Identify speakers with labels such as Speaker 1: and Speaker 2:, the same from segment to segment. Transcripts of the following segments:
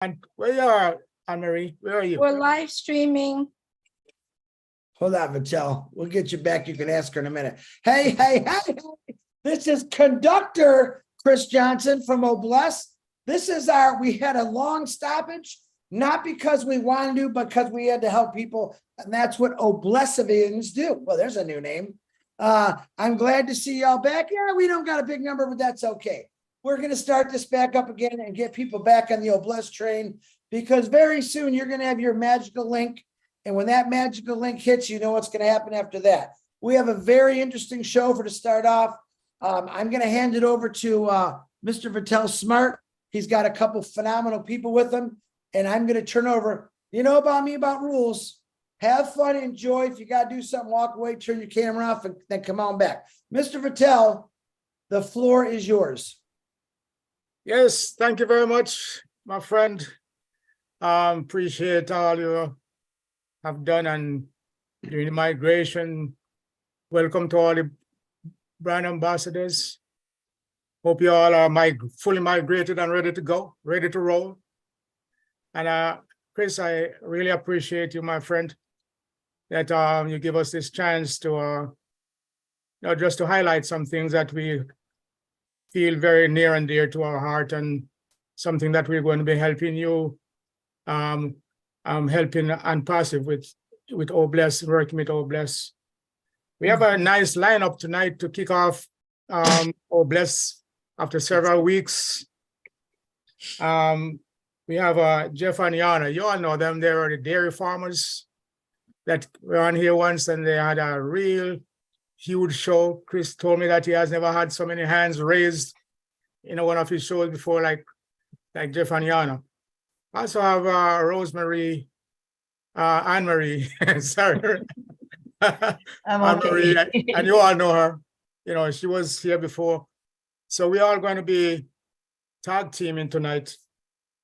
Speaker 1: And where you are, Anne-Marie? Where are you?
Speaker 2: We're live streaming.
Speaker 3: Hold on, Vitel. We'll get you back. You can ask her in a minute. Hey, hey, hey. This is conductor Chris Johnson from Obless. We had a long stoppage, not because we wanted to, because we had to help people. And that's what Oblessivians do. Well, there's a new name. I'm glad to see y'all back. Yeah, we don't got a big number, but that's okay. We're going to start this back up again and get people back on the Obless train, because very soon you're going to have your magical link. And when that magical link hits, you know what's going to happen after that. We have a very interesting show to start off. I'm going to hand it over to Mr. Vitel Smart. He's got a couple phenomenal people with him. And I'm going to turn over. You know about me about rules. Have fun, enjoy. If you got to do something, walk away, turn your camera off, and then come on back. Mr. Vitel, the floor is yours.
Speaker 1: Yes, thank you very much, my friend. Appreciate all you have done and during the migration. Welcome to all the brand ambassadors. Hope you all are fully migrated and ready to go, ready to roll. And Chris, I really appreciate you, my friend, that you give us this chance to just to highlight some things that we feel very near and dear to our heart, and something that we're going to be helping you, helping and passive with Obless, working with Obless. We have a nice lineup tonight to kick off Obless after several weeks. We have Jeff and Yana. You all know them. They were the dairy farmers that were on here once, and they had a real huge show. Chris told me that he has never had so many hands raised in one of his shows before, like Jeff and Yana. I also have Rosemary, Anne-Marie, sorry. Anne-Marie, and you all know her. You know, she was here before. So we are going to be tag teaming tonight.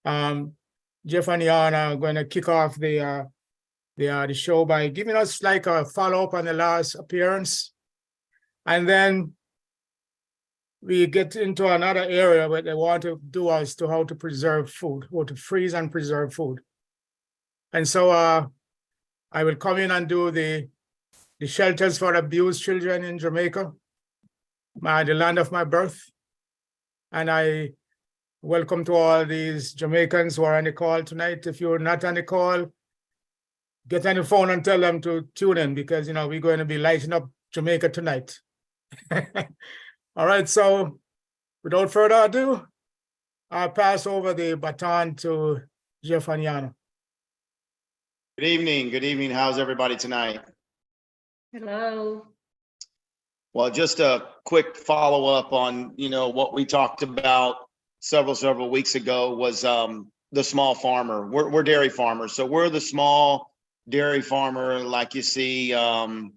Speaker 1: Jeff and Yana are going to kick off the show by giving us like a follow-up on the last appearance. And then we get into another area where they want to do us to how to preserve food, how to freeze and preserve food. And so I will come in and do the shelters for abused children in Jamaica, the land of my birth. And I welcome to all these Jamaicans who are on the call tonight. If you're not on the call, get on the phone and tell them to tune in, because, you know, we're going to be lighting up Jamaica tonight. All right, so without further ado, I'll pass over the baton to Jeff and Yana.
Speaker 4: Good evening. Good evening. How's everybody tonight?
Speaker 2: Hello.
Speaker 4: Well, just a quick follow-up on, what we talked about several weeks ago was the small farmer. We're dairy farmers, so we're the small dairy farmer, like you see in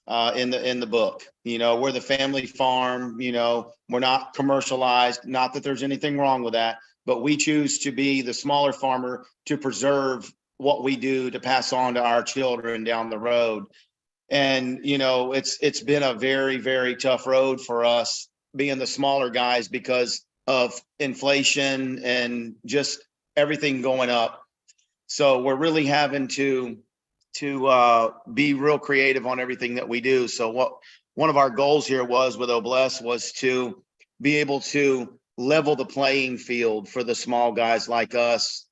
Speaker 4: the book. We're the family farm. We're not commercialized. Not that there's anything wrong with that, but we choose to be the smaller farmer to preserve what we do to pass on to our children down the road. And it's been a very, very tough road for us being the smaller guys because of inflation and just everything going up. So we're really having to be real creative on everything that we do. So one of our goals here with Obless was to be able to level the playing field for the small guys like us,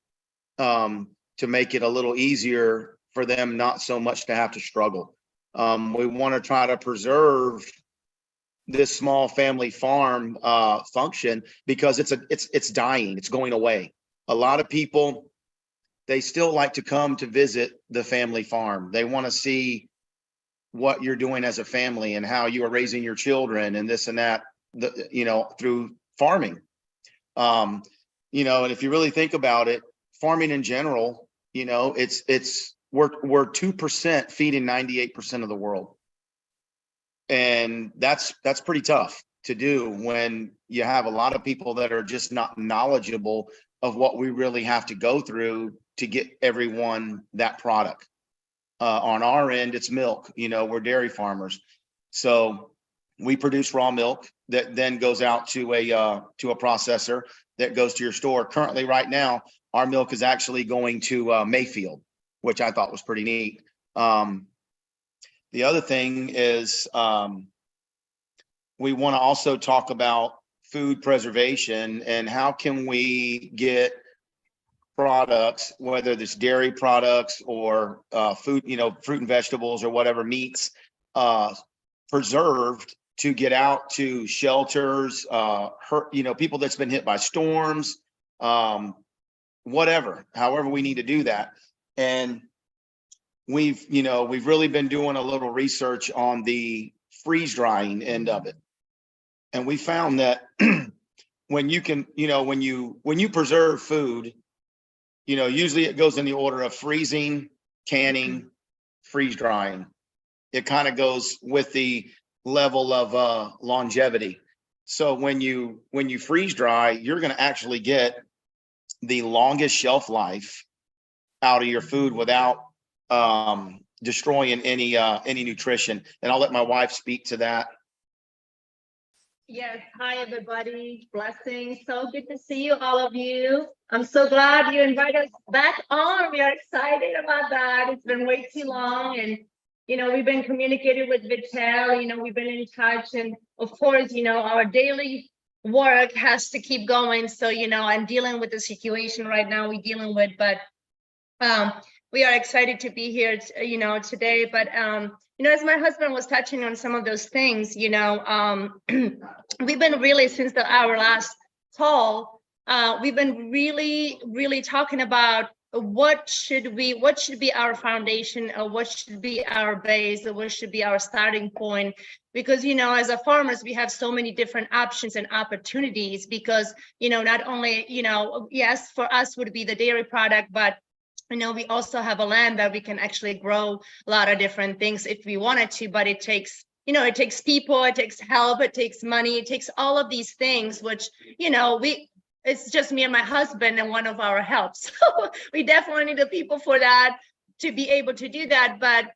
Speaker 4: to make it a little easier for them, not so much to have to struggle. We want to try to preserve this small family farm function, because it's dying, it's going away. A lot of people, they still like to come to visit the family farm. They want to see what you're doing as a family and how you are raising your children and this and that, through farming. And if you really think about it, farming in general, we're 2% feeding 98% of the world. And that's pretty tough to do when you have a lot of people that are just not knowledgeable of what we really have to go through to get everyone that product. On our end, it's milk. We're dairy farmers. So we produce raw milk that then goes out to a processor that goes to your store. Currently, right now, our milk is actually going to Mayfield, which I thought was pretty neat. The other thing is we want to also talk about food preservation and how can we get products, whether it's dairy products or food, fruit and vegetables or whatever, meats, preserved to get out to shelters, people that's been hit by storms, however we need to do that. And we've really been doing a little research on the freeze drying end of it. And we found that when you preserve food, usually it goes in the order of freezing, canning, freeze drying. It kind of goes with the level of longevity. So when you freeze dry, you're going to actually get the longest shelf life out of your food without destroying any nutrition. And I'll let my wife speak to that.
Speaker 2: Yes, hi everybody, blessings. So good to see you, all of you. I'm so glad you invited us back on. We are excited about that. It's been way too long, and we've been communicating with Vitel, we've been in touch, and of course, our daily work has to keep going. So, I'm dealing with the situation right now we're dealing with, but we are excited to be here, today. But as my husband was touching on some of those things, we've been really, since our last call, we've been really talking about what should be our foundation, or what should be our base, or what should be our starting point. Because, as a farmers, we have so many different options and opportunities, because, not only, yes, for us would be the dairy product, but we also have a land that we can actually grow a lot of different things if we wanted to, but it takes, it takes people, it takes help, it takes money, it takes all of these things, which, it's just me and my husband and one of our helps. So we definitely need the people for that to be able to do that. But,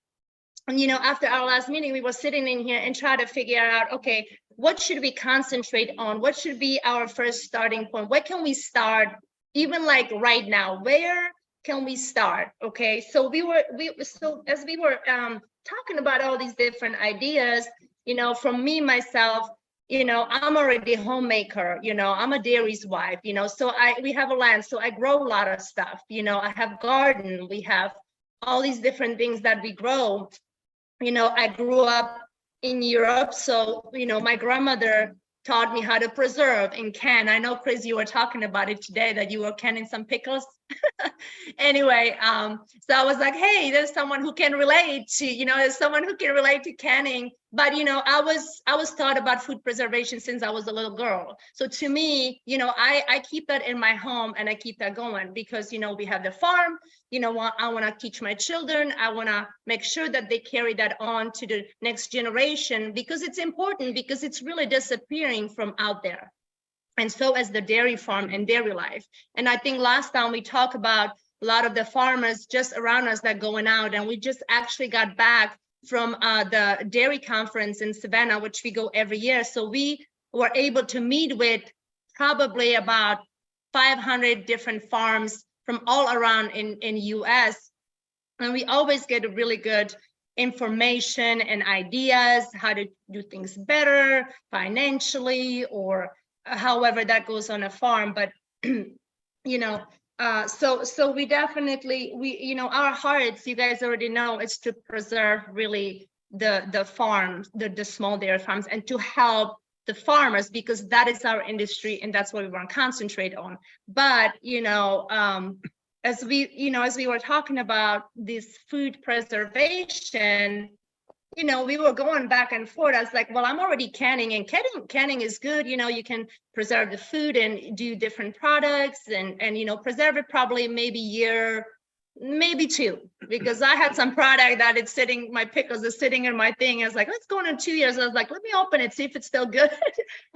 Speaker 2: after our last meeting, we were sitting in here and try to figure out, okay, what should we concentrate on? What should be our first starting point? Where can we start? Even like right now, where can we start? Okay, so as we were talking about all these different ideas, from me myself, I'm already a homemaker, I'm a dairy's wife, so we have a land, so I grow a lot of stuff, I have garden, we have all these different things that we grow. I grew up in Europe, so my grandmother taught me how to preserve and can. I know, Chris, you were talking about it today, that you were canning some pickles. Anyway, so I was like, hey, there's someone who can relate to, there's someone who can relate to canning. But, I was taught about food preservation since I was a little girl. So to me, I keep that in my home, and I keep that going because, we have the farm, I want to teach my children. I want to make sure that they carry that on to the next generation, because it's important, because it's really disappearing from out there. And so as the dairy farm and dairy life. And I think last time we talked about a lot of the farmers just around us that going out, and we just actually got back from the dairy conference in Savannah, which we go every year. So we were able to meet with probably about 500 different farms from all around in US. And we always get really good information and ideas, how to do things better financially, or however that goes on a farm. But so we definitely, our hearts, you guys already know, is to preserve really the farms, the small dairy farms, and to help the farmers, because that is our industry and that's what we want to concentrate on. But as we were talking about this food preservation, we were going back and forth. I was like, well, I'm already canning, and canning is good. You can preserve the food and do different products, and preserve it probably maybe year, maybe two, because I had some product that it's sitting, my pickles is sitting in my thing. I was like, let's go in 2 years. I was like, let me open it, see if it's still good.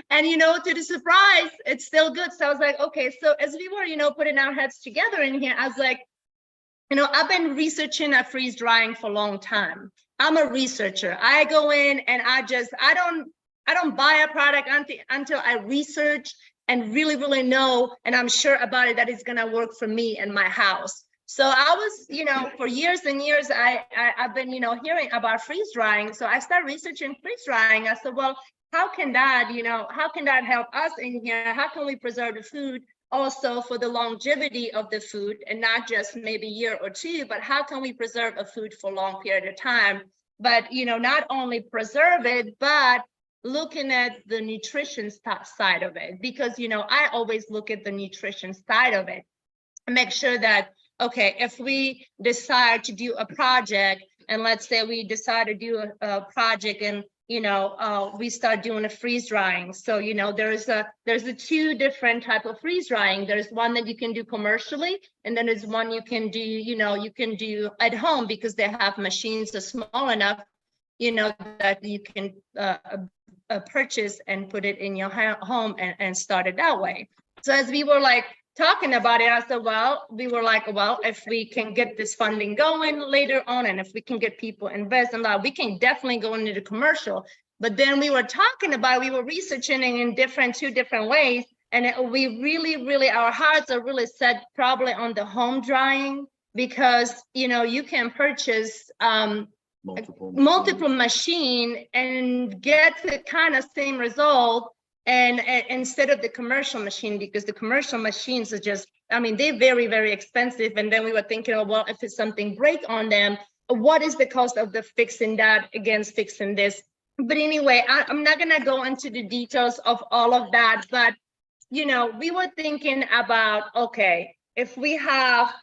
Speaker 2: And to the surprise, it's still good. So I was like, okay. So as we were, putting our heads together in here, I was like, I've been researching freeze drying for a long time. I'm a researcher. I go in and I don't buy a product until I research and really, really know, and I'm sure about it, that it's gonna work for me and my house. So I was, for years and years, I've been, hearing about freeze drying. So I started researching freeze drying. I said, well, how can that help us in here? How can we preserve the food also for the longevity of the food, and not just maybe a year or two, but how can we preserve a food for a long period of time? But, not only preserve it, but looking at the nutrition side of it, because, I always look at the nutrition side of it and make sure that, okay, if we decide to do a project, and let's say we decide to do a project and we start doing a freeze drying. So, there's a two different type of freeze drying. There's one that you can do commercially, and then there's one you can do, you can do at home, because they have machines that are small enough, that you can purchase and put it in your home and start it that way. So as we were like talking about it, I said, well, if we can get this funding going later on, and if we can get people invest in that, we can definitely go into the commercial. But then we were talking about, we were researching in two different ways. And we really, our hearts are really set probably on the home drying, because, you can purchase multiple machine and get the kind of same result. And instead of the commercial machine, because the commercial machines are just, they're very, very expensive. And then we were thinking, oh, well, if it's something break on them, what is the cost of the fixing that against fixing this? But anyway, I'm not going to go into the details of all of that. But, we were thinking about, okay, if we have,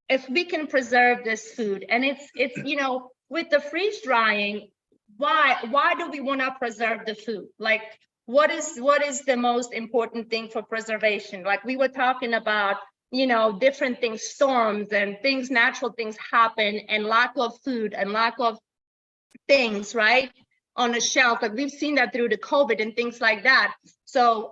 Speaker 2: if we can preserve this food, and it's with the freeze drying, why do we want to preserve the food? Like, what is the most important thing for preservation? Like we were talking about, different things, storms and things, natural things happen, and lack of food and lack of things, right, on the shelf. Like we've seen that through the COVID and things like that. So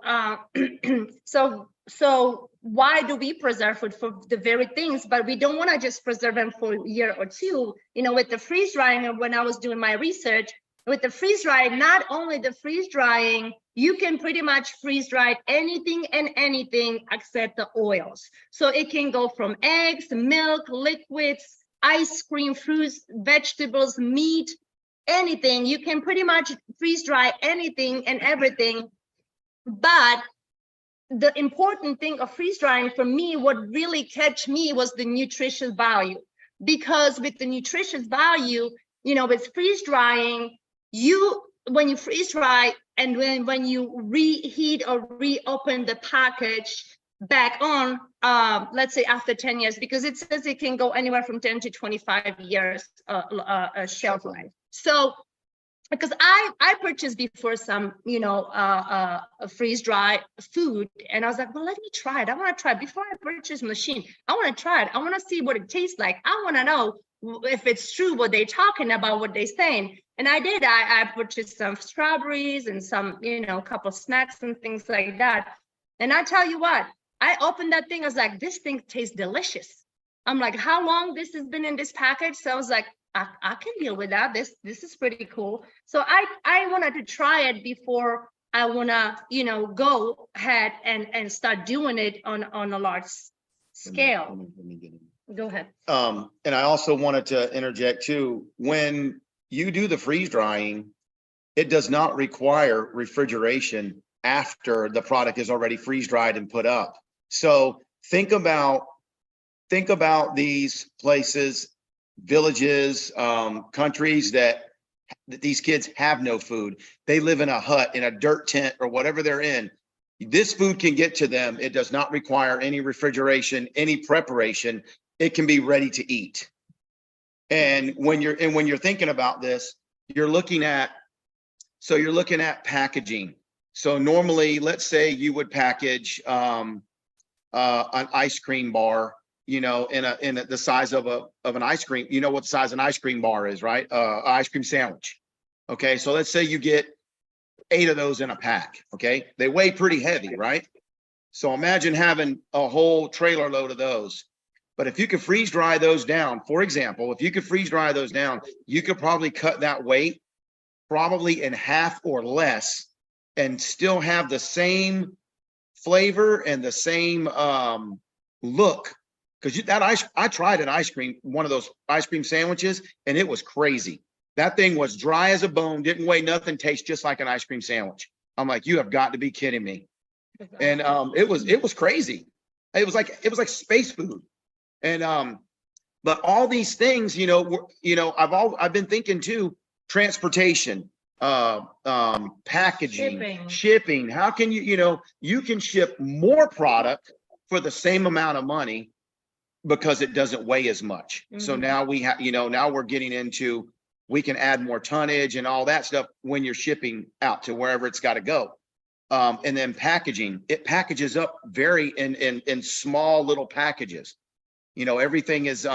Speaker 2: so why do we preserve food? For the very things, but we don't want to just preserve them for a year or two. With the freeze drying, and when I was doing my research with the freeze drying, not only the freeze drying, you can pretty much freeze dry anything and anything except the oils. So it can go from eggs, milk, liquids, ice cream, fruits, vegetables, meat, anything. You can pretty much freeze dry anything and everything. But the important thing of freeze drying for me, what really catch me was the nutritious value. Because with the nutritious value, with freeze drying, when you freeze dry and when you reheat or reopen the package back on, let's say after 10 years, because it says it can go anywhere from 10 to 25 years shelf life. So because I purchased before some, freeze dry food, and I was like, well, let me try it. I want to try it before I purchase machine. I want to try it. I want to see what it tastes like. I want to know if it's true what they're talking about, what they're saying. And I did. I purchased some strawberries and some, a couple snacks and things like that. And I tell you what, I opened that thing. I was like, this thing tastes delicious. I'm like, how long this has been in this package? So I was like, I can deal with that. This is pretty cool. So I wanted to try it before I wanna, go ahead and start doing it on a large scale.
Speaker 4: Let me get in.
Speaker 2: Go ahead.
Speaker 4: And I also wanted to interject too, when you do the freeze drying, it does not require refrigeration after the product is already freeze dried and put up. So think about these places, villages, countries that these kids have no food. They live in a hut, in a dirt tent, or whatever they're in. This food can get to them. It does not require any refrigeration, any preparation. It can be ready to eat. And when you're thinking about this, you're looking at packaging. So normally, let's say you would package an ice cream bar, in the size of an ice cream. You know what the size of an ice cream bar is, right? Ice cream sandwich. Okay, so let's say you get 8 of those in a pack. Okay, they weigh pretty heavy, right? So imagine having a whole trailer load of those. But if you could freeze dry those down, for example, if you could freeze dry those down, you could probably cut that weight probably in half or less and still have the same flavor and the same look. Because I tried an ice cream, one of those ice cream sandwiches, and it was crazy. That thing was dry as a bone, didn't weigh nothing, tastes just like an ice cream sandwich. I'm like, you have got to be kidding me. And it was crazy. It was like space food. And but all these things, I've been thinking too, transportation, packaging, shipping. How can you can ship more product for the same amount of money because it doesn't weigh as much. So now we have, now we're getting into, we can add more tonnage and all that stuff when you're shipping out to wherever it's got to go. And then packaging, it packages up very in small little packages. Everything is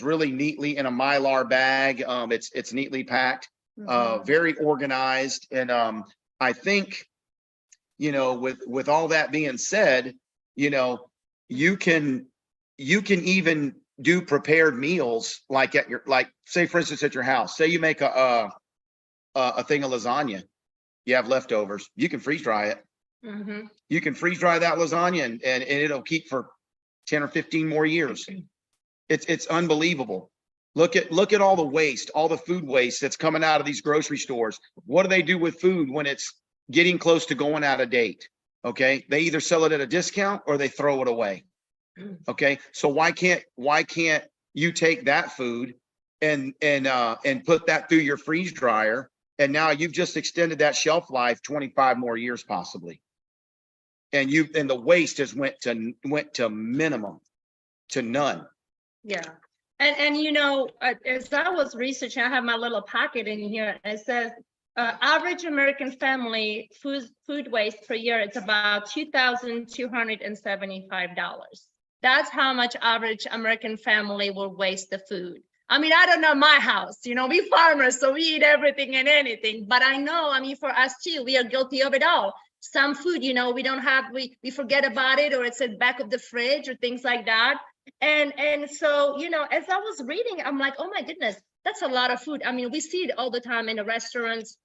Speaker 4: really neatly in a Mylar bag. It's neatly packed, very organized. And I think, with all that being said, you can even do prepared meals like say for instance, at your house, say you make a thing of lasagna, you have leftovers, you can freeze dry it. You can freeze dry that lasagna and it'll keep for 10 or 15 more years. It's unbelievable. Look at all the waste, all the food waste that's coming out of these grocery stores. What do they do with food when it's getting close to going out of date? Okay, they either sell it at a discount or they throw it away. Okay, so why can't you take that food and put that through your freeze dryer, and now you've just extended that shelf life 25 more years possibly, and the waste has went to minimum, to none.
Speaker 2: Yeah. And as I was researching, I have my little pocket in here. It says average American family food waste per year, it's about $2,275. That's how much average American family will waste the food. I mean, I don't know my house, we farmers, so we eat everything and anything, but I know, for us too, we are guilty of it all. Some food, we don't have, we forget about it, or it's at the back of the fridge or things like that. And so, as I was reading, I'm like, oh my goodness, that's a lot of food. We see it all the time in the restaurants.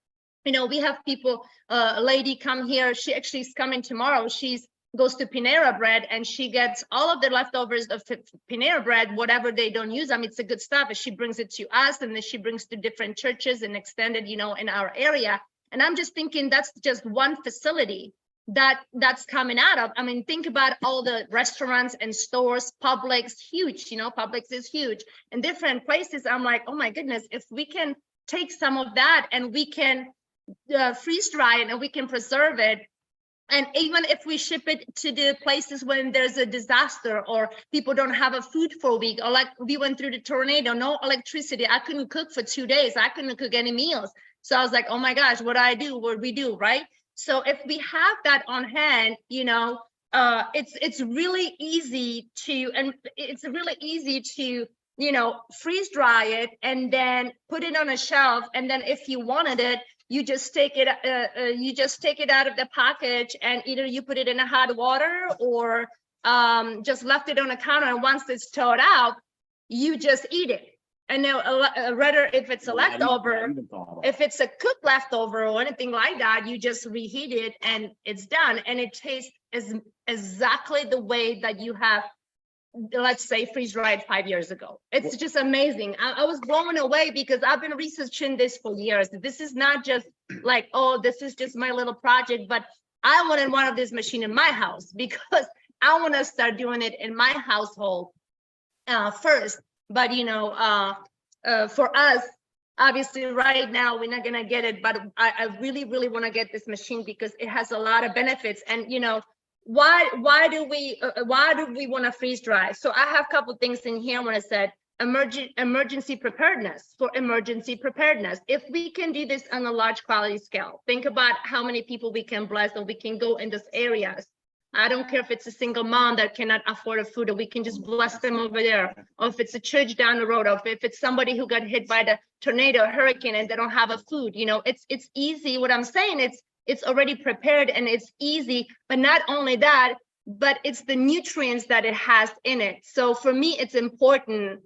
Speaker 2: We have people, a lady come here, she actually is coming tomorrow. She's goes to Panera Bread and she gets all of the leftovers of Panera Bread, whatever they don't use. It's a good stuff. And she brings it to us, and then she brings to different churches and extended, in our area. And I'm just thinking that's just one facility that's coming out of. Think about all the restaurants and stores. Publix, huge, Publix is huge, and different places. I'm like, oh my goodness, if we can take some of that and we can freeze dry it and we can preserve it. And even if we ship it to the places when there's a disaster or people don't have a food for a week, or like we went through the tornado, no electricity, I couldn't cook for 2 days. I couldn't cook any meals. So I was like, oh my gosh, what do I do? What do we do, right? So if we have that on hand, it's really easy to, freeze dry it and then put it on a shelf. And then if you wanted it, you just take it out of the package, and either you put it in a hot water or just left it on the counter. And once it's thawed out, you just eat it. And now, rather if it's a leftover, if it's a cooked leftover or anything like that, you just reheat it and it's done. And it tastes exactly the way that you have, let's say, freeze dried 5 years ago. It's just amazing. I was blown away because I've been researching this for years. This is not just like, oh, this is just my little project, but I wanted one of these machines in my house because I want to start doing it in my household first. But for us, obviously right now we're not gonna get it, but I really, really want to get this machine because it has a lot of benefits. And why do we want to freeze dry? So I have a couple things in here when I said emergency preparedness. For emergency preparedness, if we can do this on a large quality scale, think about how many people we can bless, or we can go in those areas. I don't care if it's a single mom that cannot afford a food, or we can just bless them over there, or if it's a church down the road, or if it's somebody who got hit by the tornado, hurricane, and they don't have a food. It's easy. What I'm saying, it's already prepared and it's easy. But not only that, but it's the nutrients that it has in it. So for me, it's important.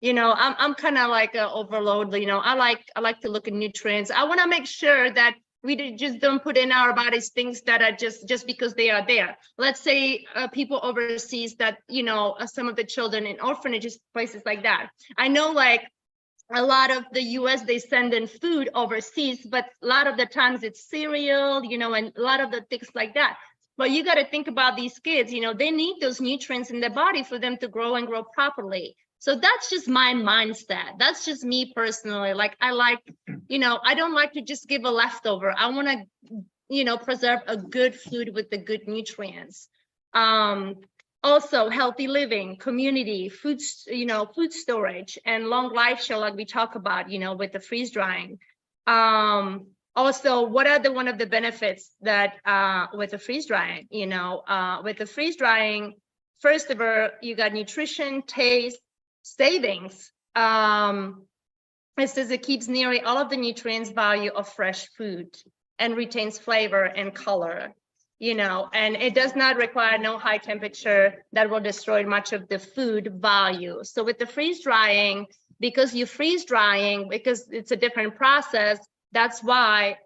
Speaker 2: I'm kind of like an overload. I like to look at nutrients. I want to make sure that just don't put in our bodies things that are just because they are there. Let's say people overseas that, some of the children in orphanages, places like that. I know like a lot of the US, they send in food overseas, but a lot of the times it's cereal, and a lot of the things like that. But you got to think about these kids, they need those nutrients in their body for them to grow and grow properly. So that's just my mindset. That's just me personally. Like I like, I don't like to just give a leftover. I want to, preserve a good food with the good nutrients. Also healthy living, community, food storage, and long life shell, like we talk about, with the freeze drying. Also, what are one of the benefits that with the freeze drying, with the freeze drying, first of all, you got nutrition, taste, savings. It says it keeps nearly all of the nutrients value of fresh food and retains flavor and color, and it does not require no high temperature that will destroy much of the food value. So with the freeze drying, because you freeze drying, because it's a different process, that's why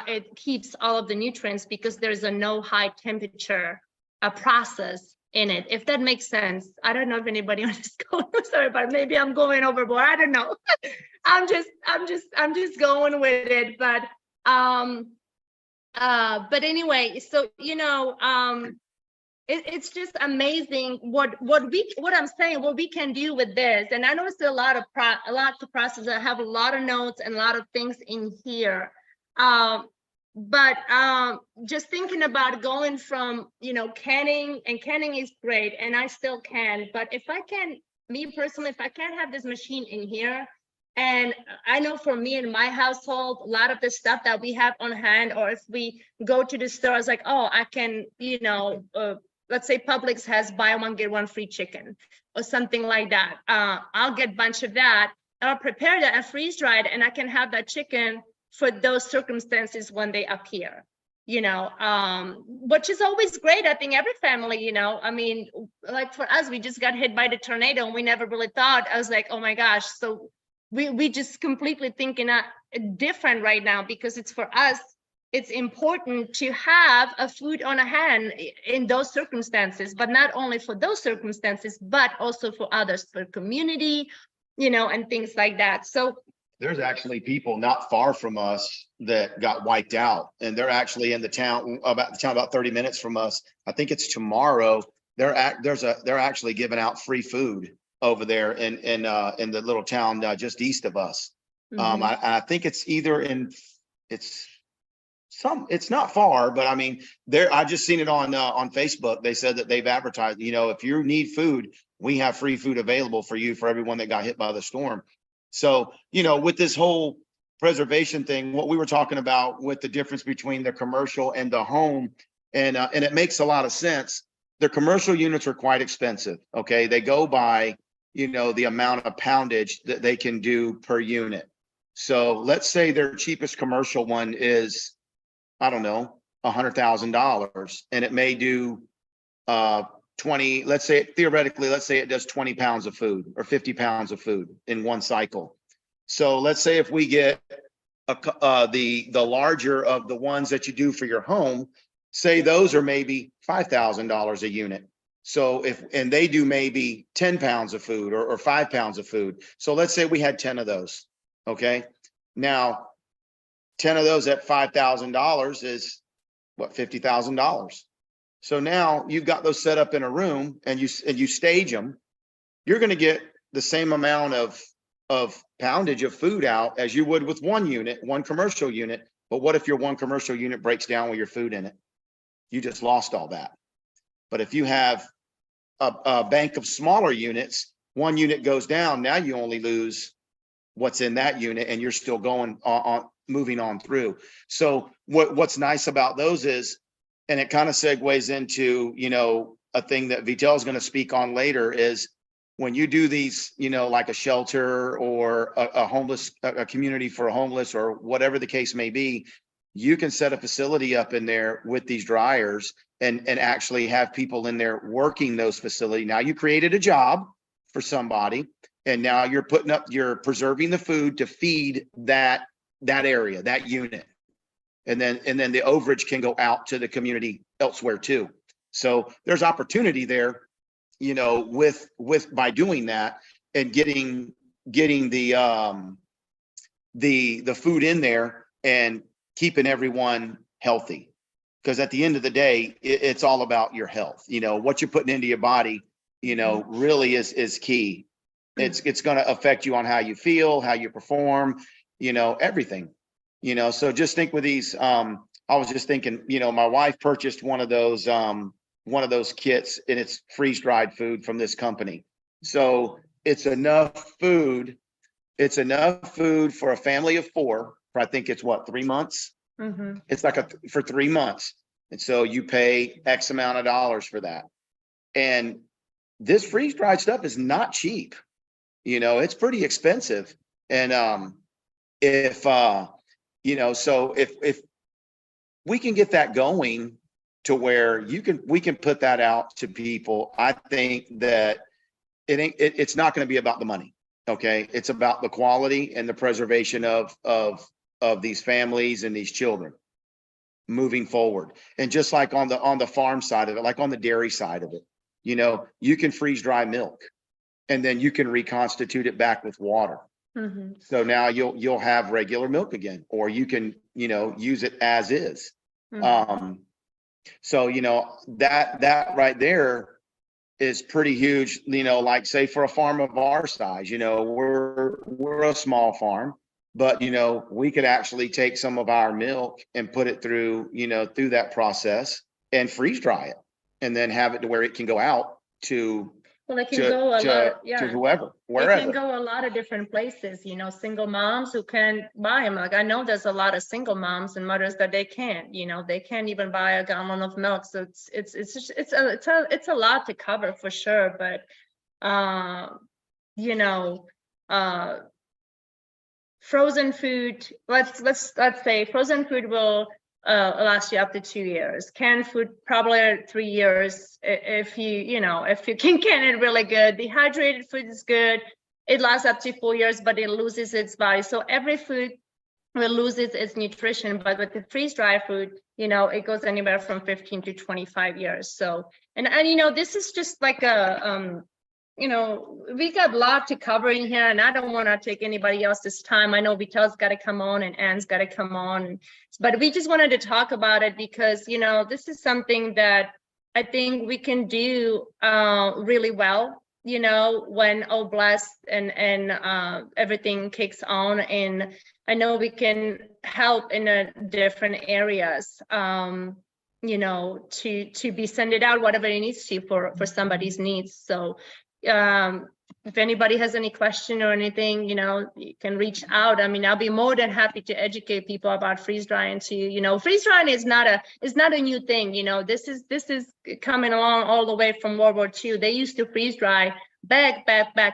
Speaker 2: it keeps all of the nutrients, because there's a no high temperature process in it, if that makes sense. I don't know if anybody understands. Sorry, but maybe I'm going overboard. I don't know. I'm just going with it. But anyway, so it's just amazing what I'm saying, what we can do with this. And I know it's a lot to process. I have a lot of notes and a lot of things in here. But just thinking about going from, canning, and canning is great, and I still can, but if I can, me personally, if I can't have this machine in here, and I know for me in my household, a lot of the stuff that we have on hand, or if we go to the store, it's like, oh, I can, let's say Publix has buy one, get one free chicken or something like that. I'll get a bunch of that. I'll prepare that and freeze dry it, and I can have that chicken for those circumstances when they appear, which is always great. I think every family, I mean, like for us, we just got hit by the tornado and we never really thought. I was like, oh my gosh. So we just completely thinking different right now, because it's for us, it's important to have a food on hand in those circumstances, but not only for those circumstances, but also for others, for community, and things like that. So
Speaker 4: there's actually people not far from us that got wiped out, and they're actually in the town about 30 minutes from us. I think it's tomorrow. They're actually giving out free food over there in the little town just east of us.
Speaker 2: Mhm.
Speaker 4: I think it's either it's not far, but I mean, I just seen it on Facebook. They said that they've advertised, if you need food, we have free food available for you, for everyone that got hit by the storm. So, with this whole preservation thing, what we were talking about with the difference between the commercial and the home, and it makes a lot of sense. The commercial units are quite expensive. Okay. They go by, the amount of poundage that they can do per unit. So let's say their cheapest commercial one is, I don't know, $100,000, and it may do 20, let's say it does 20 pounds of food or 50 pounds of food in one cycle. So let's say if we get the larger of the ones that you do for your home, say those are maybe $5,000 a unit. So and they do maybe 10 pounds of food or 5 pounds of food. So let's say we had 10 of those. Okay. Now 10 of those at $5,000 is what, $50,000. So now you've got those set up in a room and you stage them. You're going to get the same amount of poundage of food out as you would with one commercial unit. But what if your one commercial unit breaks down with your food in it? You just lost all that. But if you have a bank of smaller units, one unit goes down, now you only lose what's in that unit, and you're still going on moving on through. So what's nice about those is, and it kind of segues into, a thing that Vitel is going to speak on later, is when you do these, like a shelter or a community for a homeless or whatever the case may be, you can set a facility up in there with these dryers and actually have people in there working those facilities. Now you created a job for somebody, and now you're preserving the food to feed that area, that unit. And then the overage can go out to the community elsewhere too. So there's opportunity there, you know, with by doing that and getting the food in there and keeping everyone healthy. Because at the end of the day, it's all about your health. You know, what you're putting into your body, you know, really is key. It's going to affect you on how you feel, how you perform, you know, everything, you know. So just think with these, I was just thinking, you know, my wife purchased one of those kits, and it's freeze-dried food from this company. So it's enough food. It's enough food for a family of 4 for, I think it's what, 3 months?
Speaker 2: Mhm.
Speaker 4: It's like for 3 months. And so you pay X amount of dollars for that. And this freeze-dried stuff is not cheap. You know, it's pretty expensive. And if you know, so if we can get that going to where we can put that out to people, I think that it's not going to be about the money. Okay. It's about the quality and the preservation of these families and these children moving forward. And just like on the farm side of it, like on the dairy side of it, you know, you can freeze dry milk and then you can reconstitute it back with water.
Speaker 2: Mhm.
Speaker 4: So now you'll have regular milk again, or you can, you know, use it as is.
Speaker 2: Mhm.
Speaker 4: So, you know, that right there is pretty huge, you know, like say for a farm of our size, you know, we're a small farm, but you know, we could actually take some of our milk and put it through, you know, through that process and freeze dry it and then have it to where it can go out to
Speaker 2: Well, it can go a lot,
Speaker 4: to
Speaker 2: yeah.
Speaker 4: whoever,
Speaker 2: It
Speaker 4: wherever.
Speaker 2: can go a lot of different places, you know, single moms who can buy them. Like I know there's a lot of single moms and mothers that they can't, you know, they can't even buy a gallon of milk. So it's a lot to cover for sure. But you know, frozen food, let's say frozen food will last you up to 2 years. Canned food probably 3 years if you can can it really good. Dehydrated food is good. It lasts up to 4 years, but it loses its value. So every food will lose its nutrition, but with the freeze-dried food, you know, it goes anywhere from 15 to 25 years. So and you know, this is just like a you know, we got a lot to cover in here, and I don't want to take anybody else's time. I know Vitel's got to come on and Anne's got to come on, but we just wanted to talk about it because, you know, this is something that I think we can do really well, you know, when Bless and everything kicks on. And I know we can help in different areas, you know, to be send it out, whatever it needs to for somebody's needs. So if anybody has any question or anything, you know, you can reach out. I mean, I'll be more than happy to educate people about freeze drying too. You know, freeze drying is not a new thing. You know, this is coming along all the way from World War II. They used to freeze dry back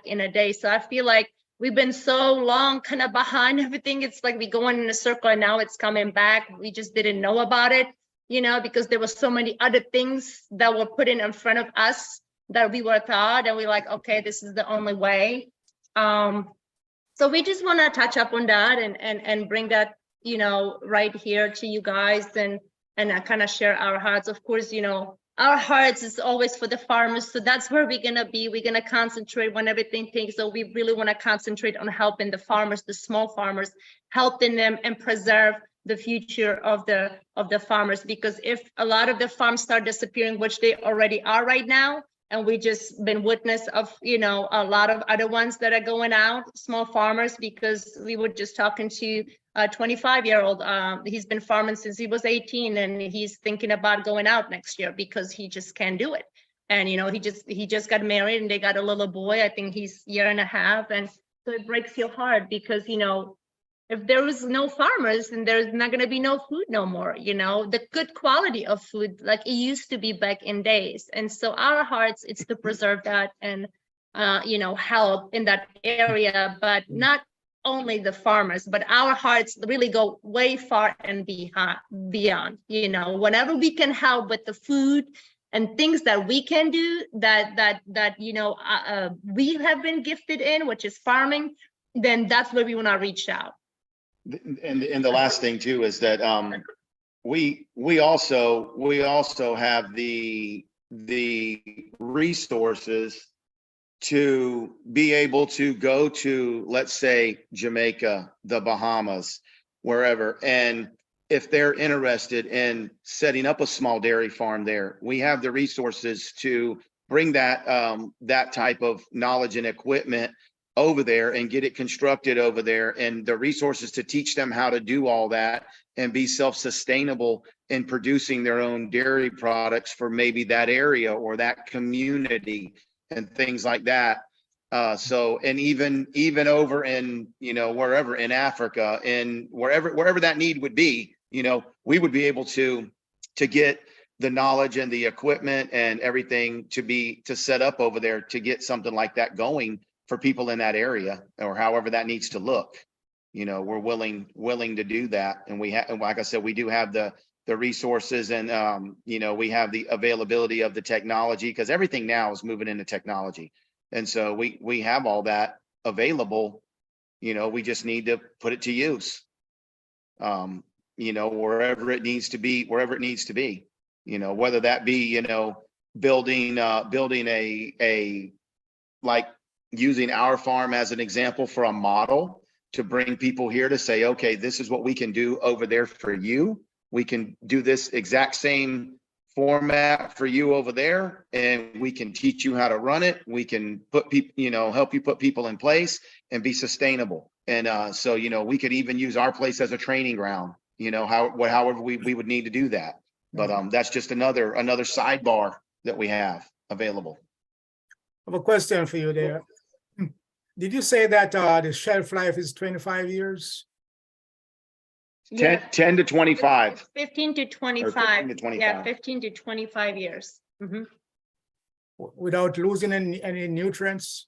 Speaker 2: in a day. So I feel like we've been so long kind of behind everything. It's like we going in a circle and now it's coming back. We just didn't know about it, you know, because there were so many other things that were put in front of us that we were taught, and we're like, okay, this is the only way. So we just want to touch up on that and bring that, you know, right here to you guys and kind of share our hearts. Of course, you know, our hearts is always for the farmers. So that's where we're gonna be. We're gonna concentrate when everything takes. So we really want to concentrate on helping the farmers, the small farmers, helping them and preserve the future of the farmers. Because if a lot of the farms start disappearing, which they already are right now, and we just been witness of, you know, a lot of other ones that are going out, small farmers, because we were just talking to a 25-year-old. He's been farming since he was 18, and he's thinking about going out next year because he just can't do it. And, you know, he just got married and they got a little boy. I think he's a year and a half. And so it breaks your heart because, you know, if there was no farmers, then there's not going to be no food no more, you know, the good quality of food like it used to be back in days. And so our hearts, it's to preserve that and, you know, help in that area, but not only the farmers, but our hearts really go way far and beyond, you know, whenever we can help with the food and things that we can do that you know, we have been gifted in, which is farming, then that's where we want to reach out.
Speaker 4: And the last thing too is that we also have the resources to be able to go to, let's say, Jamaica, the Bahamas, wherever. And if they're interested in setting up a small dairy farm there, we have the resources to bring that that type of knowledge and equipment over there and get it constructed over there, and the resources to teach them how to do all that and be self-sustainable in producing their own dairy products for maybe that area or that community and things like that. So, and even over in, you know, wherever in Africa and wherever that need would be, you know, we would be able to get the knowledge and the equipment and everything to set up over there to get something like that going for people in that area, or however that needs to look. You know, we're willing to do that. And we have, like I said, we do have the resources, and you know, we have the availability of the technology, because everything now is moving into technology. And so we have all that available. You know, we just need to put it to use. You know, wherever it needs to be, you know, whether that be, you know, building a like using our farm as an example for a model to bring people here to say, okay, this is what we can do over there for you. We can do this exact same format for you over there, and we can teach you how to run it. We can put people, you know, help you put people in place and be sustainable. And so, you know, we could even use our place as a training ground, you know, however we would need to do that. But that's just another sidebar that we have available.
Speaker 1: I have a question for you there. Did you say that the shelf life is 25 years?
Speaker 4: 10 to 25.
Speaker 2: 15 to 25. Yeah, 15 to 25 years. Mhm.
Speaker 1: Without losing any nutrients?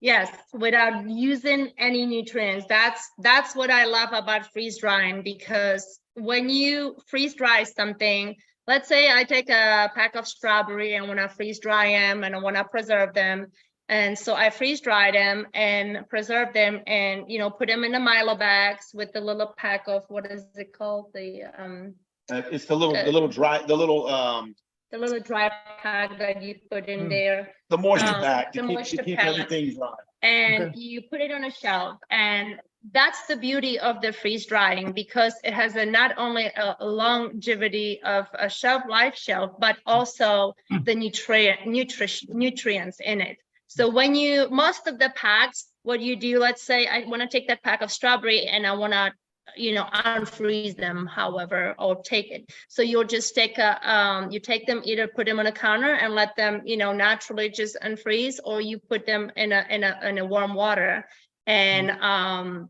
Speaker 2: Yes, without using any nutrients. That's what I love about freeze drying, because when you freeze dry something, let's say I take a pack of strawberry and want to freeze dry them and I want to preserve them. And so I freeze dry them and preserve them, and, you know, put them in the Milo bags with the little pack of, what is it called?
Speaker 4: It's the little
Speaker 2: dry pack that you put in there.
Speaker 4: the moisture
Speaker 2: Um,
Speaker 4: pack
Speaker 2: the
Speaker 4: to
Speaker 2: moisture
Speaker 4: keep
Speaker 2: pack.
Speaker 4: everything dry.
Speaker 2: And
Speaker 1: Okay.
Speaker 2: you put it on a shelf, and that's the beauty of the freeze drying, because it has not only a longevity of a shelf, but also the nutrients in it. So when most of the packs, what you do, let's say I want to take that pack of strawberry and I want to, you know, unfreeze them, however, or take it. So you'll just take you take them, either put them on a counter and let them, you know, naturally just unfreeze, or you put them in a warm water, and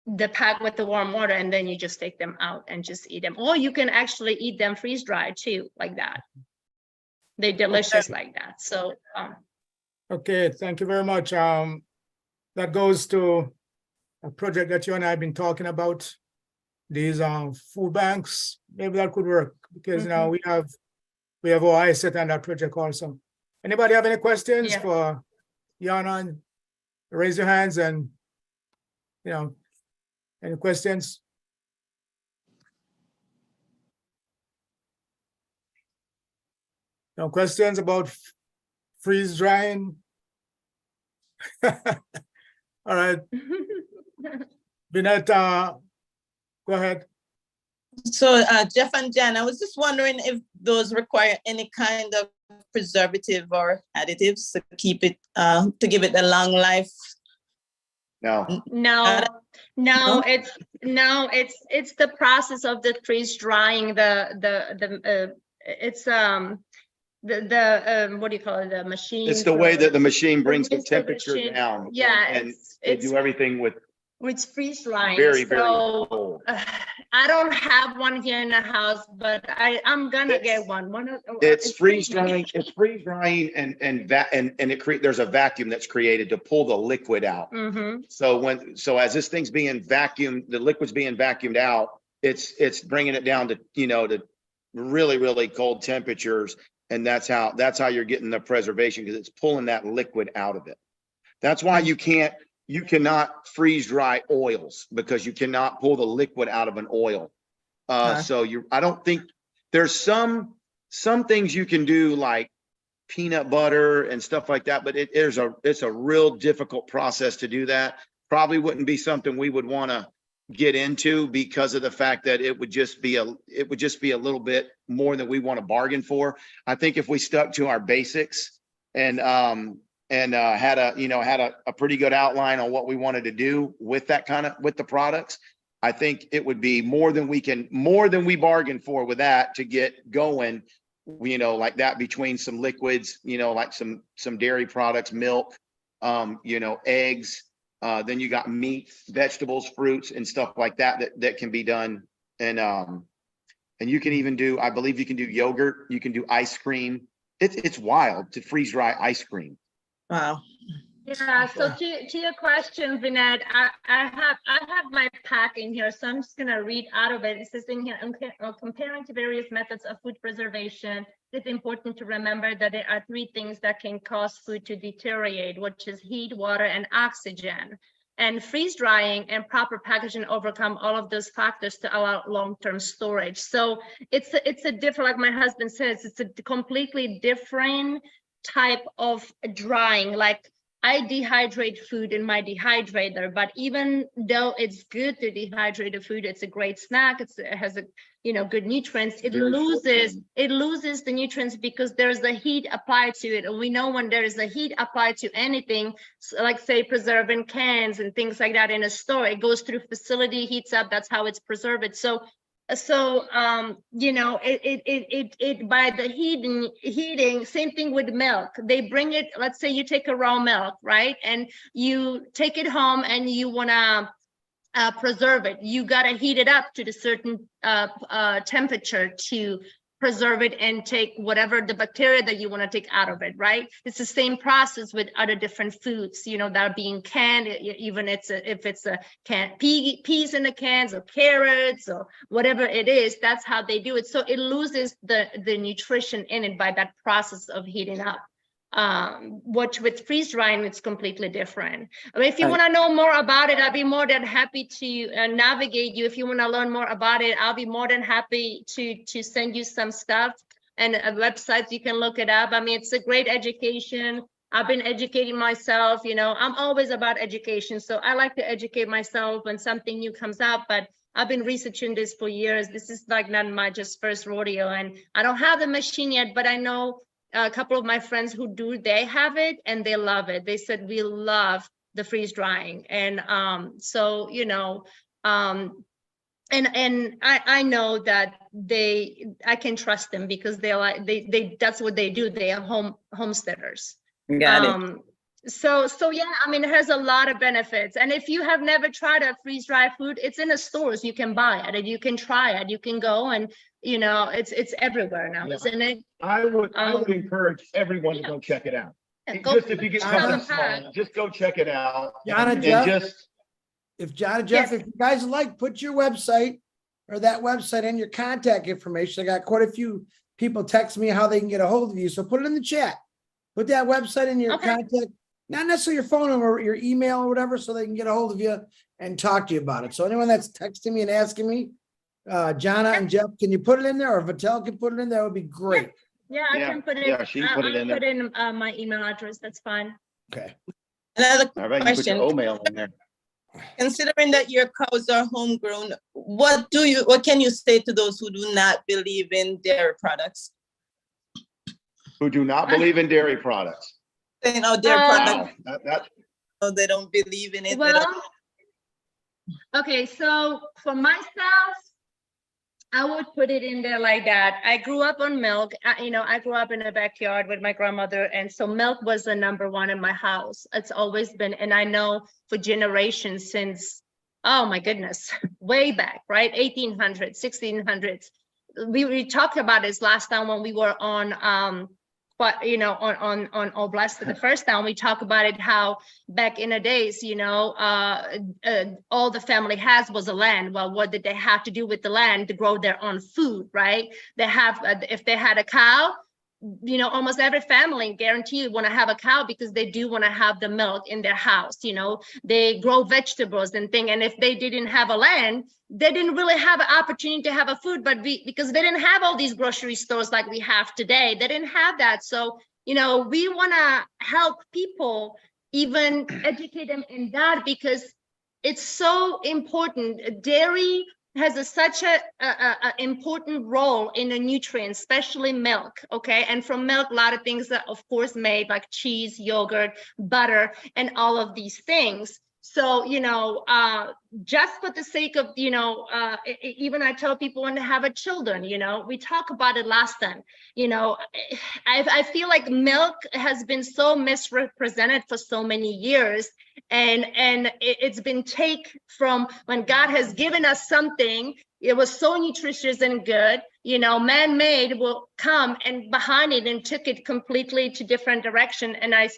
Speaker 2: the pack with the warm water, and then you just take them out and just eat them. Or you can actually eat them freeze dried too, like that. They're delicious like that. So
Speaker 1: Okay, thank you very much. That goes to a project that you and I have been talking about. These food banks, maybe that could work, because now we have our eyes set on that project also. Anybody have any questions
Speaker 2: Yeah.
Speaker 1: for Yana? Raise your hands, and, you know, any questions? No questions about freeze drying? All right, Vinette, go ahead.
Speaker 5: So Jeff and Jan, I was just wondering if those require any kind of preservative or additives to keep it, to give it a long life.
Speaker 4: No,
Speaker 2: No,
Speaker 5: No?
Speaker 2: it's the process of the freeze drying, what do you call it, the machine?
Speaker 4: it's the way that the machine brings the
Speaker 2: It's the
Speaker 4: temperature
Speaker 2: machine.
Speaker 4: down.
Speaker 2: Yeah,
Speaker 4: And they
Speaker 2: it's
Speaker 4: do everything with
Speaker 2: freeze drying.
Speaker 4: very
Speaker 2: So,
Speaker 4: cold.
Speaker 2: I don't have one here in the house, but I'm gonna get one.
Speaker 4: It's freeze drying and there's a vacuum that's created to pull the liquid out.
Speaker 2: Mm-hmm.
Speaker 4: So as this thing's being vacuumed, the liquid's being vacuumed out, it's bringing it down to, you know, to really cold temperatures. And that's how you're getting the preservation, because it's pulling that liquid out of it. That's why you cannot freeze dry oils, because you cannot pull the liquid out of an oil. So I don't think there's some things you can do like peanut butter and stuff like that, but it's a real difficult process to do that. Probably wouldn't be something we would want to get into because of the fact that it would just be a little bit more than we want to bargain for. I think if we stuck to our basics and had a pretty good outline on what we wanted to do with the products, I think it would be more than we bargained for with that to get going, like that, between some liquids, like some dairy products, milk, eggs, then you got meat, vegetables, fruits, and stuff like that can be done. And you can even do, I believe you can do yogurt, you can do ice cream. It's wild to freeze dry ice cream.
Speaker 5: Wow.
Speaker 2: Yeah, so to your question, Vinette, I have my pack in here, so I'm just gonna read out of it. It says in here, comparing to various methods of food preservation, it's important to remember that there are 3 things that can cause food to deteriorate, which is heat, water, and oxygen. And freeze drying and proper packaging overcome all of those factors to allow long-term storage. So it's a different, like my husband says, it's a completely different type of drying. Like, I dehydrate food in my dehydrator, but even though it's good to dehydrate the food, it's a great snack. It has a good nutrients. It loses the nutrients because there's the heat applied to it. And we know when there is a heat applied to anything, so like say preserve in cans and things like that in a store, it goes through facility, heats up. That's how it's preserved. So it by the heating, same thing with milk. They bring it, let's say you take a raw milk, right? And you take it home and you want to preserve it. You got to heat it up to the certain temperature to preserve it and take whatever the bacteria that you want to take out of it, right? It's the same process with other different foods, that are being canned, even if it's a canned peas in the cans or carrots or whatever it is, that's how they do it. So it loses the nutrition in it by that process of heating up. What with freeze drying, it's completely different. I mean, if you want to know more about it, I'd be more than happy to navigate you. If you want to learn more about it, I'll be more than happy to send you some stuff and websites. You can look it up. I mean, it's a great education. I've been educating myself. I'm always about education, so I like to educate myself when something new comes up. But I've been researching this for years. This is like not my just first rodeo, and I don't have the machine yet, but I know a couple of my friends who do, they have it and they love it. They said, we love the freeze drying. And and I know that I can trust them because they that's what they do. They are homesteaders.
Speaker 5: Got it.
Speaker 2: So yeah, I mean, it has a lot of benefits. And if you have never tried a freeze dry food, it's in the stores. You can buy it and you can try it. You can go and it's everywhere now, isn't it?
Speaker 6: I would encourage everyone to go check it out.
Speaker 2: Just
Speaker 6: if you get something small, just go check it out.
Speaker 3: John and Jeff, if you guys like, put your website or that website and your contact information. I got quite a few people text me how they can get a hold of you. So put it in the chat. Put that website in your contact, not necessarily your phone number, or your email or whatever, so they can get a hold of you and talk to you about it. So anyone that's texting me and asking me, Jana and Jeff, can you put it in there, or Vitel can put it in there? That would be great.
Speaker 2: Yeah, I can put it.
Speaker 4: Yeah, she can put it in there.
Speaker 2: Put in my email address. That's fine.
Speaker 3: Okay.
Speaker 5: Another
Speaker 4: All right, you put your
Speaker 5: question.
Speaker 4: oatmeal in there.
Speaker 5: Considering that your cows are homegrown, what can you say to those who do not believe in dairy products?
Speaker 4: Who do not believe in dairy products.
Speaker 5: Dairy
Speaker 4: Wow.
Speaker 5: products, they don't believe in it.
Speaker 2: Well, okay, so for myself, I would put it in there like that. I grew up on milk. I grew up in a backyard with my grandmother. And so milk was the number one in my house. It's always been, and I know for generations since, oh my goodness, way back, right? 1800s, 1600s. We talked about this last time when we were on, on Oblast the first time. We talked about it, how back in the days, all the family has was a land. Well, what did they have to do with the land? To grow their own food, right? They have, if they had a cow, you know, almost every family, guarantee you, want to have a cow because they do want to have the milk in their house. You know, they grow vegetables and thing. And if they didn't have a land, they didn't really have an opportunity to have a food, but because they didn't have all these grocery stores like we have today, they didn't have that. So, you know, we want to help people, even educate them in that, because it's so important. Dairy has such a important role in the nutrients, especially milk. Okay, and from milk, a lot of things are of course made, like cheese, yogurt, butter, and all of these things. So, you know, just for the sake of, you know, even I tell people when they have a children, you know, we talk about it last time, you know, I feel like milk has been so misrepresented for so many years, and it's been taken from when God has given us something. It was so nutritious and good, you know, man-made will come and behind it and took it completely to different direction. And I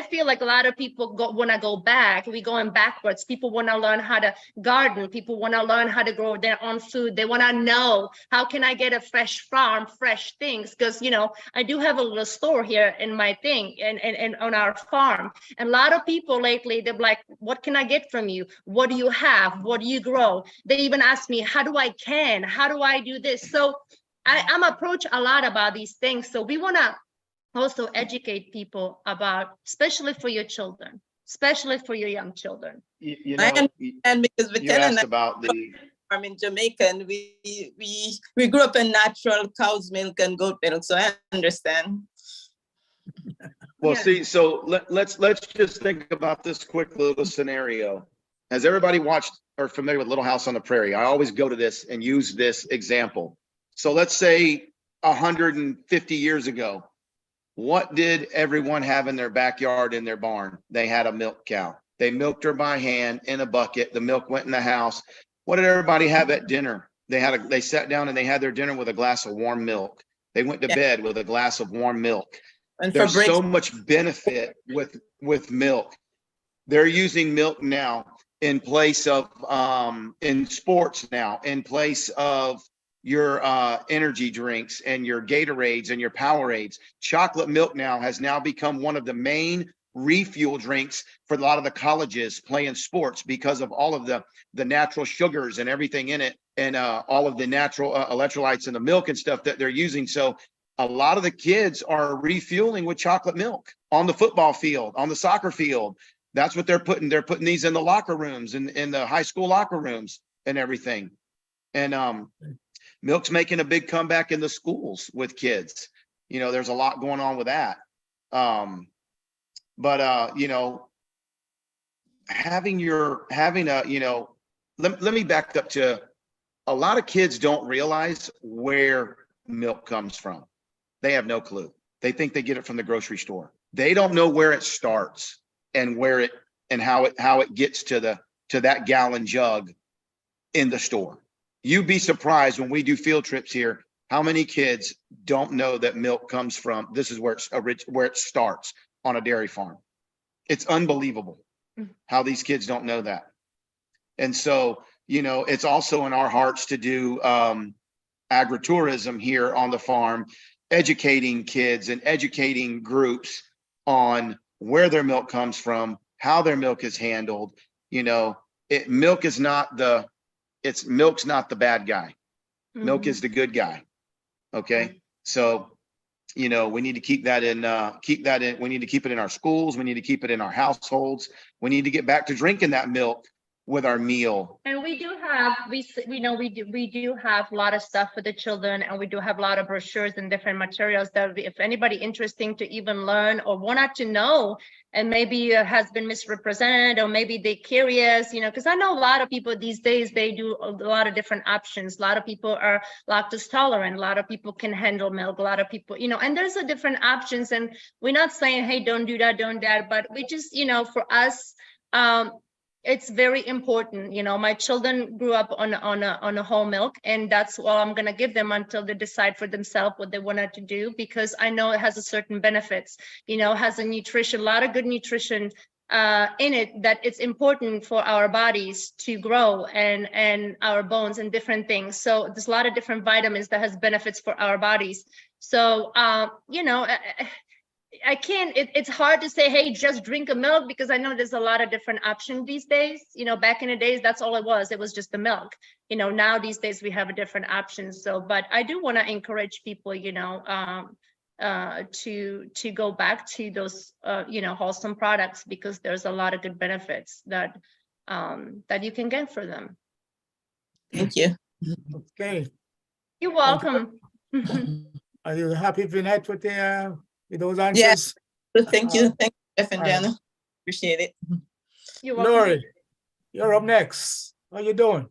Speaker 2: feel like a lot of people want to go back. We're going backwards. People want to learn how to garden. People want to learn how to grow their own food. They want to know, how can I get a fresh farm, fresh things? Because, you know, I do have a little store here in my thing and on our farm. And a lot of people lately, they're like, what can I get from you? What do you have? What do you grow? They even ask me, how do I can? How do I do this? So I'm approached a lot about these things. So we want to also educate people about, especially for your children, especially for your young children.
Speaker 4: You
Speaker 5: I
Speaker 4: know,
Speaker 5: understand, because
Speaker 4: you
Speaker 5: Vitello and
Speaker 4: asked
Speaker 5: I
Speaker 4: about the,
Speaker 5: farm in Jamaica, and we grew up in natural cow's milk and goat milk, so I understand.
Speaker 4: well,
Speaker 2: Yeah.
Speaker 4: see, so let's just think about this quick little scenario. Has everybody watched or familiar with Little House on the Prairie? I always go to this and use this example. So let's say 150 years ago, what did everyone have in their backyard, in their barn? They had a milk cow. They milked her by hand in a bucket. The milk went in the house. What did everybody have at dinner? They sat down and they had their dinner with a glass of warm milk. They went to
Speaker 5: Yeah.
Speaker 4: bed with a glass of warm milk.
Speaker 5: And for
Speaker 4: There's
Speaker 5: breaks,
Speaker 4: so much benefit with milk. They're using milk now in place of in sports now, in place of your energy drinks and your Gatorades and your Powerades. Chocolate milk now has become one of the main refuel drinks for a lot of the colleges playing sports, because of all of the natural sugars and everything in it, and all of the natural electrolytes in the milk and stuff that they're using. So a lot of the kids are refueling with chocolate milk on the football field, on the soccer field. That's what they're putting. They're putting these in the locker rooms, in the high school locker rooms and everything. And milk's making a big comeback in the schools with kids. You know, there's a lot going on with that. But you know, let me back up to, a lot of kids don't realize where milk comes from. They have no clue. They think they get it from the grocery store. They don't know where it starts and how it gets to that gallon jug in the store. You'd be surprised when we do field trips here, how many kids don't know that milk comes from, this is where it starts on a dairy farm. It's unbelievable how these kids don't know that. And so, you know, it's also in our hearts to do agritourism here on the farm, educating kids and educating groups on where their milk comes from, how their milk is handled. You know, milk's not the bad guy. Milk is the good guy. Okay. So, you know, we need to keep that in, we need to keep it in our schools. We need to keep it in our households. We need to get back to drinking that milk with our meal.
Speaker 2: And we do have, we do have a lot of stuff for the children, and we do have a lot of brochures and different materials that would be, if anybody interesting to even learn or wanted to know, and maybe has been misrepresented, or maybe they're curious, you know, because I know a lot of people these days, they do a lot of different options. A lot of people are lactose tolerant. A lot of people can handle milk. A lot of people, you know, and there's a different options, and we're not saying, hey, don't do that, don't that, but we just, you know, for us, it's very important. You know, my children grew up on a whole milk, and that's all I'm going to give them until they decide for themselves what they wanted to do, because I know it has a certain benefits, you know, has a nutrition, a lot of good nutrition in it that it's important for our bodies to grow and our bones and different things. So there's a lot of different vitamins that has benefits for our bodies. So, you know, I can't, it's hard to say, hey, just drink a milk, because I know there's a lot of different options these days. You know, back in the days, that's all it was just the milk. You know, now these days we have a different options. So, but I do want to encourage people, you know, to go back to those, you know, wholesome products, because there's a lot of good benefits that that you can get for them.
Speaker 5: Thank you.
Speaker 1: Okay,
Speaker 2: You're welcome.
Speaker 1: are you happy, Vinette, with those answers?
Speaker 5: Thank you. Thank you, Jeff and
Speaker 1: all right.
Speaker 5: Jana. Appreciate it.
Speaker 2: You're welcome.
Speaker 1: Lori, you're up next. How you doing?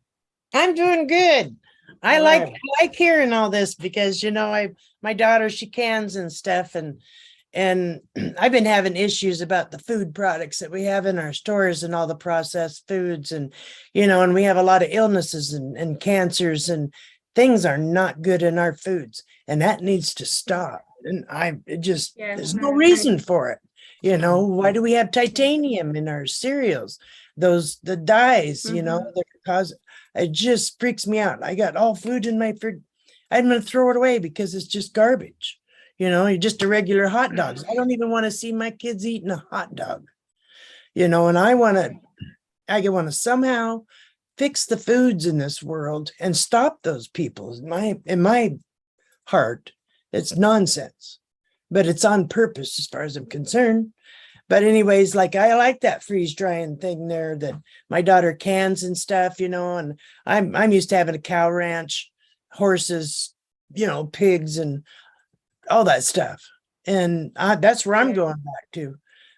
Speaker 7: I'm doing good. I
Speaker 1: All
Speaker 7: like
Speaker 1: right.
Speaker 7: I like hearing all this because, you know, my daughter, she cans and stuff, and I've been having issues about the food products that we have in our stores and all the processed foods, and you know, and we have a lot of illnesses and cancers, and things are not good in our foods, and that needs to stop. And
Speaker 2: Yeah.
Speaker 7: there's no reason for it. You know, why do we have titanium in our cereals? The dyes, you know, that cause, it just freaks me out. I got all food in my fridge. I'm going to throw it away because it's just garbage. You know, you're just a regular hot dogs. I don't even want to see my kids eating a hot dog, you know, and I want to somehow fix the foods in this world and stop those people. In my heart, it's nonsense, but it's on purpose as far as I'm concerned. But anyways, like I like that freeze drying thing there that my daughter cans and stuff, you know, and I'm used to having a cow ranch, horses, you know, pigs and all that stuff. And that's where I'm going back to.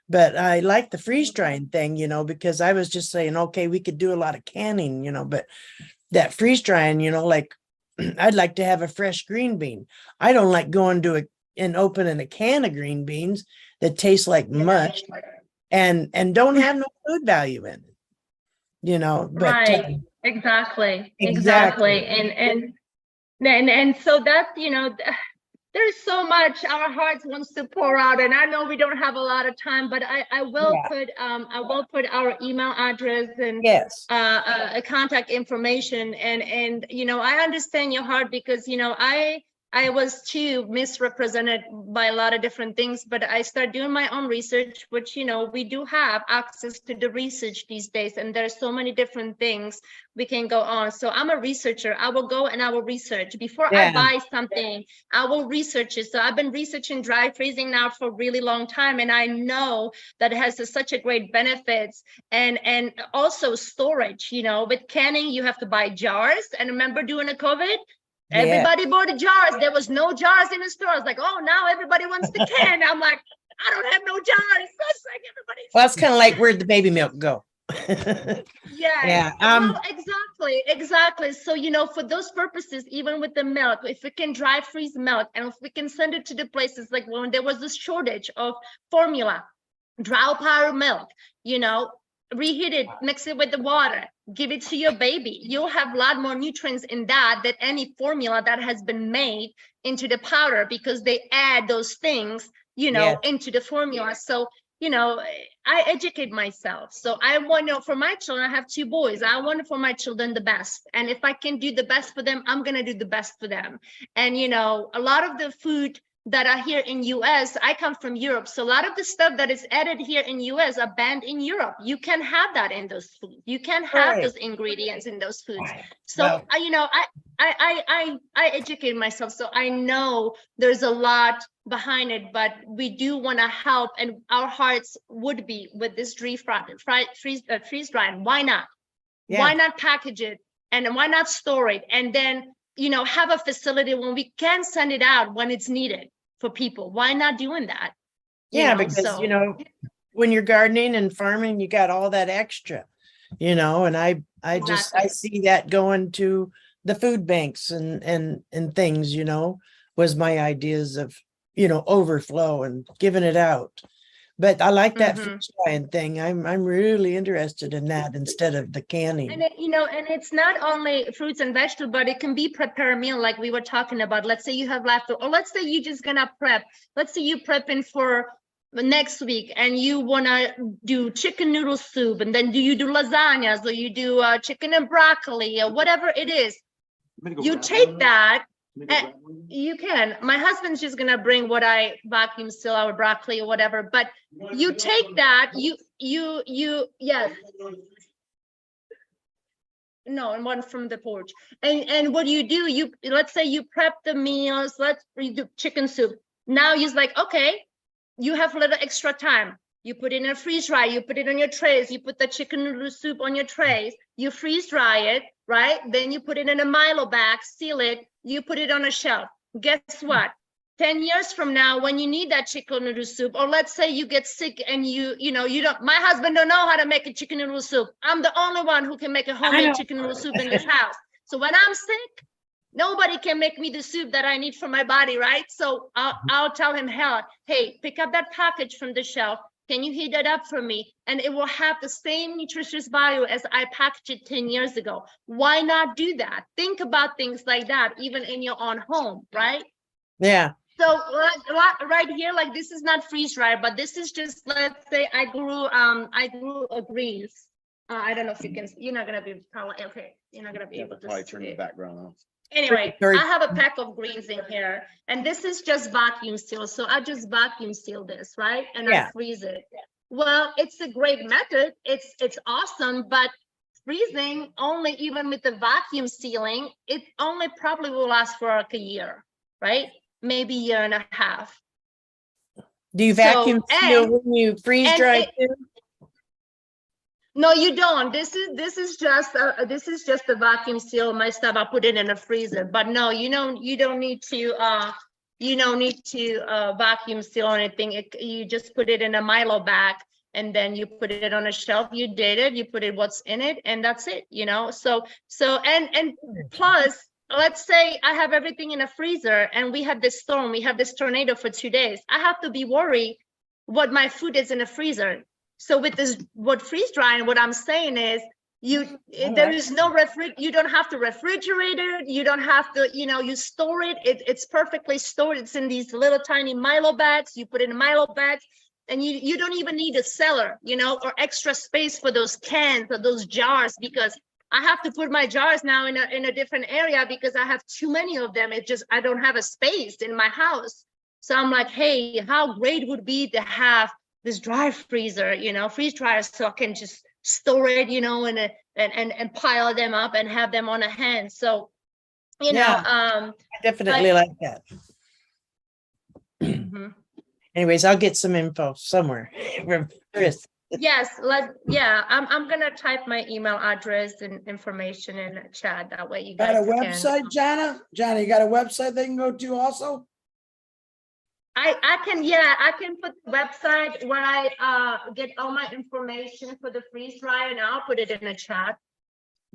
Speaker 7: But I like the freeze drying thing, you know, because I was just saying, okay, we could do a lot of canning, you know, but that freeze drying, you know, like I'd like to have a fresh green bean. I don't like going to and opening a can of green beans that taste like mush and don't have no food value in it, you know. But
Speaker 2: Right. Exactly. And so that's, you know, there's so much our hearts wants to pour out, and I know we don't have a lot of time, but I will put our email address and
Speaker 7: yes,
Speaker 2: contact information, and you know, I understand your heart, because you know, I was too misrepresented by a lot of different things, but I started doing my own research, which, you know, we do have access to the research these days, and there's so many different things we can go on. So I'm a researcher. I will go and I will research before I buy something. I will research it. So I've been researching dry freezing now for a really long time, and I know that it has such a great benefits, and also storage. You know, with canning, you have to buy jars. And remember during the COVID, everybody bought the jars. There was no jars in the stores. Like, oh, now everybody wants the can. I'm like, I don't have no jars. That's like everybody.
Speaker 7: well, it's kind of like where'd the baby milk go?
Speaker 2: Yeah. Well, exactly. So, you know, for those purposes, even with the milk, if we can dry freeze milk, and if we can send it to the places, like when there was this shortage of formula, dry powder milk, you know, reheat it, mix it with the water, give it to your baby. You'll have a lot more nutrients in that than any formula that has been made into the powder, because they add those things, you know, into the formula. So, you know, I educate myself. So I want to, for my children, I have 2 boys. I want for my children the best. And if I can do the best for them, I'm going to do the best for them. And, you know, a lot of the food that are here in US, I come from Europe. So a lot of the stuff that is added here in US are banned in Europe. You can have that in those foods. You can have those ingredients in those foods. So, you know, I educate myself. So I know there's a lot behind it, but we do want to help, and our hearts would be with this freeze drying. Why not? Why not package it, and why not store it, and then, you know, have a facility when we can send it out when it's needed for people? Why not doing that?
Speaker 7: Because you know, when you're gardening and farming, you got all that extra, you know, and I see that going to the food banks and things, you know, was my ideas of, you know, overflow and giving it out. But I like that freeze drying thing. I'm really interested in that instead of the canning.
Speaker 2: And you know, and it's not only fruits and vegetables, but it can be prepare meal like we were talking about. Let's say you have leftover, or let's say you're just gonna prep. Let's say you prepping for next week and you want to do chicken noodle soup, and then you do lasagnas, or you do chicken and broccoli, or whatever it is, you take that. You can. My husband's just gonna bring what I vacuum seal, our broccoli or whatever, but you take that, yes. No, and one from the porch. And what you do, let's say you prep the meals, you do chicken soup. Now you're like, okay, you have a little extra time. You put it in a freeze dry, you put it on your trays, you put the chicken noodle soup on your trays, you freeze dry it, right? Then you put it in a Milo bag, seal it, you put it on a shelf. Guess what? 10 years from now, when you need that chicken noodle soup, or let's say you get sick and you don't, my husband don't know how to make a chicken noodle soup. I'm the only one who can make a homemade chicken noodle soup in this house. So when I'm sick, nobody can make me the soup that I need for my body, right? So I'll tell him, hey, pick up that package from the shelf. Can you heat that up for me? And it will have the same nutritious value as I packaged it 10 years ago. Why not do that? Think about things like that, even in your own home, right?
Speaker 7: Yeah.
Speaker 2: So right here, like this is not freeze dry, but this is just, let's say I grew greens. I don't know if you can, you're not gonna be probably, okay, you're not gonna be able to
Speaker 4: Probably turn
Speaker 2: see
Speaker 4: the
Speaker 2: it.
Speaker 4: background on.
Speaker 2: Anyway,
Speaker 7: Very-
Speaker 2: I have a pack of greens in here, and this is just vacuum sealed. So I just vacuum seal this, right? And
Speaker 7: Yeah.
Speaker 2: I freeze it. Well, it's a great method. It's awesome, but freezing only, even with the vacuum sealing, it only probably will last for like a year, right? Maybe a year and a half.
Speaker 7: Do you
Speaker 2: So,
Speaker 7: vacuum seal
Speaker 2: and-
Speaker 7: when you freeze
Speaker 2: and
Speaker 7: dry
Speaker 2: it-
Speaker 7: too?
Speaker 2: No, you don't. This is just the vacuum seal my stuff. I put it in a freezer. But no, you don't need to vacuum seal or anything. You just put it in a Milo bag and then you put it on a shelf. You date it, you put it what's in it, and that's it, So and plus, let's say I have everything in a freezer and we have this storm, we have this tornado for 2 days. I have to be worried what my food is in a freezer. So with this, what freeze drying, what I'm saying is there is no you don't have to refrigerate it. You don't have to, you store it. It's perfectly stored. It's in these little tiny Milo bags. You put it in Milo bags, and you don't even need a cellar, or extra space for those cans or those jars, because I have to put my jars now in a different area because I have too many of them. I don't have a space in my house. So I'm like, hey, how great would it be to have this dry freezer, freeze dryer, so I can just store it, and pile them up and have them on a hand. So,
Speaker 7: I definitely like that.
Speaker 2: mhm.
Speaker 7: Anyways, I'll get some info somewhere from Chris.
Speaker 2: Yes, I'm gonna type my email address and information in the chat. That way you
Speaker 3: Got
Speaker 2: guys
Speaker 3: a website, Jana? Jana, you got a website they can go to also?
Speaker 2: I can put the website where I get all my information for the freeze dryer, and I'll put it in the chat.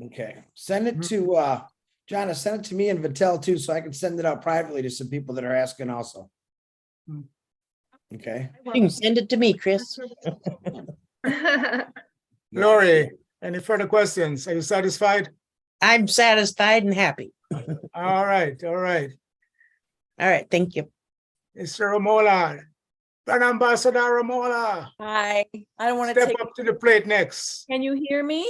Speaker 3: Okay, send it to, Jana, send it to me and Vittel too, so I can send it out privately to some people that are asking also. Okay,
Speaker 7: You can send it to me, Chris.
Speaker 1: Lori, any further questions? Are you satisfied?
Speaker 7: I'm satisfied and happy.
Speaker 1: All right, all right.
Speaker 7: All right, thank you.
Speaker 1: Mr. Romola, Brand Ambassador Romola,
Speaker 8: Hi, I don't want to
Speaker 1: step
Speaker 8: take,
Speaker 1: up to the plate next.
Speaker 8: can you hear me?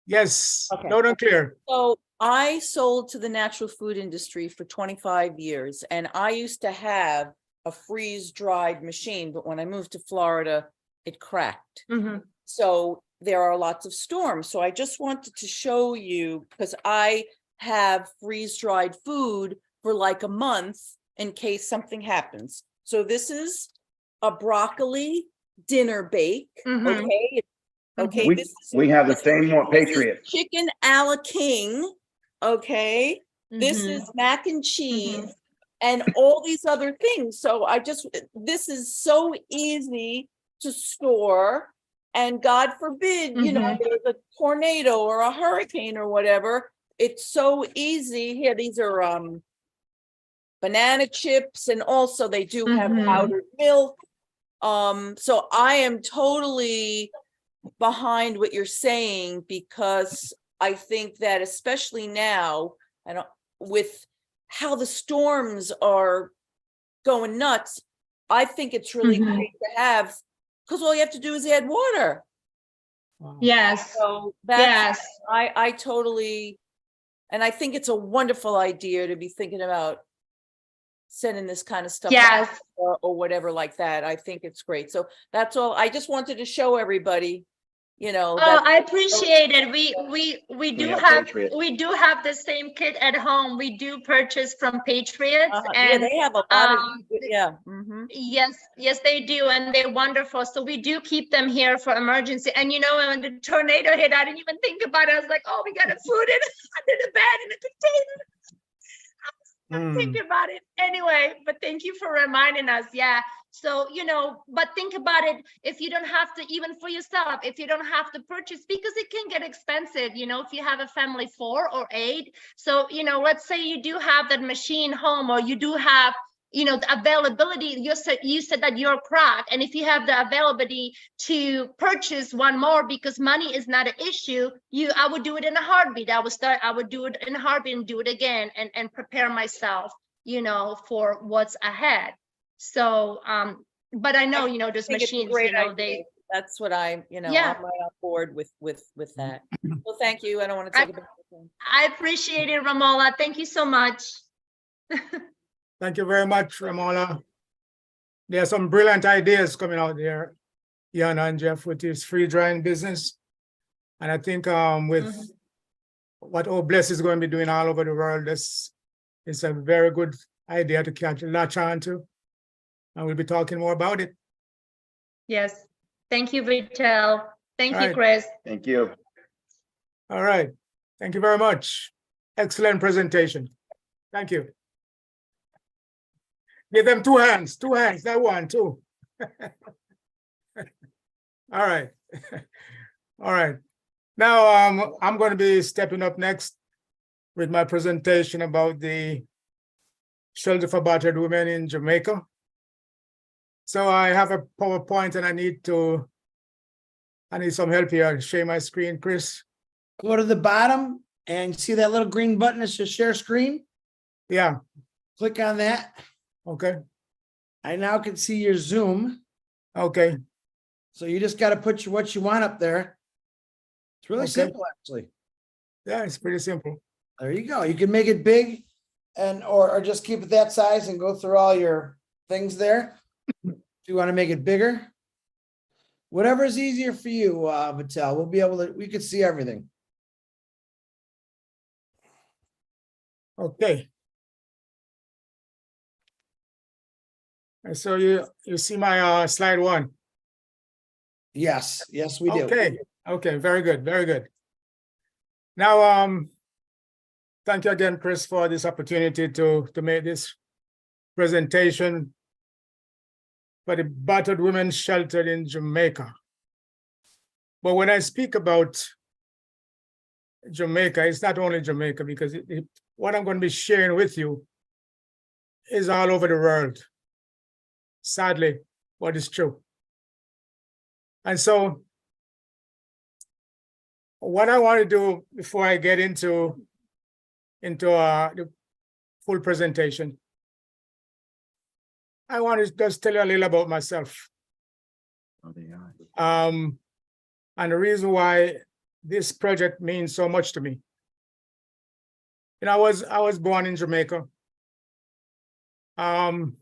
Speaker 1: Yes,
Speaker 8: Okay.
Speaker 1: loud and clear.
Speaker 8: So I sold to the natural food industry for 25 years, and I used to have a freeze dried machine, but when I moved to Florida, it cracked.
Speaker 2: Mhm.
Speaker 8: So there are lots of storms. So I just wanted to show you, because I have freeze dried food for like a month in case something happens. So this is a broccoli dinner bake.
Speaker 2: Mhm.
Speaker 8: Okay. Okay.
Speaker 6: We,
Speaker 8: this is-
Speaker 6: we have the
Speaker 8: this is-
Speaker 6: same one,
Speaker 8: this is
Speaker 6: Patriot.
Speaker 8: Chicken a la king. Okay. This
Speaker 2: Mhm.
Speaker 8: is mac and cheese and all these other things. So this is so easy to store. And God forbid, there's a tornado or a hurricane or whatever. It's so easy. Here, these are banana chips, and also they do have
Speaker 2: Mhm.
Speaker 8: powdered milk. So I am totally behind what you're saying, because I think that especially now, with how the storms are going nuts, I think it's really
Speaker 2: Mhm.
Speaker 8: great to have, because all you have to do is add water.
Speaker 1: Wow.
Speaker 2: Yes,
Speaker 8: So that's,
Speaker 2: yes.
Speaker 8: I totally, and I think it's a wonderful idea to be thinking about sending this kind of stuff out
Speaker 2: Yes.
Speaker 8: or whatever like that. I think it's great. So that's all. I just wanted to show everybody, you know,
Speaker 2: Oh,
Speaker 8: that
Speaker 2: I appreciate it. We do
Speaker 6: have
Speaker 2: have,
Speaker 6: Patriot.
Speaker 2: we do have the same kit at home. We do purchase from Patriots
Speaker 8: yeah,
Speaker 2: and
Speaker 8: they have a lot of,
Speaker 2: um,
Speaker 8: yeah. Mhm.
Speaker 2: yes, yes, they do, and they're wonderful. So we do keep them here for emergency. And you know, when the tornado hit, I didn't even think about it. I was like, oh, we got a food in under the bed in a container.
Speaker 1: Mm.
Speaker 2: Think about it anyway, but thank you for reminding us. Yeah. So, you know, but think about it, if you don't have to, even for yourself, if you don't have to purchase, because it can get expensive, you know, if you have a family 4 or 8. So, you know, let's say you do have that machine home, or you do have, you know, the availability. You said that you're crack, and if you have the availability to purchase one more because money is not an issue, I would do it in a heartbeat. I would do it in a heartbeat and do it again, and prepare myself, you know, for what's ahead. So but I know, you know,
Speaker 8: I
Speaker 2: those
Speaker 8: think it's a
Speaker 2: machines,
Speaker 8: great
Speaker 2: you know,
Speaker 8: idea. That's what I, you know,
Speaker 2: Yeah.
Speaker 8: I'm right on board with that. Well, thank you. I don't want to
Speaker 2: I-
Speaker 8: take it.
Speaker 2: I appreciate it, Ramola. Thank you so much.
Speaker 1: Thank you very much, Ramola. There are some brilliant ideas coming out there, Yana and Jeff, with this free drying business. And I think with
Speaker 2: Mhm.
Speaker 1: what Obless is going to be doing all over the world, this is a very good idea to latch on to. And we'll be talking more about it.
Speaker 2: Yes. Thank you, Vitel. Thank
Speaker 1: All
Speaker 2: you,
Speaker 1: right.
Speaker 2: Chris.
Speaker 6: Thank you.
Speaker 1: All right. Thank you very much. Excellent presentation. Thank you. Give them 2 hands, not 1, 2. All right. All right. Now I'm going to be stepping up next with my presentation about the Shelter for Battered Women in Jamaica. So I have a PowerPoint and I need some help here. Share my screen, Chris.
Speaker 3: Go to the bottom and see that little green button that says share screen.
Speaker 1: Yeah,
Speaker 3: Click on that.
Speaker 1: okay,
Speaker 3: I now can see your Zoom.
Speaker 1: okay.
Speaker 3: So you just got to put what you want up there. It's really
Speaker 1: Okay.
Speaker 3: simple, actually.
Speaker 1: Yeah, it's pretty simple.
Speaker 3: There you go. You can make it big and or just keep it that size and go through all your things there. If you want to make it bigger, whatever is easier for you, Vitel, we'll be able to, we could see everything.
Speaker 1: Okay. And so you see my slide 1.
Speaker 3: Yes, yes, we do.
Speaker 1: Okay, okay, very good, very good. Now, thank you again, Chris, for this opportunity to make this presentation for the battered women sheltered in Jamaica. But when I speak about Jamaica, it's not only Jamaica, because what I'm going to be sharing with you is all over the world. Sadly, what is true. And so what I want to do before I get into the full presentation, I want to just tell you a little about myself. And the reason why this project means so much to me. You know, I was born in Jamaica, in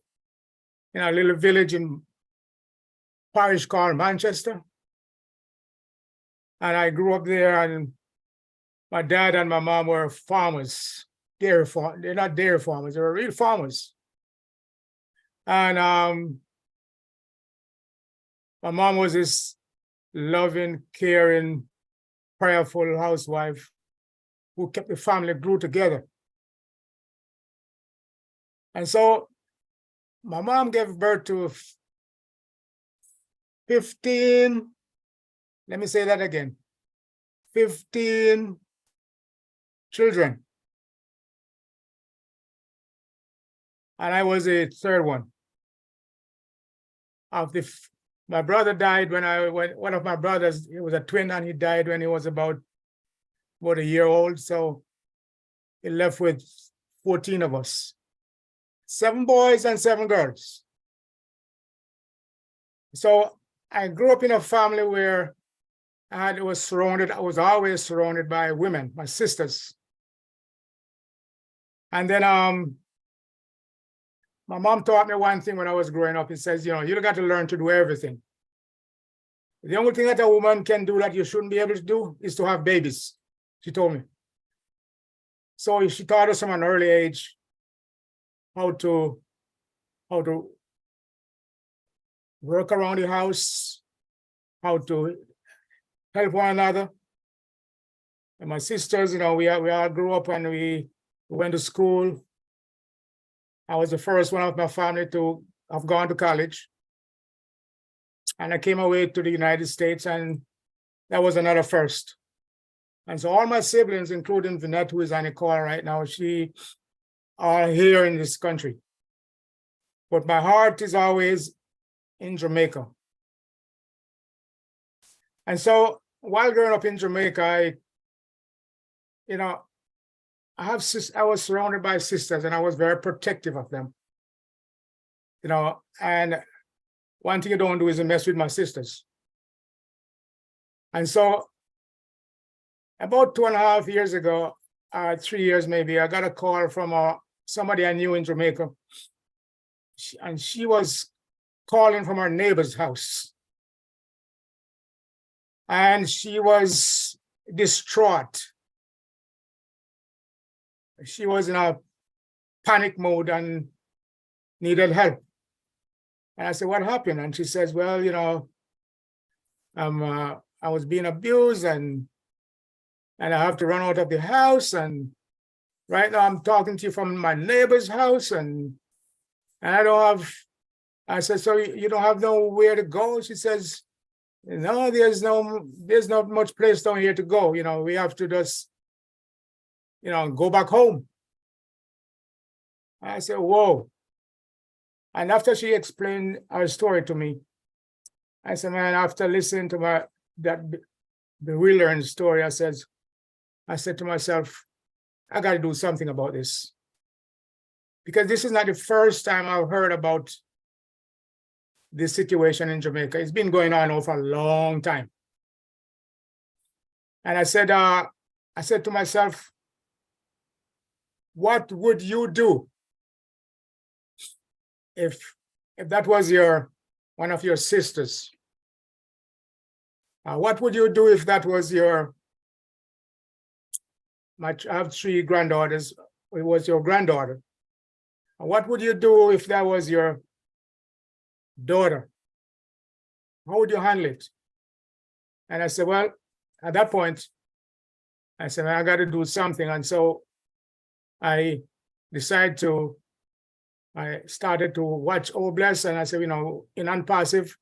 Speaker 1: a little village in parish called Manchester. And I grew up there, and my dad and my mom were farmers, they're not dairy farmers, they were real farmers. And my mom was this loving, caring, prayerful housewife who kept the family glued together. And so my mom gave birth to 15, let me say that again, 15 children. And I was the 3rd one. My brother died when one of my brothers, he was a twin, and he died when he was about a year old. So he left with 14 of us, 7 boys and 7 girls. So I grew up in a family where I was always surrounded by women, my sisters. And then my mom taught me one thing when I was growing up. It says, you know, you got to learn to do everything. The only thing that a woman can do that you shouldn't be able to do is to have babies, she told me. So she taught us from an early age how to work around the house, how to help one another. And my sisters, you know, we all grew up and we went to school. I was the first one of my family to have gone to college. And I came away to the United States, and that was another first. And so all my siblings, including Vinette, who is on the call right now, she are here in this country. But my heart is always in Jamaica. And so while growing up in Jamaica, I was surrounded by sisters, and I was very protective of them. And one thing you don't do is mess with my sisters. And so about 2.5 years ago, 3 years maybe, I got a call from somebody I knew in Jamaica. And she was calling from her neighbor's house. And she was distraught. She was in a panic mode and needed help. And I said, what happened? And she says, well, I was being abused and I have to run out of the house. And right now I'm talking to you from my neighbor's house and I said, so you don't have nowhere to go? She says, no, there's not much place down here to go. We have to just, go back home. I said, whoa. And after she explained her story to me, I said, man, after listening to the bewildering story, I said to myself, I got to do something about this. Because this is not the first time I've heard about this situation in Jamaica. It's been going on for a long time. And I said to myself, what would you do if that was one of your sisters? What would you do if that was I have 3 granddaughters, it was your granddaughter? What would you do if that was your daughter? How would you handle it? And I said, well, at that point, I said, I got to do something. And so I started to watch Obless, and I said, in Unpassive,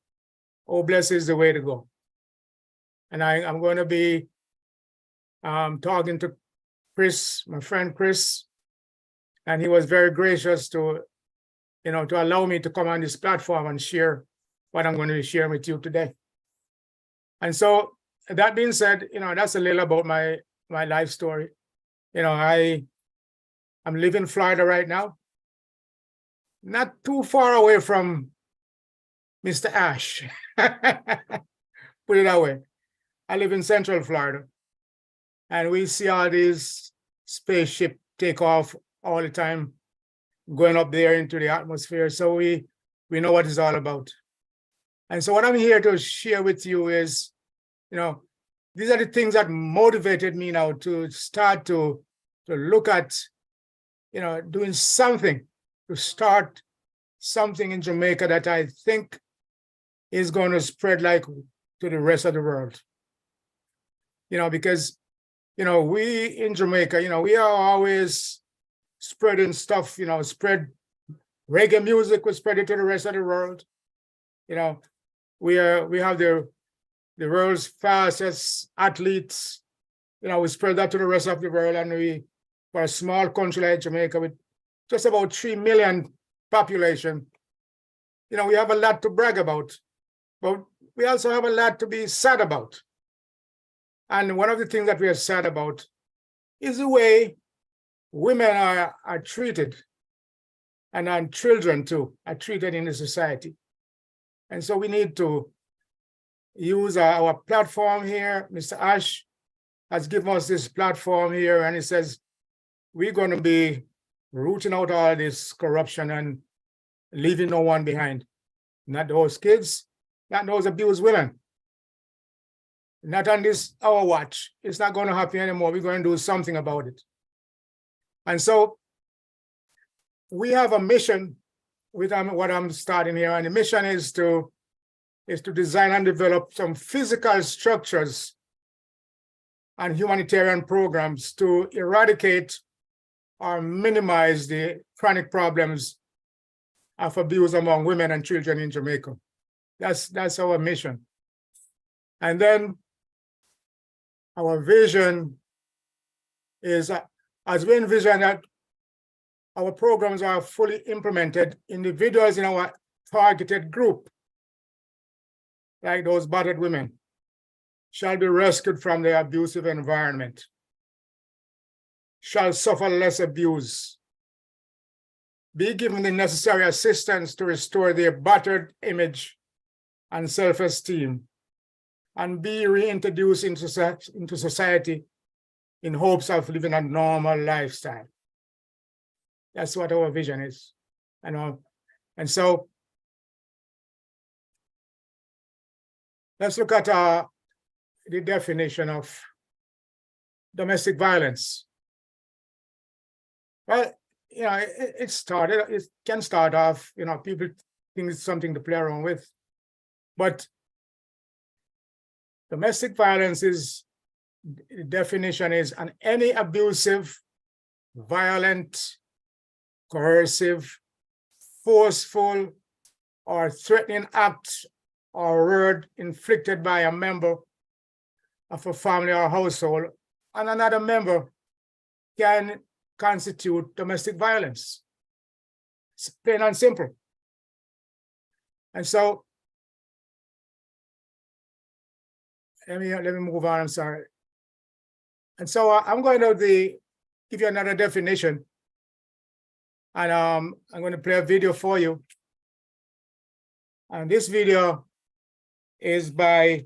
Speaker 1: Obless is the way to go. And I'm going to be talking to Chris, my friend Chris, and he was very gracious to allow me to come on this platform and share what I'm going to be sharing with you today. And so that being said, that's a little about my life story. I'm living in Florida right now, not too far away from Mr. Ash. Put it that way. I live in Central Florida, and we see all these spaceship take off all the time, going up there into the atmosphere. So we know what it's all about. And so what I'm here to share with you is, these are the things that motivated me now to start to look at, doing something, to start something in Jamaica that I think is going to spread to the rest of the world. Because, we in Jamaica, we are always spreading stuff, spread reggae music, we spread it to the rest of the world. We have the world's fastest athletes, we spread that to the rest of the world. And for a small country like Jamaica with just about 3 million population, we have a lot to brag about, but we also have a lot to be sad about. And one of the things that we are sad about is the way women are treated, and children too are treated in the society. And so we need to use our platform here. Mr. Ash has given us this platform here, and he says, we're going to be rooting out all this corruption and leaving no one behind. Not those kids, not those abused women. Not on this our watch. It's not going to happen anymore. We're going to do something about it. And so we have a mission with what I'm starting here, and the mission is to design and develop some physical structures and humanitarian programs to eradicate or minimize the chronic problems of abuse among women and children in Jamaica. That's our mission. And then our vision is, as we envision that our programs are fully implemented, individuals in our targeted group, like those battered women, shall be rescued from their abusive environment, shall suffer less abuse, be given the necessary assistance to restore their battered image and self-esteem, and be reintroduced into society in hopes of living a normal lifestyle. That's what our vision is. And so let's look at the definition of domestic violence. Well, you know, it can start off, you know, people think it's something to play around with, but domestic violence is, the definition is any abusive, violent, coercive, forceful, or threatening act or word inflicted by a member of a family or household on another member can constitute domestic violence. It's plain and simple. And so, let me move on, I'm sorry. And so I'm going to give you another definition. And I'm going to play a video for you. And this video is by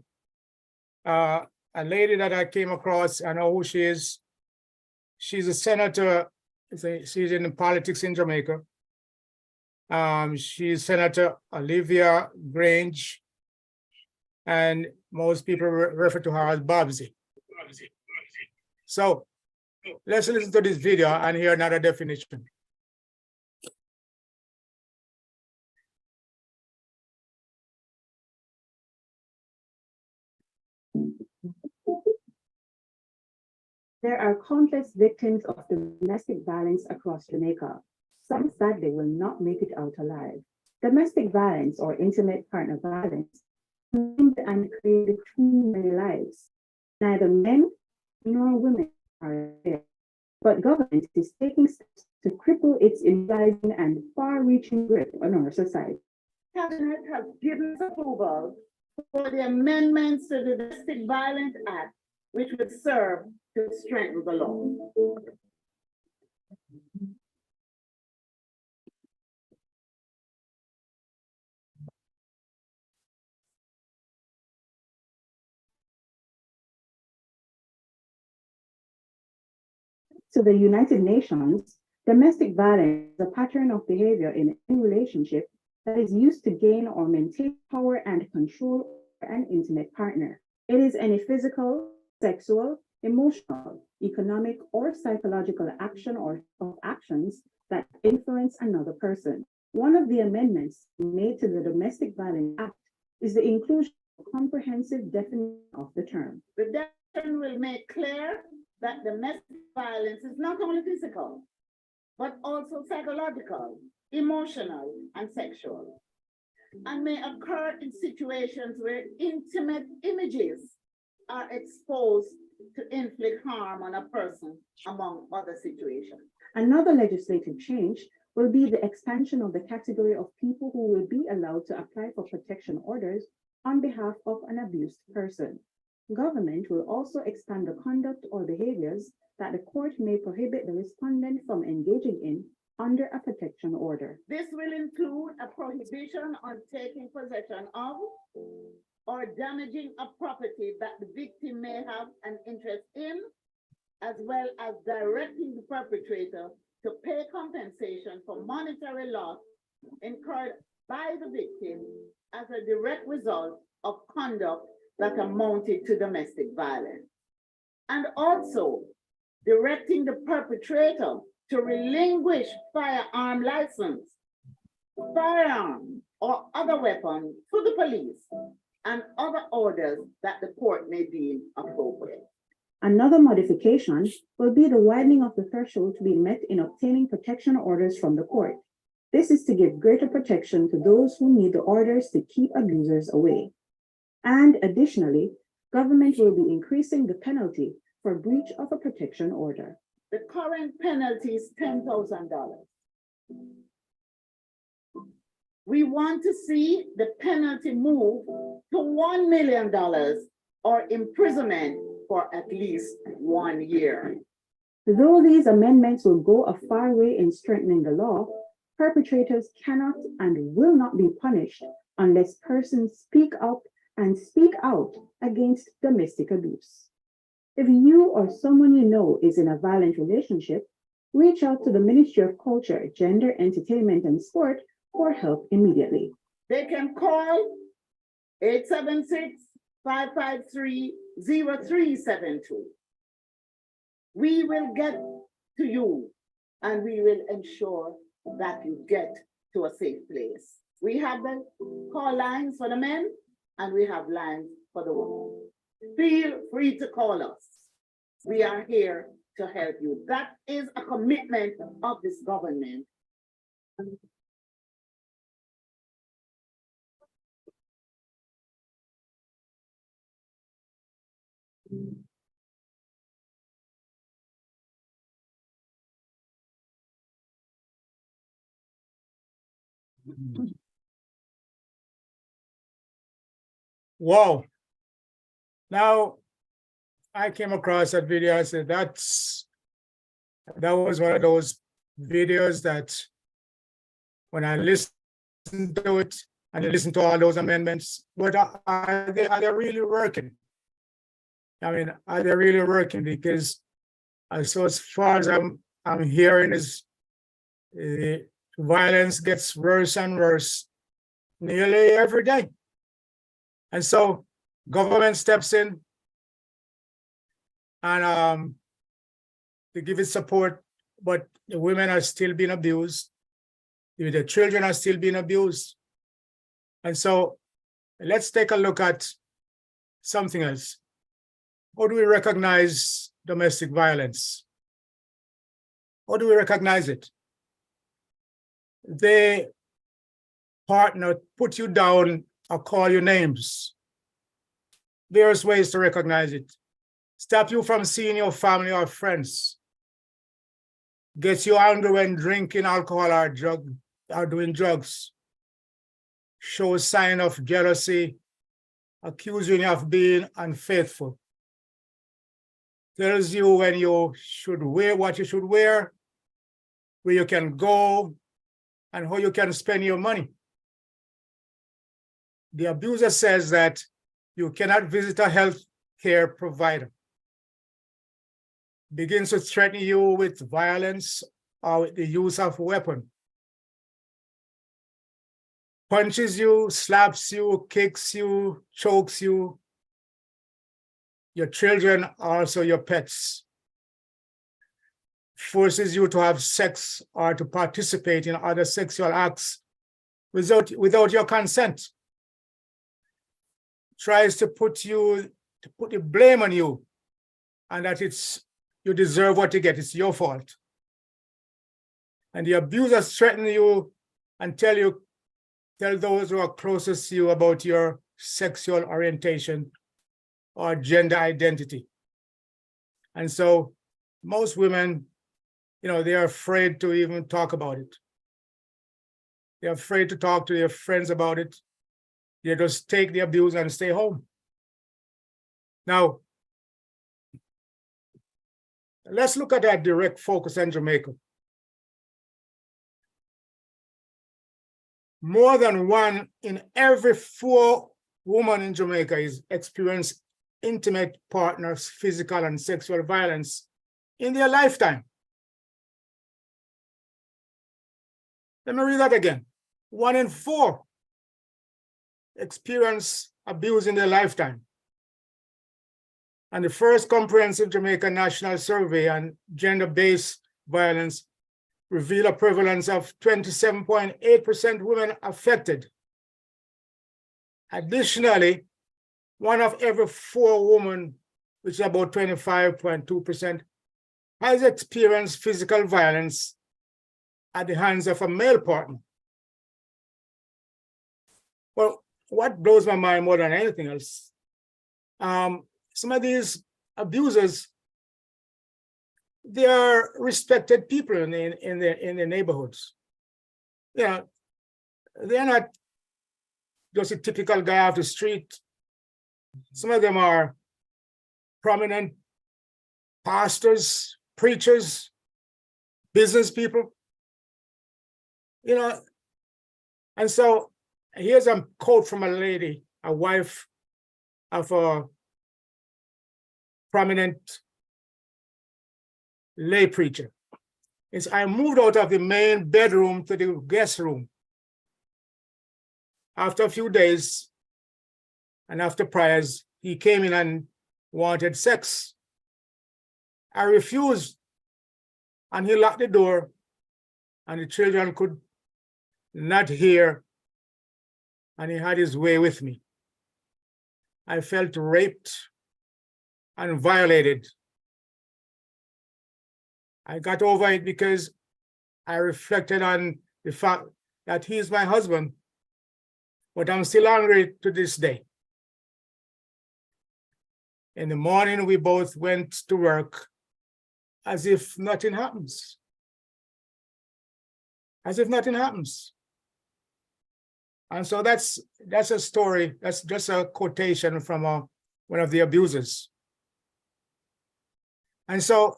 Speaker 1: a lady that I came across. I know who she is. She's a senator. She's in politics in Jamaica. She's Senator Olivia Grange, and most people refer to her as Babsy. So let's listen to this video and hear another definition.
Speaker 9: There are countless victims of domestic violence across Jamaica. Some sadly will not make it out alive. Domestic violence or intimate partner violence claimed and created too many lives. Neither men nor women are there, but government is taking steps to cripple its inviting and far-reaching grip on our society.
Speaker 10: Cabinet has given approval for the amendments to the Domestic Violence Act, which would serve to strengthen the law.
Speaker 9: To the United Nations, domestic violence is a pattern of behavior in any relationship that is used to gain or maintain power and control over an intimate partner. It is any physical, sexual, emotional, economic, or psychological action or actions that influence another person. One of the amendments made to the Domestic Violence Act is the inclusion of a comprehensive definition of the term.
Speaker 10: The definition will make clear that domestic violence is not only physical, but also psychological, emotional, and sexual, and may occur in situations where intimate images are exposed to inflict harm on a person, among other situations.
Speaker 9: Another legislative change will be the expansion of the category of people who will be allowed to apply for protection orders on behalf of an abused person. Government will also expand the conduct or behaviors that the court may prohibit the respondent from engaging in under a protection order.
Speaker 10: This will include a prohibition on taking possession of or damaging a property that the victim may have an interest in, as well as directing the perpetrator to pay compensation for monetary loss incurred by the victim as a direct result of conduct that amounted to domestic violence. And also directing the perpetrator to relinquish firearm license, firearm, or other weapon to the police and other orders that the court may deem appropriate.
Speaker 9: Another modification will be the widening of the threshold to be met in obtaining protection orders from the court. This is to give greater protection to those who need the orders to keep abusers away. And additionally, government will be increasing the penalty for breach of a protection order.
Speaker 10: The current penalty is $10,000. We want to see the penalty move to $1 million or imprisonment for at least 1 year.
Speaker 9: Though these amendments will go a far way in strengthening the law, perpetrators cannot and will not be punished unless persons speak up and speak out against domestic abuse. If you or someone you know is in a violent relationship, reach out to the Ministry of Culture, Gender, Entertainment, and Sport for help immediately.
Speaker 10: They can call 876-553-0372. We will get to you and we will ensure that you get to a safe place. We have the call lines for the men and we have lines for the women. Feel free to call us. We are here to help you. That is a commitment of this government.
Speaker 1: Wow. Now, I came across that video. I said, that was one of those videos that when I listened to it and I listened to all those amendments, but are they really working? I mean, are they really working? Because as far as I'm hearing is violence gets worse and worse nearly every day. And so government steps in and to give it support, but the women are still being abused. The children are still being abused. And so let's take a look at something else. How do we recognize domestic violence? How do we recognize it? The partner put you down or call you names. Various ways to recognize it. Stop you from seeing your family or friends. Gets you angry when drinking alcohol or doing drugs. Shows sign of jealousy, accusing you of being unfaithful. Tells you when you should wear what you should wear, where you can go, and how you can spend your money. The abuser says that you cannot visit a health care provider. Begins to threaten you with violence or with the use of a weapon. Punches you, slaps you, kicks you, chokes you. Your children are also your pets. Forces you to have sex or to participate in other sexual acts without your consent. Tries to put the blame on you and that you deserve what you get, it's your fault. And the abusers threaten you and tell those who are closest to you about your sexual orientation or gender identity. And so most women, they're afraid to even talk about it. They're afraid to talk to their friends about it. They just take the abuse and stay home. Now, let's look at that direct focus on Jamaica. more than 1 in every 4 women in Jamaica is experience intimate partners, physical and sexual violence in their lifetime. Let me read that again. 1 in 4 experience abuse in their lifetime. And the first comprehensive Jamaica National Survey on gender-based violence revealed a prevalence of 27.8% women affected. Additionally, 1 of every 4 women, which is about 25.2%, has experienced physical violence at the hands of a male partner. Well, what blows my mind more than anything else, some of these abusers, they are respected people in the neighborhoods. You know, they're not just a typical guy off the street. Some of them are prominent pastors, preachers, business people. You know, and so here's a quote from a lady, a wife of a prominent lay preacher. It's, I moved out of the main bedroom to the guest room. After a few days and after prayers, he came in and wanted sex. I refused, and he locked the door, and the children could not hear, and he had his way with me. I felt raped and violated. I got over it because I reflected on the fact that he is my husband, but I'm still angry to this day. In the morning, we both went to work as if nothing happens. As if nothing happens. And so that's a story, that's just a quotation from one of the abusers. And so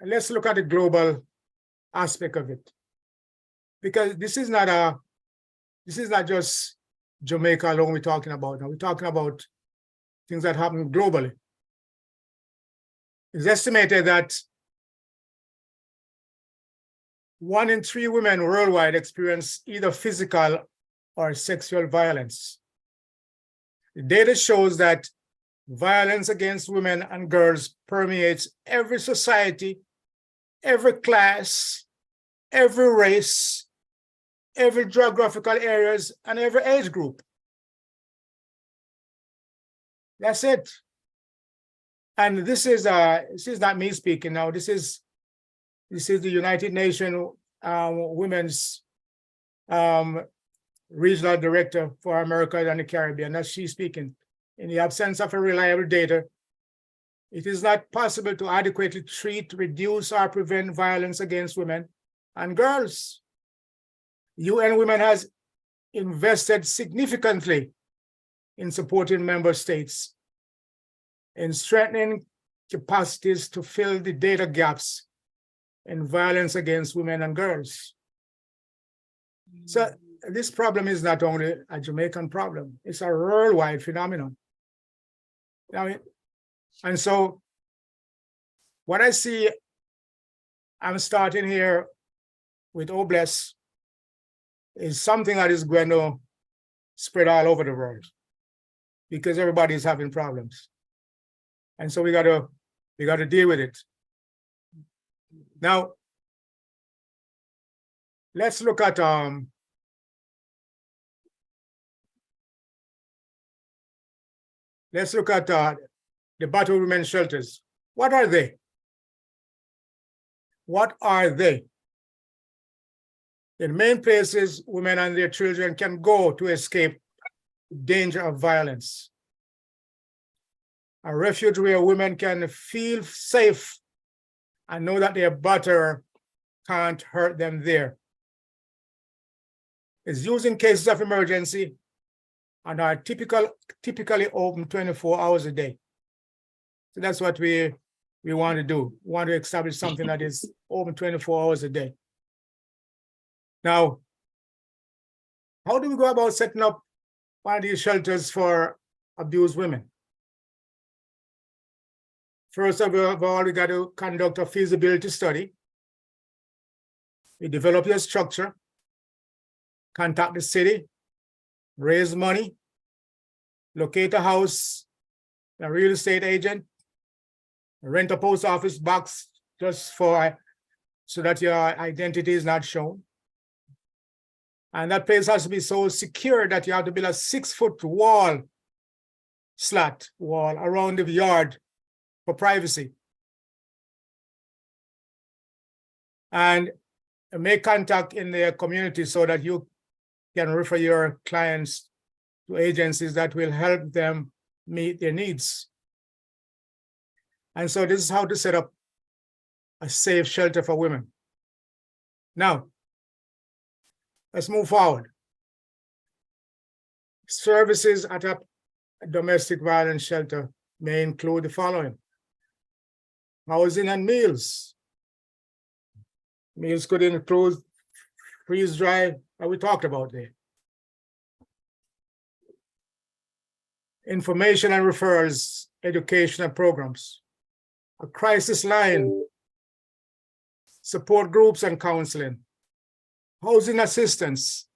Speaker 1: let's look at the global aspect of it. Because this is not just Jamaica alone we're talking about. Now we're talking about things that happen globally. It's estimated that 1 in 3 women worldwide experience either physical or sexual violence. The data shows that violence against women and girls permeates every society, every class, every race, every geographical areas, and every age group. That's it. And this is not me speaking now. This is the United Nations Women's Regional Director for America and the Caribbean. That's she speaking. In the absence of a reliable data, it is not possible to adequately treat, reduce, or prevent violence against women and girls. UN Women has invested significantly in supporting member states in strengthening capacities to fill the data gaps in violence against women and girls. So this problem is not only a Jamaican problem, it's a worldwide phenomenon. And so what I see, I'm starting here with Obless, is something that is going to spread all over the world because everybody is having problems. And so we got to deal with it. Now, let's look at the battered women's shelters. What are they? What are they? The main places women and their children can go to escape danger of violence. A refuge where women can feel safe and know that their batterer can't hurt them there. It's used in cases of emergency and are typically open 24 hours a day. So that's what we want to do. We want to establish something that is open 24 hours a day. Now, how do we go about setting up one of these shelters for abused women? First of all, we got to conduct a feasibility study. We develop your structure, contact the city, raise money, locate a house, a real estate agent, rent a post office box just for so that your identity is not shown. And that place has to be so secure that you have to build a 6-foot wall, slat wall around the yard for privacy. And make contact in the community so that you can refer your clients to agencies that will help them meet their needs. And so this is how to set up a safe shelter for women. Now, let's move forward. Services at a domestic violence shelter may include the following: housing and meals. Meals could include freeze dry, that we talked about there. Information and referrals, educational programs, a crisis line, support groups and counseling, housing assistance,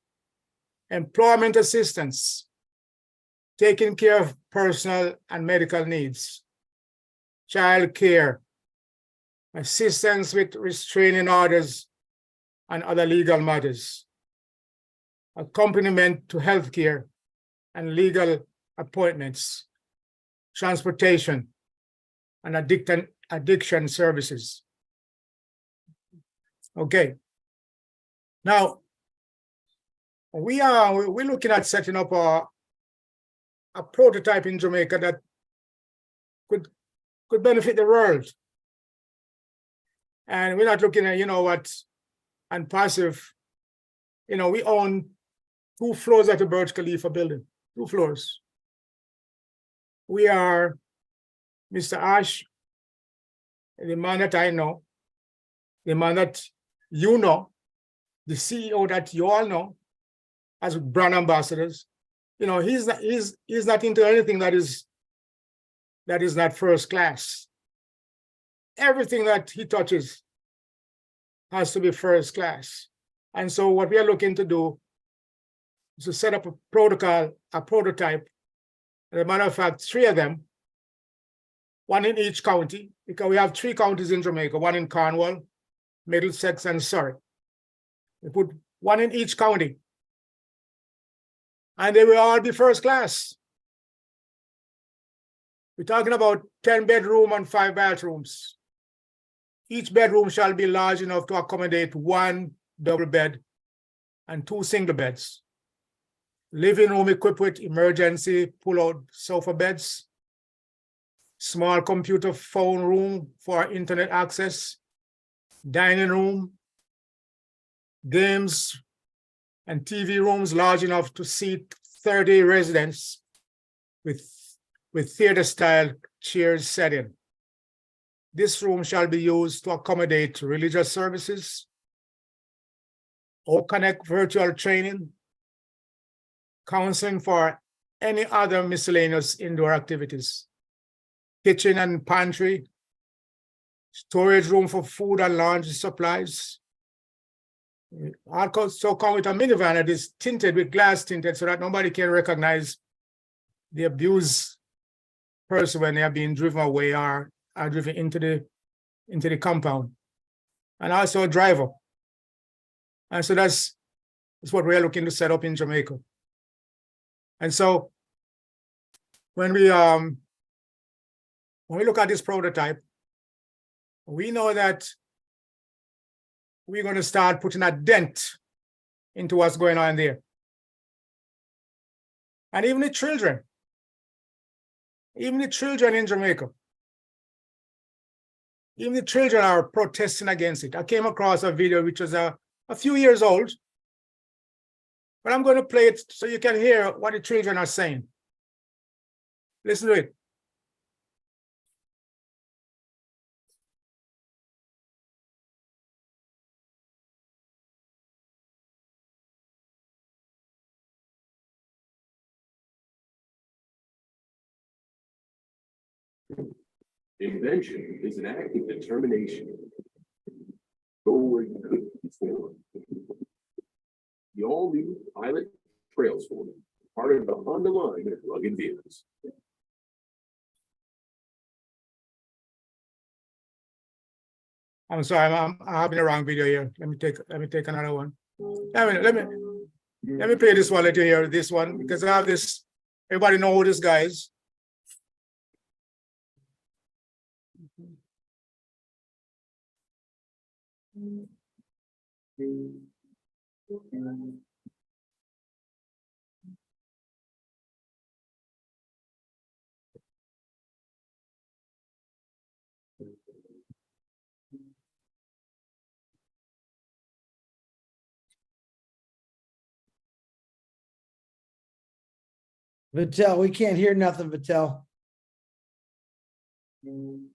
Speaker 1: employment assistance, taking care of personal and medical needs, child care, assistance with restraining orders and other legal matters, accompaniment to healthcare and legal appointments, transportation, and addiction services. Okay. Now, we're looking at setting up a prototype in Jamaica that could benefit the world. And we're not looking at, and passive. We own 2 floors at the Burj Khalifa building, 2 floors. We are, Mr. Ash, the man that I know, the man that you know, the CEO that you all know as brand ambassadors. He's not into anything that is not first class. Everything that he touches has to be first class. And so what we are looking to do is to set up a prototype. As a matter of fact, 3 of them, 1 in each county, because we have 3 counties in Jamaica, 1 in Cornwall, Middlesex, and Surrey. We put 1 in each county. And they will all be first class. We're talking about 10 bedroom and 5 bathrooms. Each bedroom shall be large enough to accommodate 1 double bed and 2 single beds. Living room equipped with emergency pull-out sofa beds. Small computer phone room for internet access. Dining room. Games and TV rooms large enough to seat 30 residents with theater-style chairs set in. This room shall be used to accommodate religious services, or connect virtual training, counseling for any other miscellaneous indoor activities, kitchen and pantry, storage room for food and laundry supplies. Also come with a minivan that is tinted with glass tinted so that nobody can recognize the abused person when they are being driven away or are driven into the compound. And also a driver. And so that's what we are looking to set up in Jamaica. And so when we look at this prototype, we know that we're going to start putting a dent into what's going on there. And even the children in Jamaica, even the children are protesting against it. I came across a video which was a few years old, but I'm going to play it so you can hear what the children are saying. Listen to it.
Speaker 11: Invention is an act of determination. Go where you couldn't before. The all-new Pilot Trailstorm, part of the Honda line of rugged vehicles.
Speaker 1: I'm sorry, I'm having the wrong video here. Let me take another one. Let me play this one, let you hear this one, because I have this, everybody know who this guy is.
Speaker 3: Vittel, we can't hear nothing, Vittel.
Speaker 1: You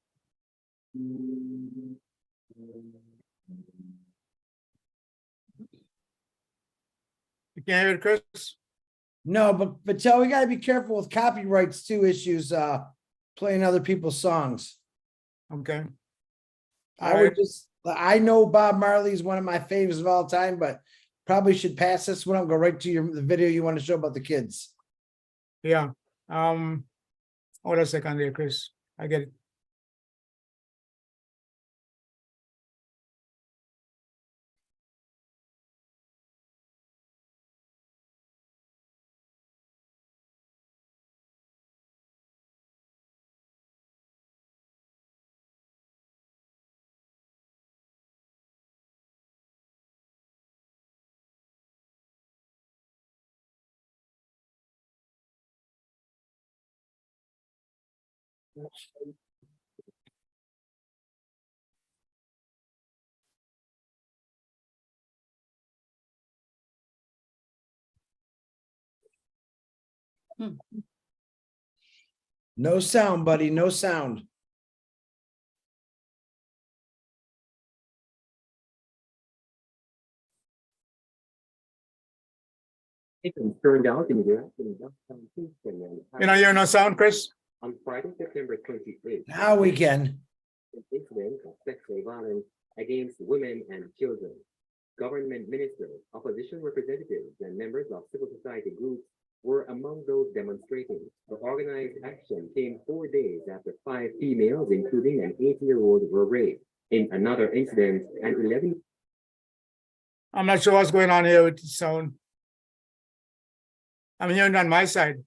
Speaker 1: can't hear it, Chris?
Speaker 3: No, but Vittel, we gotta be careful with copyrights too issues, playing other people's songs.
Speaker 1: Okay.
Speaker 3: I know Bob Marley is one of my favorites of all time, but probably should pass this one. I'll go right to the video you want to show about the kids.
Speaker 1: Yeah. Hold on a second there, Chris. I get it.
Speaker 3: No sound, buddy. No sound.
Speaker 11: Turned out in the
Speaker 1: You know, you're no sound, Chris?
Speaker 11: On Friday, September 28th.
Speaker 3: Now we can.
Speaker 11: An incident of sexual violence against women and children. Government ministers, opposition representatives, and members of civil society groups were among those demonstrating. The organized action came 4 days after 5 females, including an 8-year-old, were raped. In another incident, an 11.
Speaker 1: I'm not sure what's going on here with the sound. I'm hearing it on my side.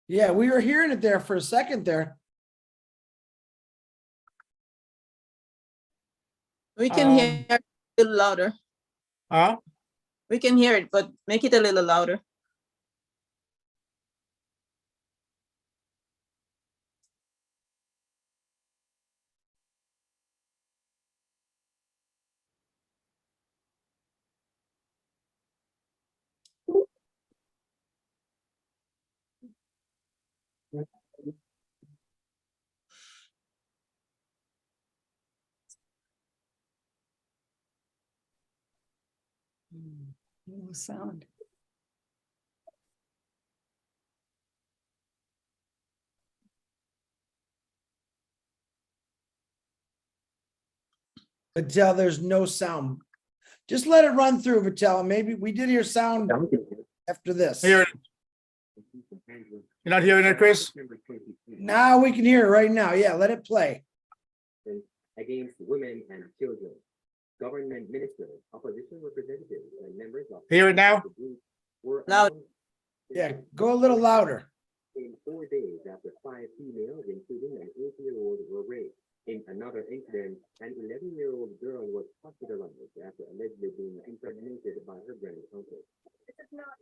Speaker 3: Yeah, we were hearing it there for a second there.
Speaker 5: We can hear it a little louder.
Speaker 1: Huh?
Speaker 5: We can hear it, but make it a little louder.
Speaker 12: No sound.
Speaker 3: Vittel, there's no sound. Just let it run through, Vittel. Maybe we did hear sound after this.
Speaker 1: Hear it. You're not hearing it, Chris?
Speaker 3: Now we can hear it right now. Yeah, let it play.
Speaker 11: Against women and children. Government ministers, opposition representatives, and members of.
Speaker 1: Hear it now?
Speaker 5: Loud.
Speaker 3: Yeah, go a little louder.
Speaker 11: In 4 days after 5 females, including an 8-year-old, were raped. In another incident, an 11-year-old girl was hospitalized after allegedly being impregnated by her granduncle.
Speaker 13: This is not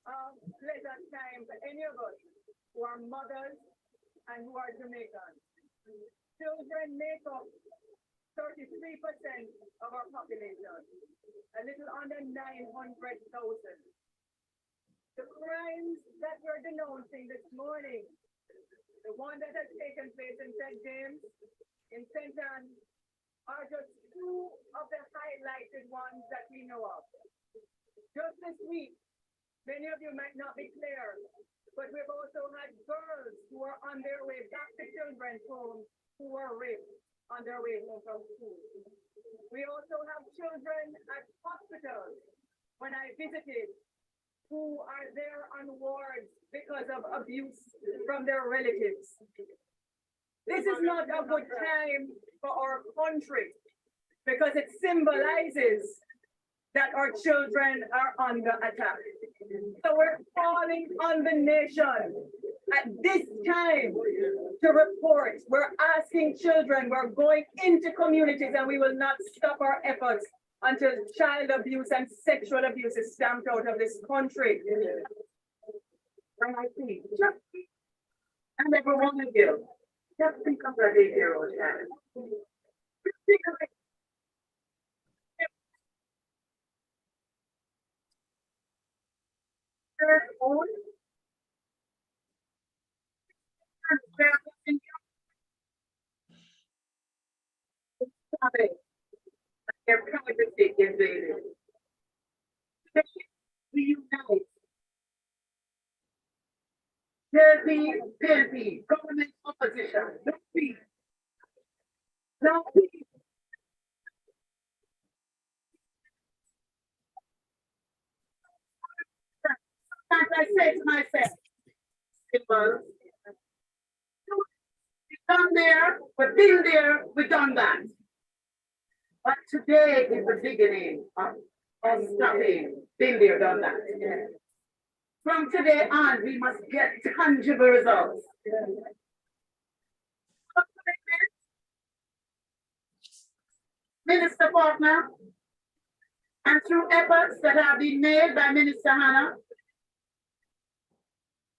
Speaker 13: a pleasant time for any of us who are mothers and who are Jamaicans. Children make up 33% of our population, a little under 900,000. The crimes that we're denouncing this morning, the one that has taken place in St. James, in St. Ann, are just 2 of the highlighted ones that we know of. Just this week, many of you might not be clear, but we've also had girls who are on their way back to children who were raped on their way home from school. We also have children at hospitals, when I visited, who are there on wards because of abuse from their relatives. This is not a good time for our country because it symbolizes that our children are under attack. So we're calling on the nation at this time to report. We're asking children, we're going into communities, and we will not stop our efforts until child abuse and sexual abuse is stamped out of this country. And I think, and every one of you, just think of that 8-year-old child. Just think of it. Their own their privacy invaded. We unite. There'll be government opposition. No peace. No peace. Sometimes I say to myself, we've done there, we've been there, we've done that. But today is the beginning of stopping, been there, done that. From today on, we must get tangible results. Minister Faulkner, and through efforts that have been made by Minister Hannah,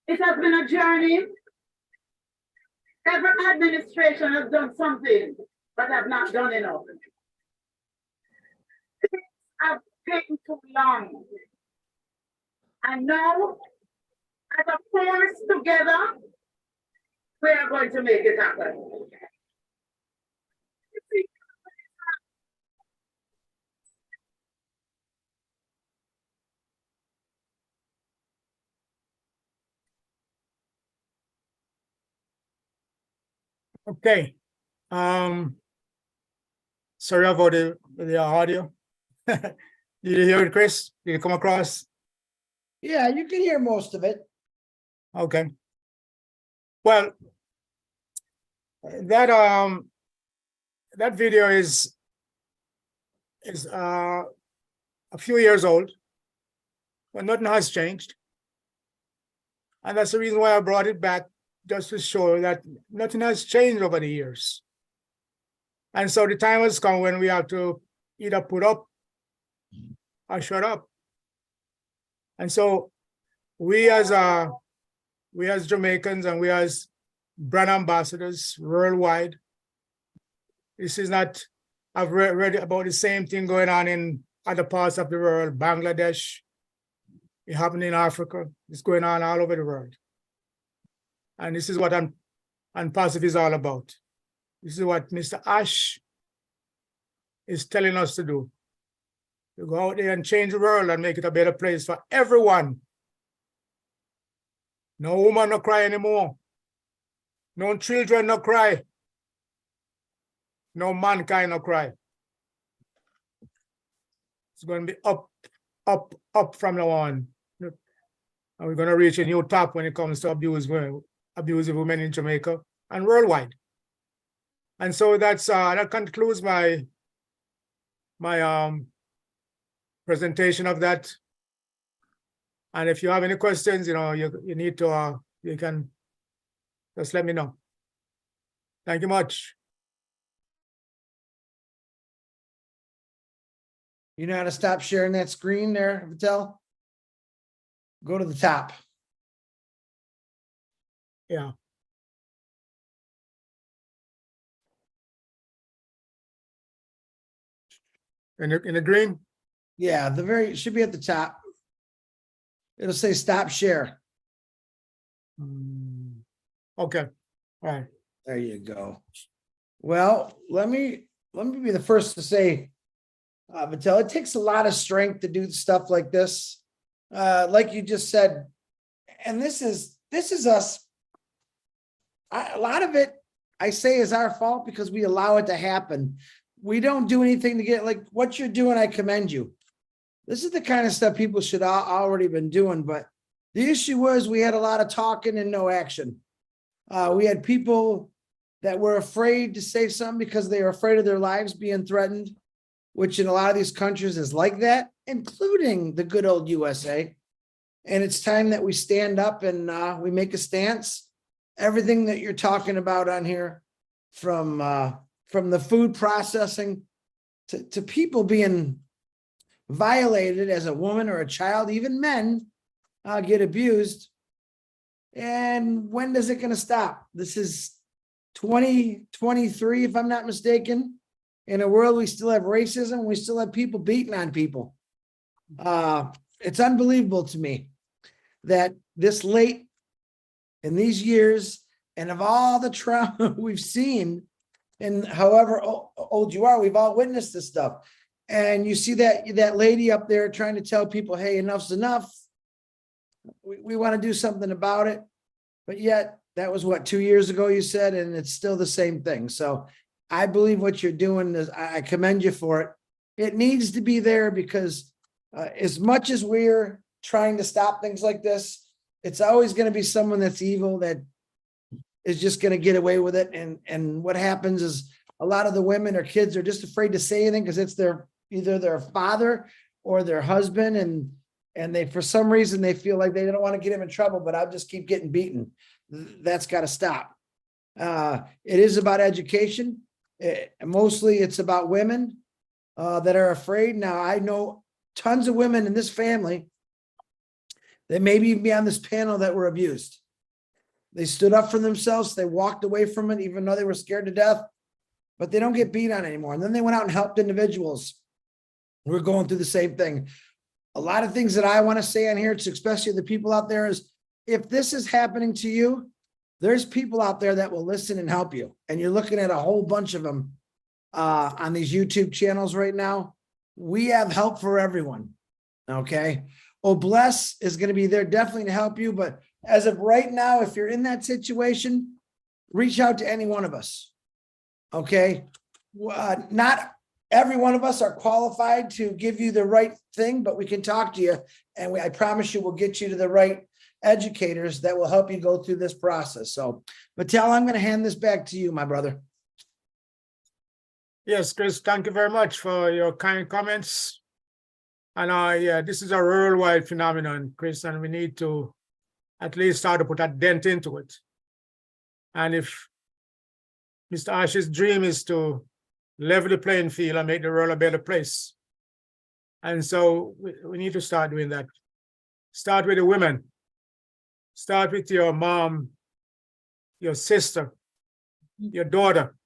Speaker 13: it has been a journey. Every administration has done something, but have not done enough. Things have taken too long. And now, as a force together, we are going to make it happen.
Speaker 1: Okay. Sorry about the audio. Did you hear it, Chris? Did you come across?
Speaker 3: Yeah, you can hear most of it.
Speaker 1: Okay. Well, that video is a few years old, but nothing has changed. And that's the reason why I brought it back, just to show that nothing has changed over the years. And so the time has come when we have to either put up or shut up. And so we as Jamaicans and we as brand ambassadors worldwide, this is not, I've read about the same thing going on in other parts of the world, Bangladesh, it happened in Africa, it's going on all over the world. And this is what Unpositive is all about. This is what Mr. Ash is telling us to do. To go out there and change the world and make it a better place for everyone. No woman no cry anymore. No children no cry. No mankind no cry. It's going to be up, up, up from now on. And we're going to reach a new top when it comes to abusive women in Jamaica and worldwide. And so that's that concludes my presentation of that. And if you have any questions, you need to you can just let me know. Thank you much.
Speaker 3: You know how to stop sharing that screen there, Vitel? Go to the top.
Speaker 1: Yeah. In the green?
Speaker 3: Yeah, it should be at the top. It'll say stop share.
Speaker 1: Okay. All right.
Speaker 3: There you go. Well, let me be the first to say, Vitel, it takes a lot of strength to do stuff like this. Like you just said, and this is us. A lot of it, I say is our fault because we allow it to happen. We don't do anything to get, like what you're doing, I commend you. This is the kind of stuff people should already been doing, but the issue was we had a lot of talking and no action. We had people that were afraid to say something because they were afraid of their lives being threatened, which in a lot of these countries is like that, including the good old USA. And it's time that we stand up and we make a stance. Everything that you're talking about on here, from the food processing to people being violated as a woman or a child, even men get abused. And when is it going to stop? This is 2023, if I'm not mistaken. In a world, we still have racism. We still have people beating on people. It's unbelievable to me that this late in these years, and of all the trauma we've seen, and however old you are, we've all witnessed this stuff. And you see that lady up there trying to tell people, hey, enough's enough. We want to do something about it. But yet that was what, 2 years ago you said, and it's still the same thing. So I believe what you're doing is, I commend you for it. It needs to be there because as much as we're trying to stop things like this, it's always going to be someone that's evil that is just going to get away with it. And what happens is a lot of the women or kids are just afraid to say anything because it's either their father or their husband. And they, for some reason, they feel like they don't want to get him in trouble, but I'll just keep getting beaten. That's got to stop. It is about education. Mostly it's about women that are afraid. Now, I know tons of women in this family that maybe even be on this panel that were abused. They stood up for themselves. They walked away from it, even though they were scared to death, but they don't get beat on anymore. And then they went out and helped individuals who are going through the same thing. A lot of things that I want to say on here, it's especially the people out there, is if this is happening to you, there's people out there that will listen and help you. And you're looking at a whole bunch of them on these YouTube channels right now. We have help for everyone. Okay. Bless is going to be there definitely to help you. But as of right now, if you're in that situation, reach out to any one of us. Okay. Not every one of us are qualified to give you the right thing, but we can talk to you. And I promise you, we'll get you to the right educators that will help you go through this process. So, Mattel, I'm going to hand this back to you, my brother.
Speaker 1: Yes, Chris, thank you very much for your kind comments. And yeah, this is a worldwide phenomenon, Chris, and we need to at least start to put a dent into it. And if Mr. Ash's dream is to level the playing field and make the world a better place. And so we need to start doing that. Start with the women. Start with your mom, your sister, your daughter,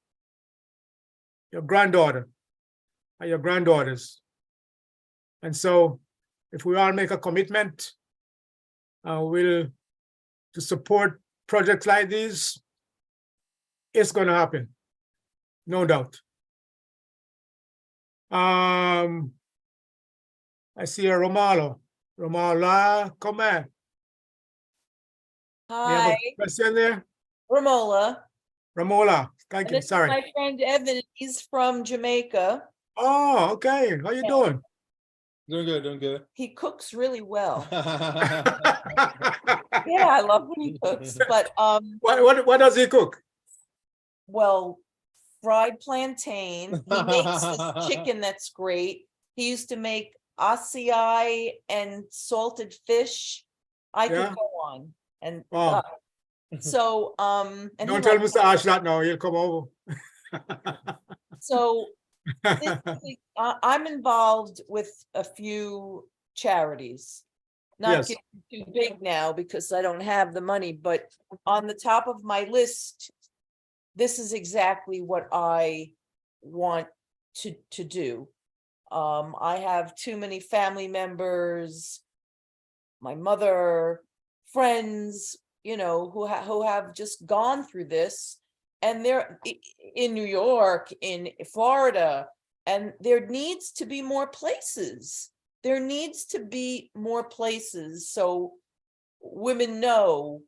Speaker 1: your granddaughter, and your granddaughters. And so if we all make a commitment to support projects like these, it's going to happen, no doubt. I see a Romalo. Romala, come on. You have
Speaker 8: Hi,
Speaker 1: a question there?
Speaker 8: Romola.
Speaker 1: Ramola, thank
Speaker 8: And
Speaker 1: you,
Speaker 8: this is
Speaker 1: sorry.
Speaker 8: my friend Evan. He's from Jamaica.
Speaker 1: Oh, okay, how you doing?
Speaker 12: Doing good, doing good.
Speaker 8: He cooks really well. Yeah, I love when he cooks, but
Speaker 1: What does he cook?
Speaker 8: well, fried plantain. He makes this chicken that's great. He used to make acai and salted fish. I
Speaker 1: Yeah.
Speaker 8: could go on. And
Speaker 1: Wow.
Speaker 8: so and he
Speaker 1: Don't tell
Speaker 8: likes-
Speaker 1: Mr. Ash that now, he'll come over.
Speaker 8: so I'm involved with a few charities. Not
Speaker 1: Yes.
Speaker 8: getting too big now because I don't have the money, but on the top of my list, this is exactly what I want to do. I have too many family members, my mother, friends, who have just gone through this, and they're in New York, in Florida, and there needs to be more places. There needs to be more places so women know,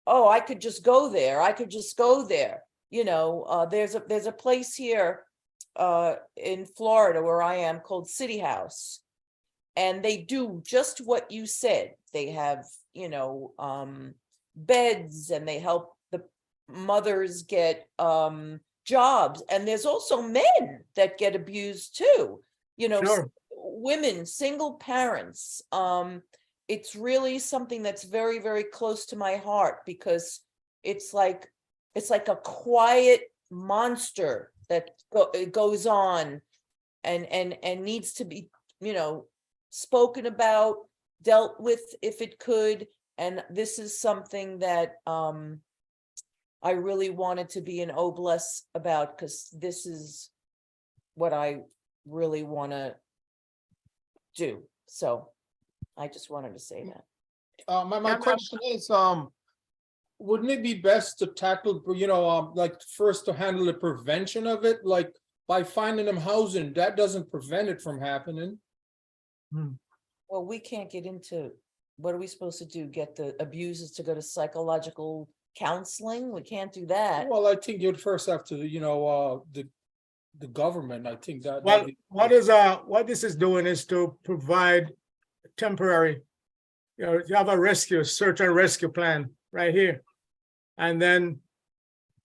Speaker 8: oh, I could just go there. I could just go there. You know, there's a place here in Florida where I am called City House. And they do just what you said. They have, you know, beds, and they help the mothers get jobs. And there's also men that get abused too. You know,
Speaker 1: Sure.
Speaker 8: women, single parents. It's really something that's very, very close to my heart, because it's like a quiet monster that goes on and needs to be, you know, spoken about, dealt with if it could. And this is something that I really wanted to be an Obless about, because this is what I really want to do. So I just wanted to say that.
Speaker 12: My question is, wouldn't it be best to tackle, you know, like first to handle the prevention of it, like by finding them housing? That doesn't prevent it from happening.
Speaker 8: Well, we can't get into, what are we supposed to do? Get the abusers to go to psychological counseling? We can't do that.
Speaker 12: Well, I think you'd first have to, you know, the government, I think that.
Speaker 1: Well, what this is doing is to provide temporary, you know, you have a search and rescue plan right here. And then,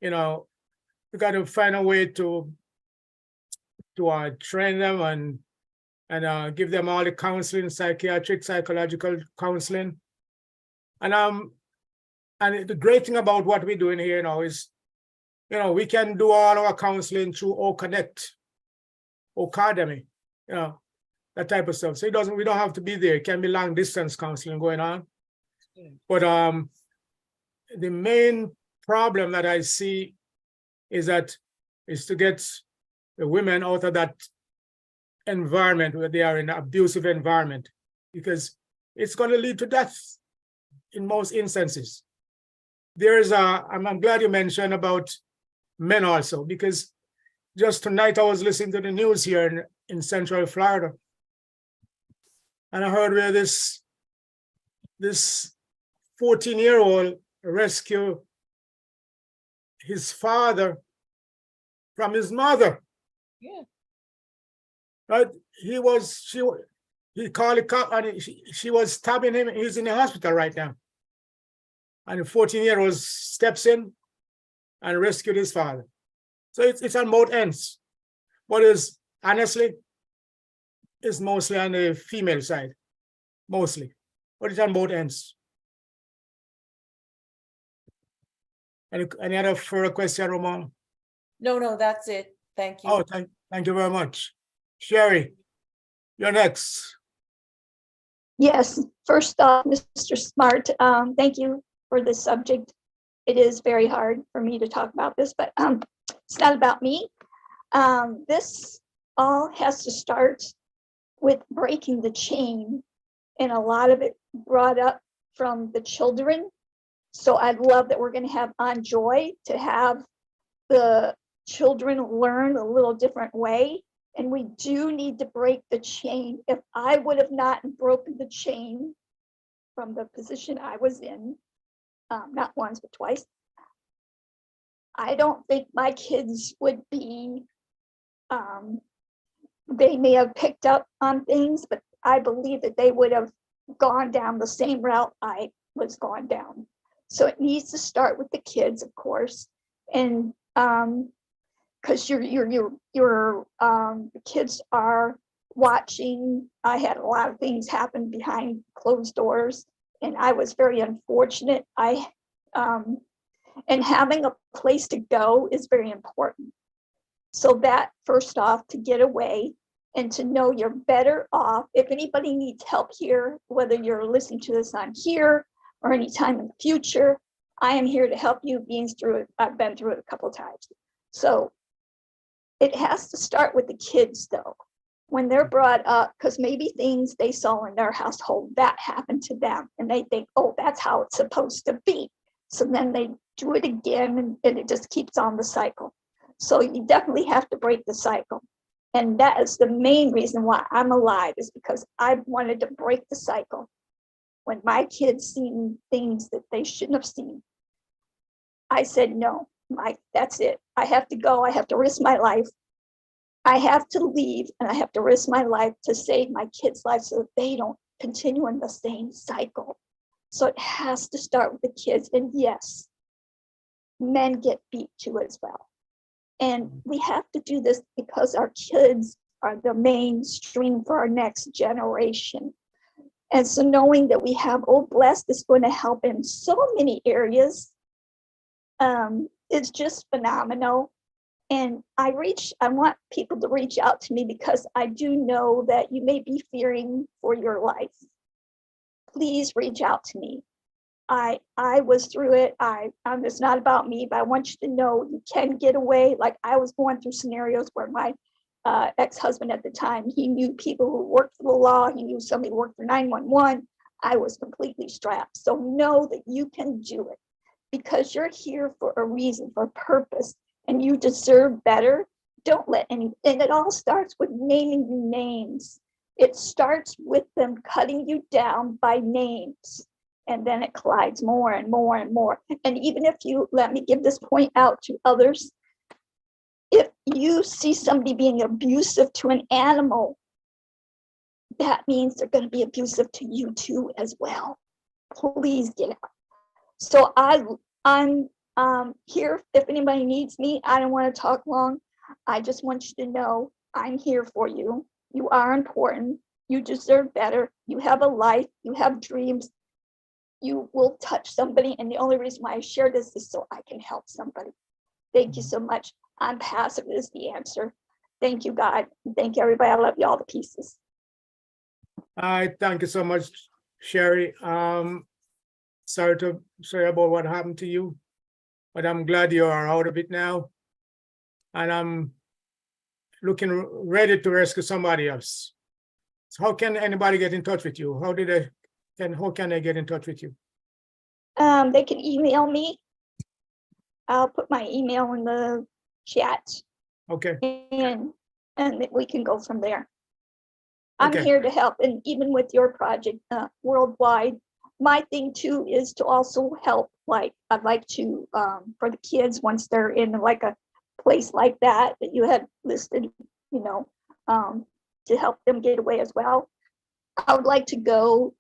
Speaker 1: you know, you got to find a way to train them and give them all the counseling, psychiatric, psychological counseling. And the great thing about what we're doing here now is, you know, we can do all our counseling through OConnect, Ocademy, you know, that type of stuff. So we don't have to be there. It can be long distance counseling going on. But the main problem that I see is to get the women out of that environment where they are in an abusive environment, because it's going to lead to death in most instances. I'm glad you mentioned about men also, because just tonight I was listening to the news here in Central Florida, and I heard where this 14-year-old rescued his father from his mother.
Speaker 8: Yeah.
Speaker 1: Right? He called the cop, and she was stabbing him. He's in the hospital right now. And the 14-year-old steps in and rescued his father. So it's on both ends. But honestly, it's mostly on the female side, mostly. But it's on both ends. Any other further question, Ramon?
Speaker 8: No, that's it. Thank you.
Speaker 1: Oh, thank you very much. Sherry, you're next.
Speaker 14: Yes, first off, Mr. Smart, thank you for this subject. It is very hard for me to talk about this, but it's not about me. This all has to start with breaking the chain, and a lot of it brought up from the children. So I'd love that we're going to have on Joy to have the children learn a little different way. And we do need to break the chain. If I would have not broken the chain from the position I was in, not once, but twice, I don't think my kids would be, they may have picked up on things, but I believe that they would have gone down the same route I was going down. So it needs to start with the kids, of course. And because your kids are watching. I had a lot of things happen behind closed doors, and I was very unfortunate. And having a place to go is very important. So that first off, to get away and to know you're better off. If anybody needs help here, whether you're listening to this on here or anytime in the future, I am here to help you. Being through it, I've been through it a couple of times. So it has to start with the kids though, when they're brought up, because maybe things they saw in their household that happened to them, and they think, oh, that's how it's supposed to be. So then they do it again, and it just keeps on the cycle. So you definitely have to break the cycle. And that is the main reason why I'm alive, is because I wanted to break the cycle. When my kids seen things that they shouldn't have seen, I said, no, that's it. I have to go. I have to risk my life. I have to leave and I have to risk my life to save my kids' lives so that they don't continue in the same cycle. So it has to start with the kids. And yes, men get beat too as well. And we have to do this because our kids are the mainstream for our next generation. And so knowing that we have Old Blessed is going to help in so many areas, it's just phenomenal. And I want people to reach out to me because I do know that you may be fearing for your life. Please reach out to me. I was through it. It's not about me, but I want you to know you can get away. Like I was going through scenarios where my ex-husband at the time, he knew people who worked for the law. He knew somebody who worked for 911. I was completely strapped. So know that you can do it because you're here for a reason, for a purpose, and you deserve better. Don't let and it all starts with naming you names. It starts with them cutting you down by names. And then it collides more and more and more. And even if you, let me give this point out to others, if you see somebody being abusive to an animal, that means they're going to be abusive to you too as well. Please get out. So I'm here if anybody needs me. I don't want to talk long. I just want you to know I'm here for you. You are important. You deserve better. You have a life. You have dreams. You will touch somebody. And the only reason why I share this is so I can help somebody. Thank you so much. I'm passive is the answer. Thank you, God. Thank you, everybody. I love you all to pieces.
Speaker 1: Thank you so much, Sherry. Sorry about what happened to you, but I'm glad you are out of it now. And I'm looking ready to rescue somebody else. So how can anybody get in touch with you? How can they get in touch with you?
Speaker 14: They can email me. I'll put my email in the chat.
Speaker 1: Okay.
Speaker 14: And we can go from there. I'm
Speaker 1: Okay.
Speaker 14: here to help, and even with your project worldwide, my thing too is to also help. Like I'd like to for the kids once they're in like a place like that you had listed, to help them get away as well. I would like to go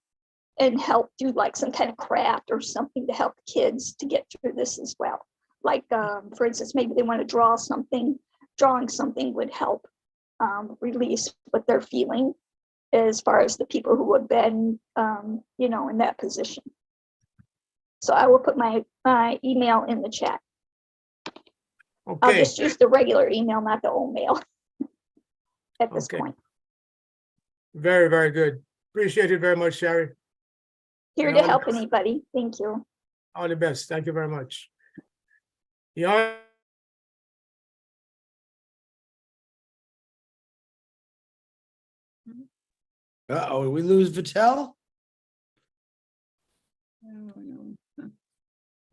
Speaker 14: and help do like some kind of craft or something to help kids to get through this as well. Like for instance, maybe they want to draw something. Drawing something would help release what they're feeling as far as the people who have been, in that position. So I will put my email in the chat.
Speaker 1: Okay.
Speaker 14: I'll just use the regular email, not the old mail at this point.
Speaker 1: Very, very good. Appreciate it very much, Sherry.
Speaker 14: Here
Speaker 1: And
Speaker 14: to
Speaker 1: all the
Speaker 14: help
Speaker 1: best.
Speaker 14: anybody. Thank you.
Speaker 1: All the best. Thank you very much. Yeah.
Speaker 3: Uh-oh, we lose Vittel?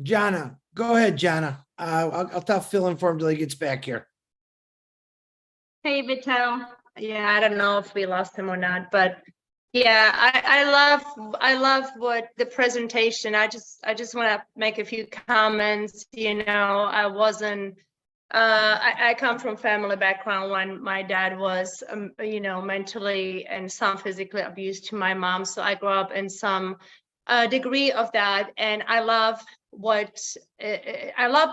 Speaker 3: Jana, go ahead, Jana. I'll tell Phil in for him till he gets back here.
Speaker 2: Hey, Vital. Yeah, I don't know if we lost him or not, but yeah, I love what the presentation. I just want to make a few comments. I come from family background when my dad was, mentally and some physically abused to my mom. So I grew up in some degree of that, and I love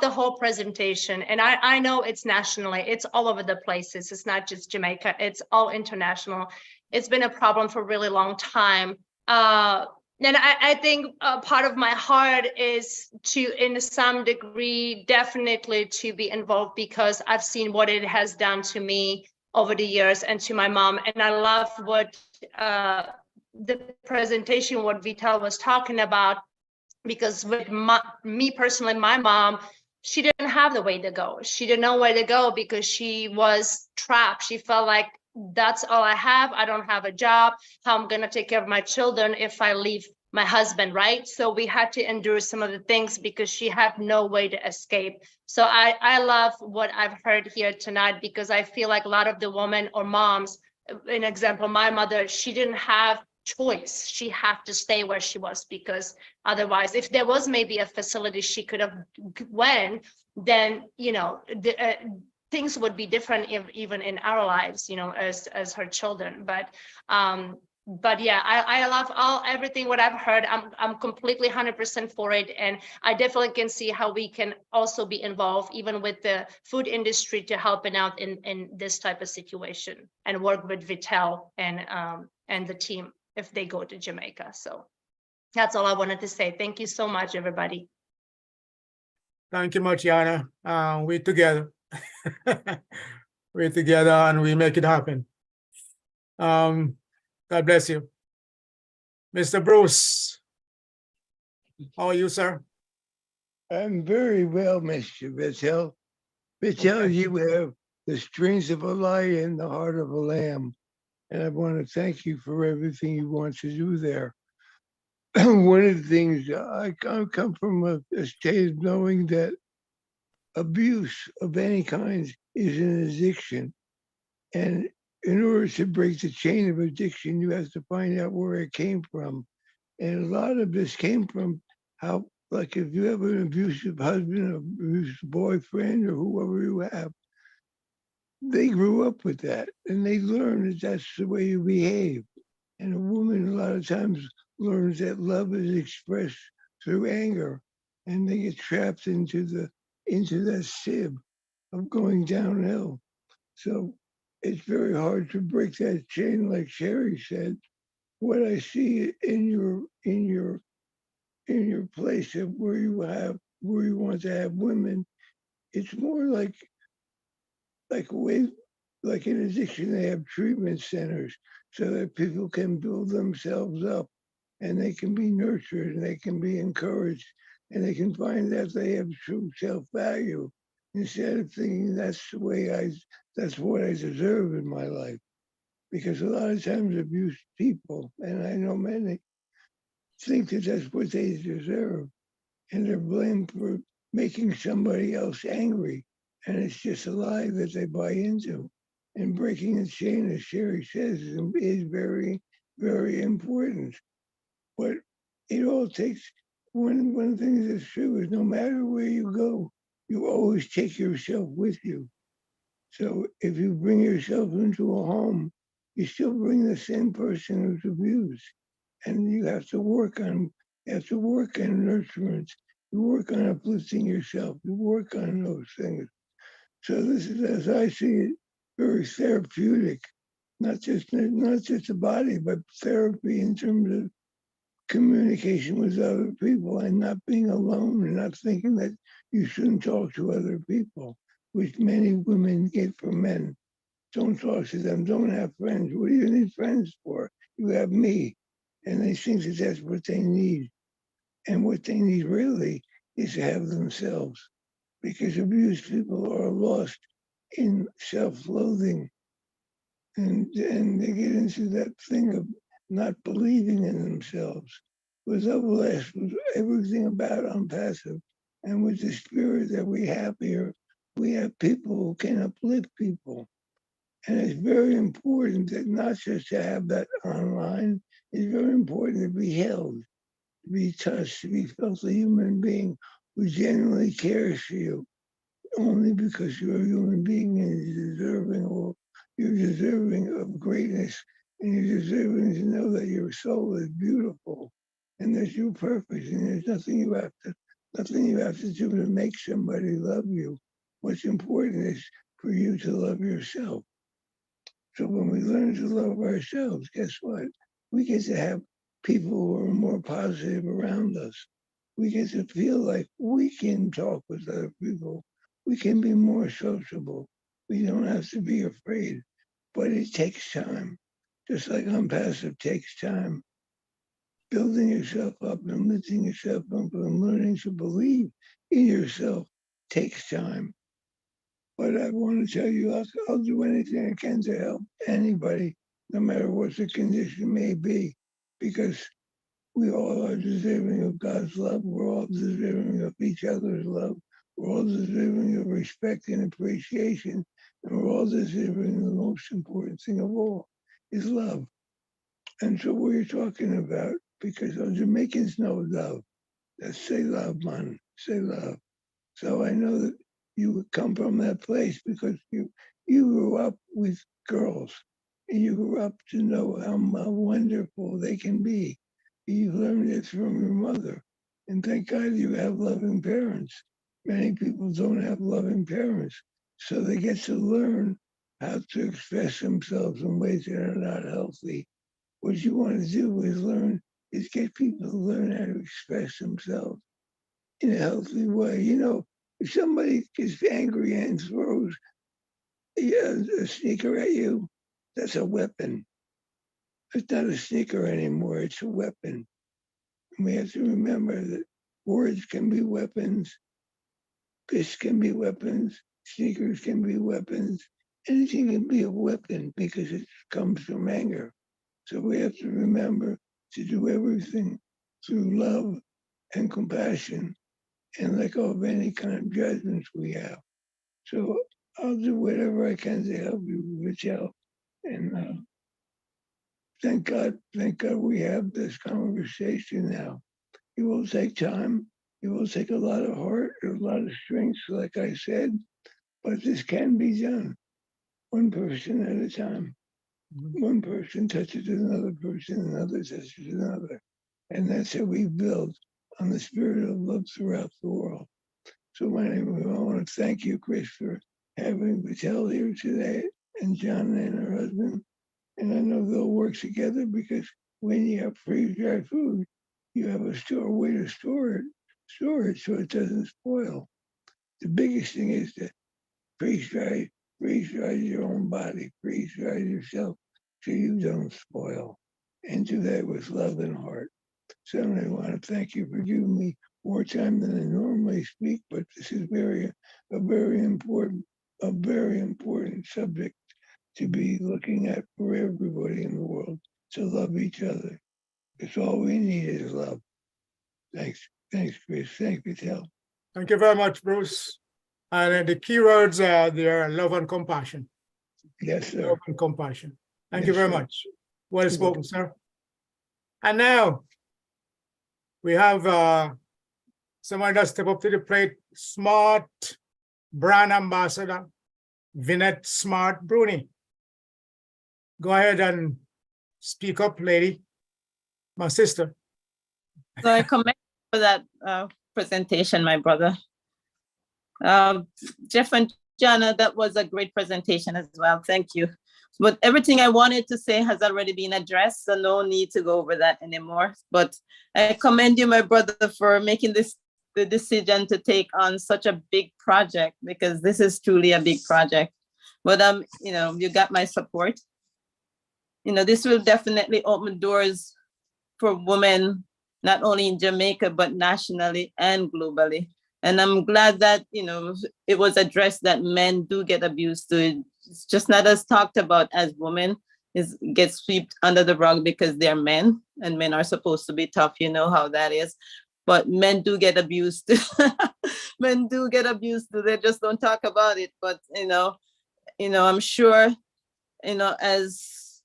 Speaker 2: the whole presentation. And I know it's nationally, it's all over the places. It's not just Jamaica, it's all international. It's been a problem for a really long time. And I think part of my heart is to, in some degree, definitely to be involved because I've seen what it has done to me over the years and to my mom. And I love what the presentation, what Vital was talking about, because with me personally, my mom, she didn't have the way to go. She didn't know where to go because she was trapped. She felt like, that's all I have. I don't have a job. How I'm going to take care of my children if I leave my husband, right? So we had to endure some of the things because she had no way to escape. So I love what I've heard here tonight because I feel like a lot of the women or moms, an example, my mother, she didn't have choice. She had to stay where she was because otherwise, if there was maybe a facility she could have went, then, you know, things would be different even in our lives, you know, as her children. But yeah, I love everything what I've heard. I'm completely 100% for it, and I definitely can see how we can also be involved even with the food industry to helping out in this type of situation, and work with Vitel and the team if they go to Jamaica. So that's all I wanted to say. Thank you so much, everybody.
Speaker 1: Thank you much, Yana. We're together. We're together and we make it happen. God bless you. Mr. Bruce, how are you, sir?
Speaker 15: I'm very well, Mr. Vittel. Vittel, you have the strength of a lion, the heart of a lamb. And I want to thank you for everything you want to do there. One of the things, I come from a state of knowing that abuse of any kind is an addiction. And in order to break the chain of addiction, you have to find out where it came from. And a lot of this came from how, like, if you have an abusive husband, or abusive boyfriend, or whoever you have, they grew up with that and they learn that that's the way you behave. And a woman, a lot of times, learns that love is expressed through anger, and they get trapped into that sieve of going downhill. So it's very hard to break that chain, like Sherry said. What I see in your place of where you want to have women, it's more like in addiction, they have treatment centers so that people can build themselves up and they can be nurtured and they can be encouraged and they can find that they have true self-value instead of thinking that's what I deserve in my life. Because a lot of times abused people, and I know many, think that that's what they deserve, and they're blamed for making somebody else angry. And it's just a lie that they buy into. And breaking the chain, as Sherry says, is very, very important. But it all takes, one of the things that's true is no matter where you go, you always take yourself with you. So if you bring yourself into a home, you still bring the same person who's abused. And you have to work on nurturance. You work on uplifting yourself. You work on those things. So this is, as I see it, very therapeutic, not just the body, but therapy in terms of communication with other people and not being alone and not thinking that you shouldn't talk to other people, which many women get from men. Don't talk to them. Don't have friends. What do you need friends for? You have me. And they think that that's what they need. And what they need really is to have themselves, because abused people are lost in self-loathing, and they get into that thing of not believing in themselves. With Oblast, with everything about Unpassive, and with the spirit that we have here, we have people who can uplift people. And it's very important that not just to have that online, it's very important to be held, to be touched, to be felt a human being who genuinely cares for you, only because you're a human being and you're deserving of greatness, and you're deserving to know that your soul is beautiful and that you're perfect, and there's nothing you have to do to make somebody love you. What's important is for you to love yourself. So when we learn to love ourselves, guess what? We get to have people who are more positive around us. We get to feel like we can talk with other people. We can be more sociable. We don't have to be afraid, but it takes time. Just like Unpassive takes time. Building yourself up and lifting yourself up and learning to believe in yourself takes time. But I want to tell you, I'll do anything I can to help anybody, no matter what the condition may be, because we all are deserving of God's love. We're all deserving of each other's love. We're all deserving of respect and appreciation. And we're all deserving of the most important thing of all is love. And so what you're talking about, because our Jamaicans know love. That's say love, man, say love. So I know that you would come from that place because you grew up with girls and you grew up to know how wonderful they can be. You learned it from your mother. And thank God you have loving parents. Many people don't have loving parents. So they get to learn how to express themselves in ways that are not healthy. What you want to do is get people to learn how to express themselves in a healthy way. You know, if somebody gets angry and throws a sneaker at you, that's a weapon. It's not a sneaker anymore, it's a weapon. And we have to remember that words can be weapons, fists can be weapons, sneakers can be weapons, anything can be a weapon because it comes from anger. So we have to remember to do everything through love and compassion and let go of any kind of judgments we have. So I'll do whatever I can to help you, Michelle. And thank God we have this conversation now. It will take time. It will take a lot of heart, a lot of strength, like I said, but this can be done. One person at a time. One person touches another person, another touches another. And that's how we build on the spirit of love throughout the world. So I want to thank you, Chris, for having Patel here today, and John and her husband. And I know they'll work together because when you have freeze-dried food, you have a way to store it so it doesn't spoil. The biggest thing is to freeze-dry your own body, freeze-dry yourself so you don't spoil. And do that with love and heart. So I want to thank you for giving me more time than I normally speak, but this is a very important subject to be looking at for everybody in the world, to love each other. It's all we need is love. Thanks, Chris. Thank you, Patel.
Speaker 1: Thank you very much, Bruce. And the key words are there, love and compassion.
Speaker 15: Yes, sir.
Speaker 1: Love and compassion. Thank you
Speaker 15: Yes,
Speaker 1: very
Speaker 15: sir.
Speaker 1: much. Well spoken, sir. And now we have someone that step up to the plate, Smart brand ambassador, Vinette Smart Bruni. Go ahead and speak up, lady, my sister.
Speaker 5: So I commend you for that presentation, my brother. Jeff and Jana, that was a great presentation as well. Thank you. But everything I wanted to say has already been addressed, so no need to go over that anymore. But I commend you, my brother, for making the decision to take on such a big project, because this is truly a big project. But you got my support. This will definitely open doors for women, not only in Jamaica, but nationally and globally. And I'm glad that, it was addressed that men do get abused too. It's just not as talked about as women. It gets swept under the rug because they're men, and men are supposed to be tough. You know how that is. But men do get abused. Men do get abused too. They just don't talk about it. But, I'm sure, as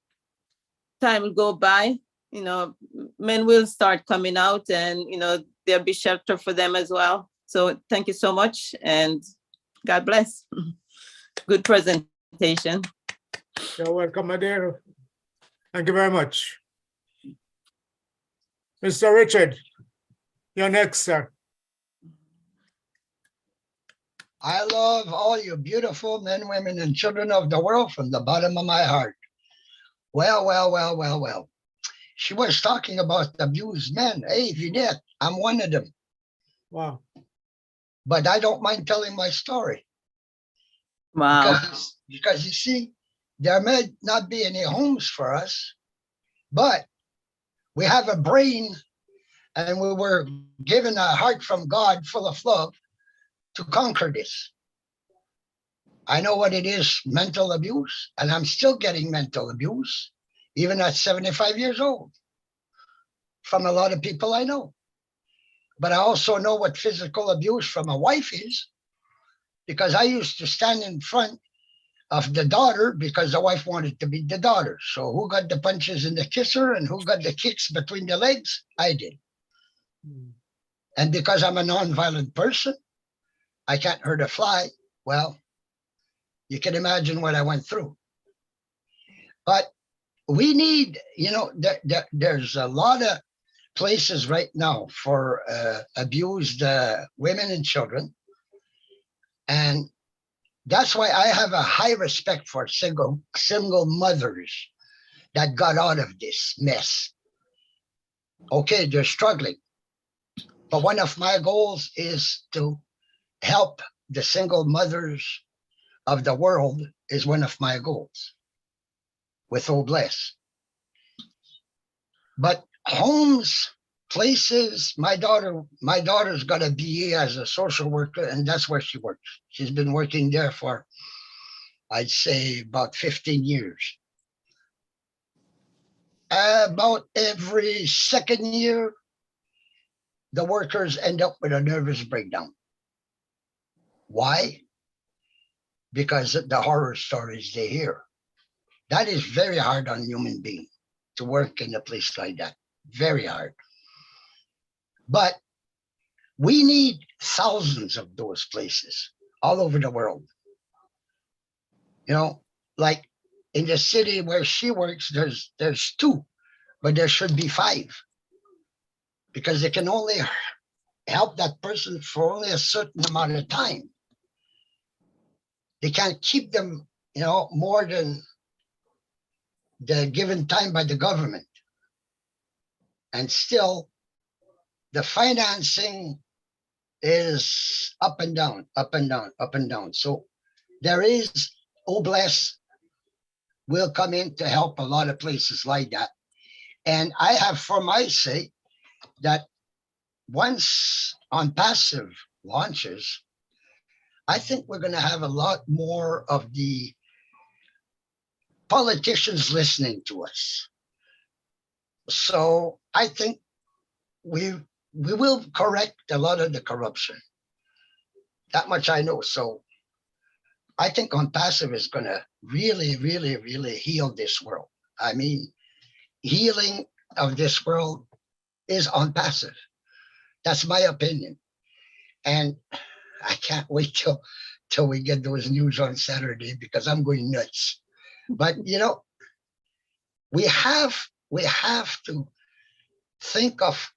Speaker 5: time will go by, men will start coming out, and, there'll be shelter for them as well. So thank you so much, and God bless. Good presentation.
Speaker 1: You're welcome, my dear. Thank you very much. Mr. Richard, you're next, sir.
Speaker 16: I love all you beautiful men, women, and children of the world from the bottom of my heart. Well. She was talking about abused men. Hey, Vinette, I'm one of them.
Speaker 1: Wow.
Speaker 16: But I don't mind telling my story.
Speaker 5: Wow.
Speaker 16: Because you see, there may not be any homes for us, but we have a brain, and we were given a heart from God full of love to conquer this. I know what it is, mental abuse, and I'm still getting mental abuse, even at 75 years old, from a lot of people I know. But I also know what physical abuse from a wife is, because I used to stand in front of the daughter because the wife wanted to be the daughter. So who got the punches in the kisser and who got the kicks between the legs? I did. And because I'm a non-violent person, I can't hurt a fly, well, you can imagine what I went through. But we need, there's a lot of places right now for abused women and children. And that's why I have a high respect for single mothers that got out of this mess. Okay, they're struggling. But one of my goals is to help the single mothers of the world is one of my goals with Obless. But homes, places, my daughter's got a BA as a social worker, and that's where she works. She's been working there for, I'd say, about 15 years. About every second year, the workers end up with a nervous breakdown. Why? Because of the horror stories they hear. That is very hard on a human being to work in a place like that. Very hard. But we need thousands of those places all over the world. Like in the city where she works, there's 2, but there should be 5. Because they can only help that person for only a certain amount of time. They can't keep them, more than the given time by the government. And still, the financing is up and down, up and down, up and down. So there is, Obless will come in to help a lot of places like that. And I have for my sake that once On Passive launches, I think we're going to have a lot more of the politicians listening to us. So I think we will correct a lot of the corruption. That much I know. So I think On Passive is going to really, really, really heal this world. I mean, healing of this world is On Passive. That's my opinion. And I can't wait till we get those news on Saturday because I'm going nuts. But we have to think of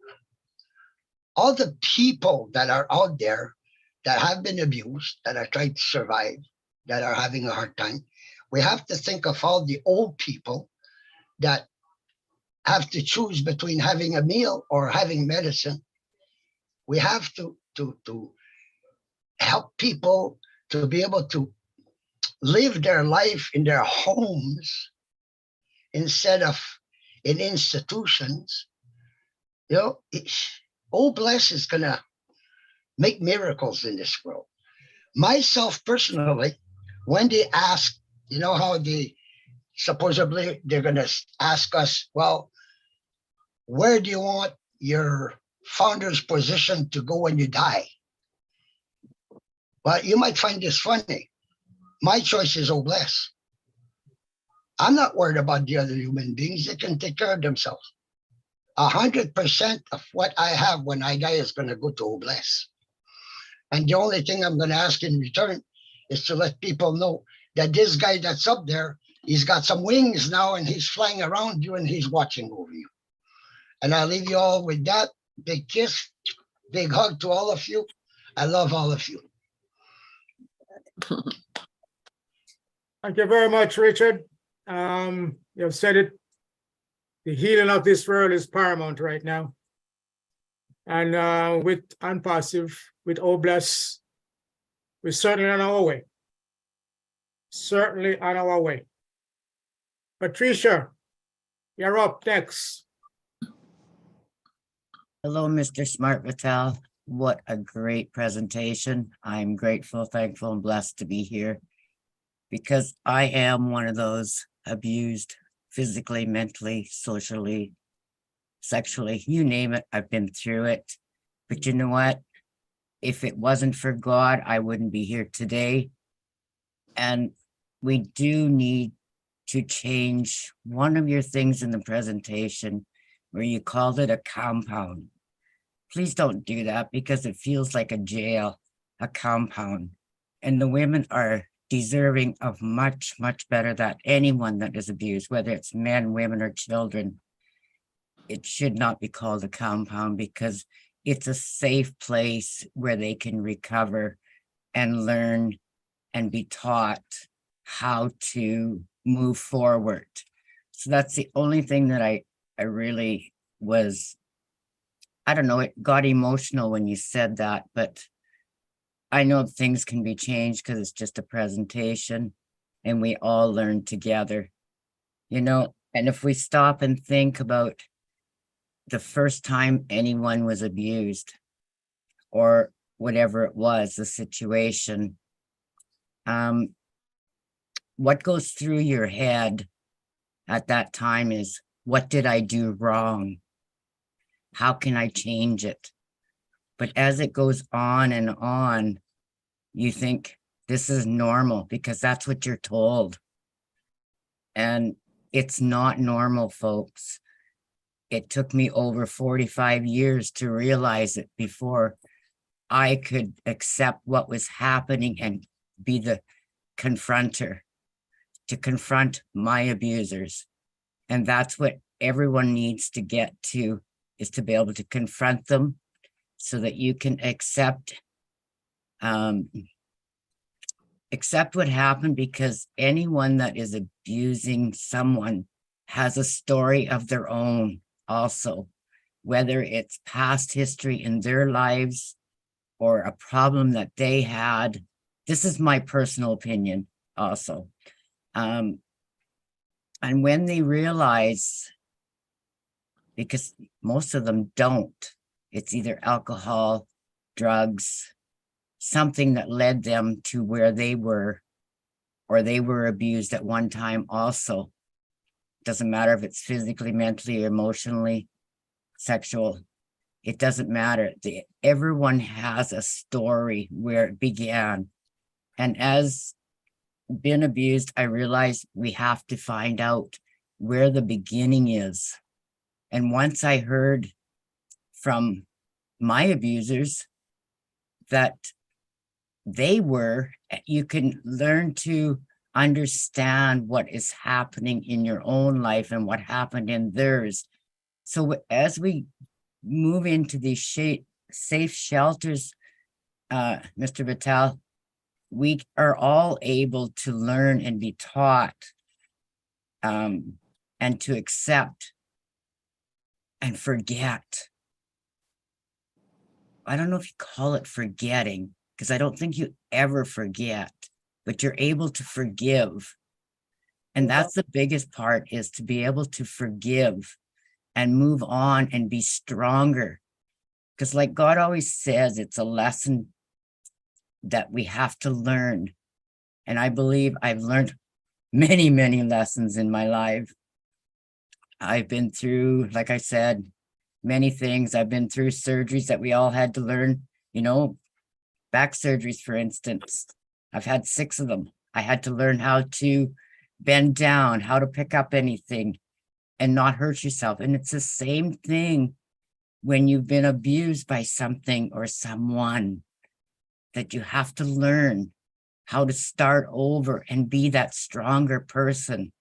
Speaker 16: all the people that are out there that have been abused, that are trying to survive, that are having a hard time. We have to think of all the old people that have to choose between having a meal or having medicine. We have to help people to be able to live their life in their homes instead of in institutions. Obless is gonna make miracles in this world. Myself personally, when they ask, how they supposedly they're gonna ask us, well, where do you want your founder's position to go when you die? Well, you might find this funny. My choice is Obless. I'm not worried about the other human beings. They can take care of themselves. 100% of what I have when I die is going to go to Obless. And the only thing I'm going to ask in return is to let people know that this guy that's up there, he's got some wings now and he's flying around you and he's watching over you. And I'll leave you all with that. Big kiss, big hug to all of you. I love all of you.
Speaker 1: Thank you very much, Richard. You've said it. The healing of this world is paramount right now. And with On Passive, with Obless, we're certainly on our way. Certainly on our way. Patricia, you're up next.
Speaker 17: Hello, Mr. Smart Vattel. What a great presentation. I'm grateful, thankful, and blessed to be here because I am one of those abused physically, mentally, socially, sexually, you name it. I've been through it. But you know what? If it wasn't for God, I wouldn't be here today. And we do need to change one of your things in the presentation where you called it a compound. Please don't do that because it feels like a jail, a compound. And the women are deserving of much, much better than anyone that is abused, whether it's men, women, or children. It should not be called a compound because it's a safe place where they can recover and learn and be taught how to move forward. So that's the only thing that I really was, I don't know, it got emotional when you said that, but I know things can be changed because it's just a presentation and we all learn together, you know, and if we stop and think about the first time anyone was abused or whatever it was, the situation, what goes through your head at that time is, what did I do wrong? How can I change it? But as it goes on and on, you think this is normal because that's what you're told. And it's not normal, folks. It took me over 45 years to realize it before I could accept what was happening and be the confronter, to confront my abusers. And that's what everyone needs to get to, is to be able to confront them so that you can accept what happened, because anyone that is abusing someone has a story of their own also, whether it's past history in their lives or a problem that they had. This is my personal opinion also. And when they realize, because most of them don't, it's either alcohol, drugs, something that led them to where they were, or they were abused at one time also. Doesn't matter if it's physically, mentally, emotionally, sexual. It doesn't matter. Everyone has a story where it began. And as being abused, I realized we have to find out where the beginning is. And once I heard from my abusers that you can learn to understand what is happening in your own life and what happened in theirs. So as we move into these safe shelters, Mr. Vitale, we are all able to learn and be taught and to accept and forget. I don't know if you call it forgetting, because I don't think you ever forget, but you're able to forgive. And that's the biggest part, is to be able to forgive and move on and be stronger. Because like God always says, it's a lesson that we have to learn. And I believe I've learned many, many lessons in my life. I've been through, like I said, many things. I've been through surgeries that we all had to learn, you know, back surgeries, for instance. I've had 6 of them. I had to learn how to bend down, how to pick up anything and not hurt yourself. And it's the same thing when you've been abused by something or someone, that you have to learn how to start over and be that stronger person.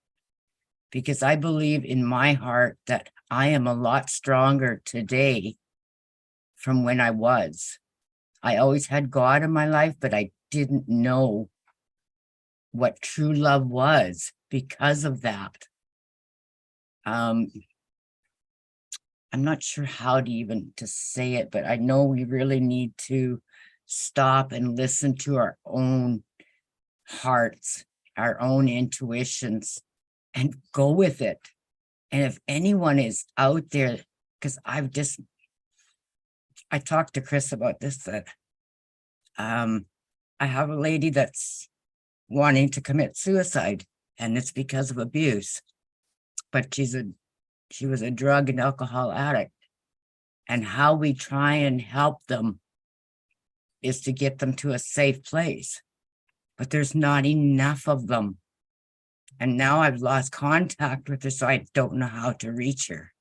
Speaker 17: Because I believe in my heart that I am a lot stronger today from when I was. I always had God in my life, but I didn't know what true love was because of that. I'm not sure how to even to say it, but I know we really need to stop and listen to our own hearts, our own intuitions, and go with it. And if anyone is out there, because I talked to Chris about this, that I have a lady that's wanting to commit suicide, and it's because of abuse. But she was a drug and alcohol addict. And how we try and help them is to get them to a safe place. But there's not enough of them. And now I've lost contact with her, so I don't know how to reach her.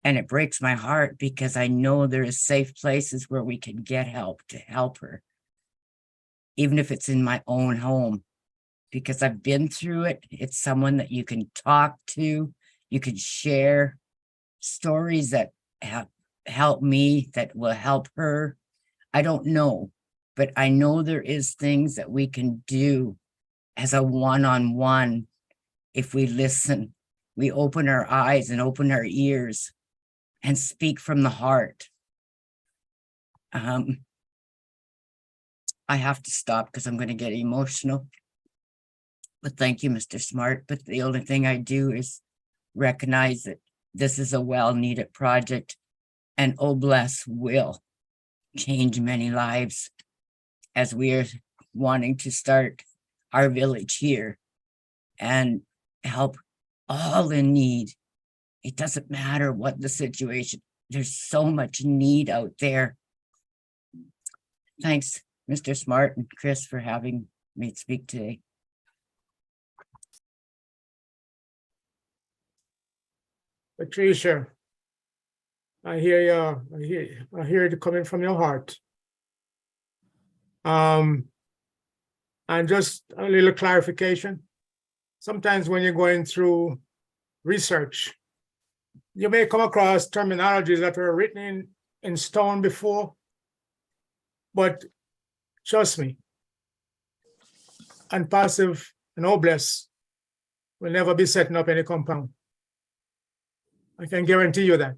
Speaker 17: And it breaks my heart, because I know there is safe places where we can get help to help her. even if it's in my own home, because I've been through it. It's someone that you can talk to, you can share stories that have helped me, that will help her. I don't know, but I know there is things that we can do as a one-on-one if we listen, we open our eyes and open our ears and speak from the heart. I have to stop because I'm going to get emotional. But thank you, Mr. Smart. But the only thing I do is recognize that this is a well-needed project, and Oh Bless will change many lives as we are wanting to start our village here and help all in need. It doesn't matter what the situation, there's so much need out there. Thanks, Mr. Smart and Chris, for having me speak today.
Speaker 1: Patricia, I hear you. I hear it coming from your heart. And just a little clarification. Sometimes when you're going through research, you may come across terminologies that were written in stone before, but trust me, Unpassive and Oh Bless will never be setting up any compound. I can guarantee you that.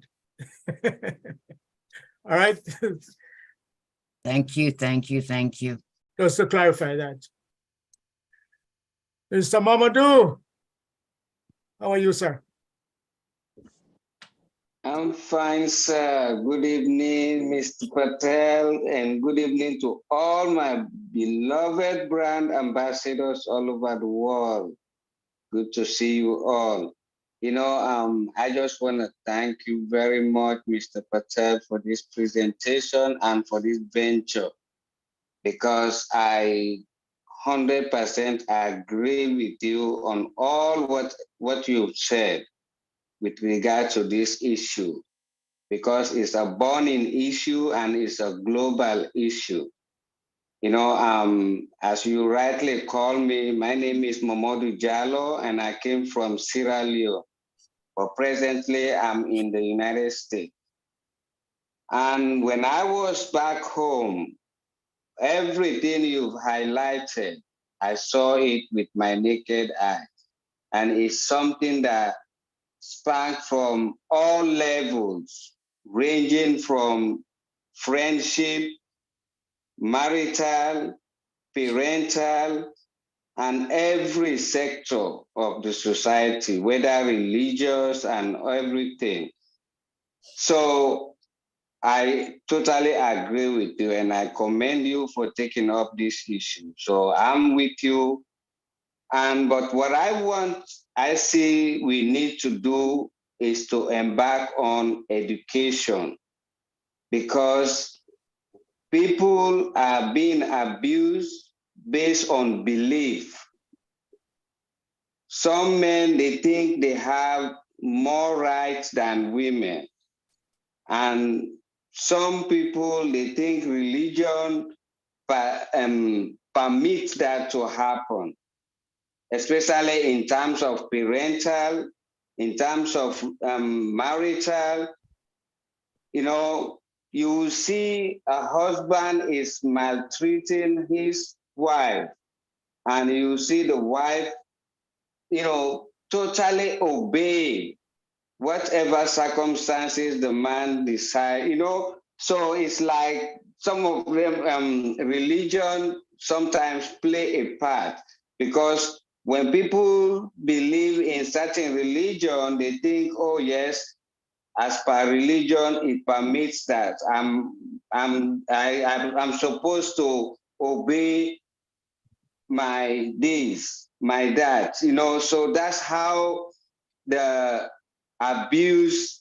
Speaker 1: All right.
Speaker 17: Thank you, thank you, thank you.
Speaker 1: Just to clarify that. Mr. Mamadou, how are you, sir?
Speaker 18: I'm fine, sir. Good evening, Mr. Patel, and good evening to all my beloved brand ambassadors all over the world. Good to see you all. You know, I just want to thank you very much, Mr. Patel, for this presentation and for this venture, because I 100% agree with you on all what you've said with regard to this issue, because it's a burning issue and it's a global issue. You know, as you rightly call me, my name is Mamadou Jallo, and I came from Sierra Leone. But presently, I'm in the United States. And when I was back home, everything you've highlighted, I saw it with my naked eye. And it's something that span from all levels, ranging from friendship, marital, parental, and every sector of the society, whether religious and everything. So I totally agree with you, and I commend you for taking up this issue. So I'm with you. But what I see we need to do is to embark on education, because people are being abused based on belief. Some men, they think they have more rights than women. And some people, they think religion permits that to happen, especially in terms of parental, in terms of marital. You know, you see a husband is maltreating his wife, and you see the wife, you know, totally obey whatever circumstances the man decide, you know. So it's like some of them, religion sometimes play a part, because when people believe in certain religion, they think, oh yes, as per religion, it permits that. I'm supposed to obey my this, my that, you know. So that's how the abuse,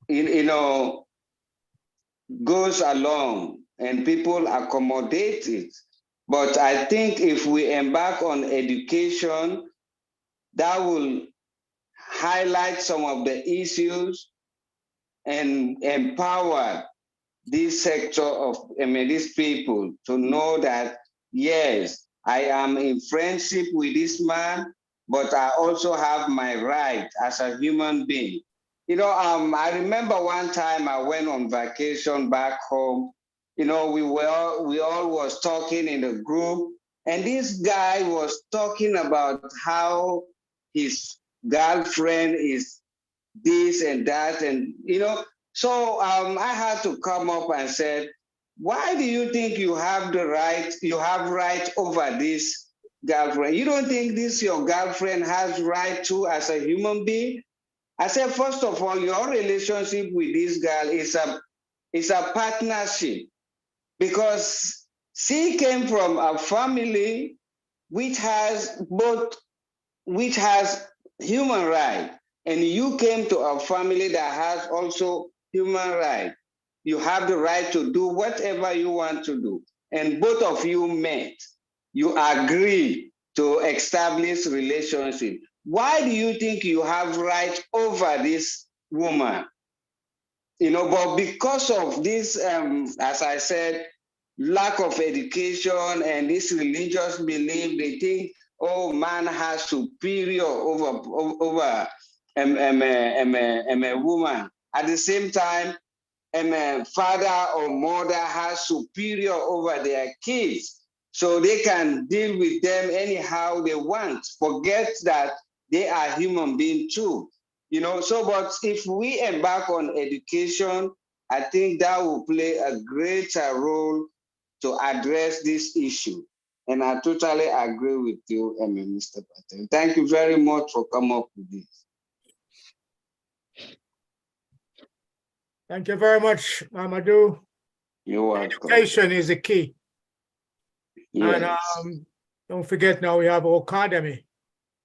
Speaker 18: you know, goes along, and people accommodate it. But I think if we embark on education, that will highlight some of the issues and empower this sector of, these people to know that Yes, I am in friendship with this man, but I also have my right as a human being. You know, I remember one time I went on vacation back home. You know, we all was talking in the group, and this guy was talking about how his girlfriend is this and that, and you know, so I had to come up and said, why do you think you have right over this girlfriend? You don't think this your girlfriend has right to as a human being? I said, first of all, your relationship with this girl is a partnership, because she came from a family which has human right, and you came to a family that has also human right. You have the right to do whatever you want to do, and both of you met. You agree to establish relationship. Why do you think you have right over this woman? You know, but because of this, as I said, lack of education and this religious belief, they think, oh, man has superior over a woman. At the same time, father or mother has superior over their kids, so they can deal with them anyhow they want. Forget that they are human beings too. You know, so but if we embark on education, I think that will play a greater role to address this issue. And I totally agree with you, Mr. Patel. Thank you very much for coming up with this.
Speaker 1: Thank you very much, Mamadou.
Speaker 18: You're welcome.
Speaker 1: Education is the key.
Speaker 18: Yes.
Speaker 1: And don't forget now we have our academy.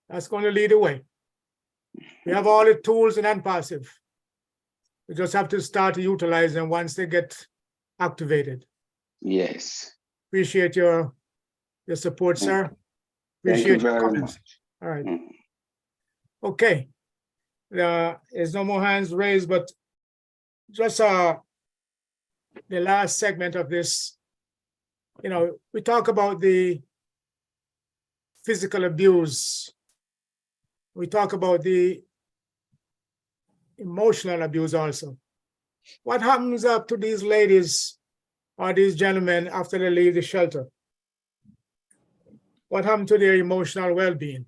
Speaker 1: That's going to lead the way. We have all the tools and passive. We just have to start to utilize them once they get activated.
Speaker 18: Yes.
Speaker 1: Appreciate your support, sir.
Speaker 18: Thank you
Speaker 1: Appreciate your
Speaker 18: very
Speaker 1: comments.
Speaker 18: much.
Speaker 1: All right. Okay. There's no more hands raised, but just the last segment of this, you know, we talk about the physical abuse. We talk about the emotional abuse also. What happens up to these ladies or these gentlemen after they leave the shelter? What happened to their emotional well-being?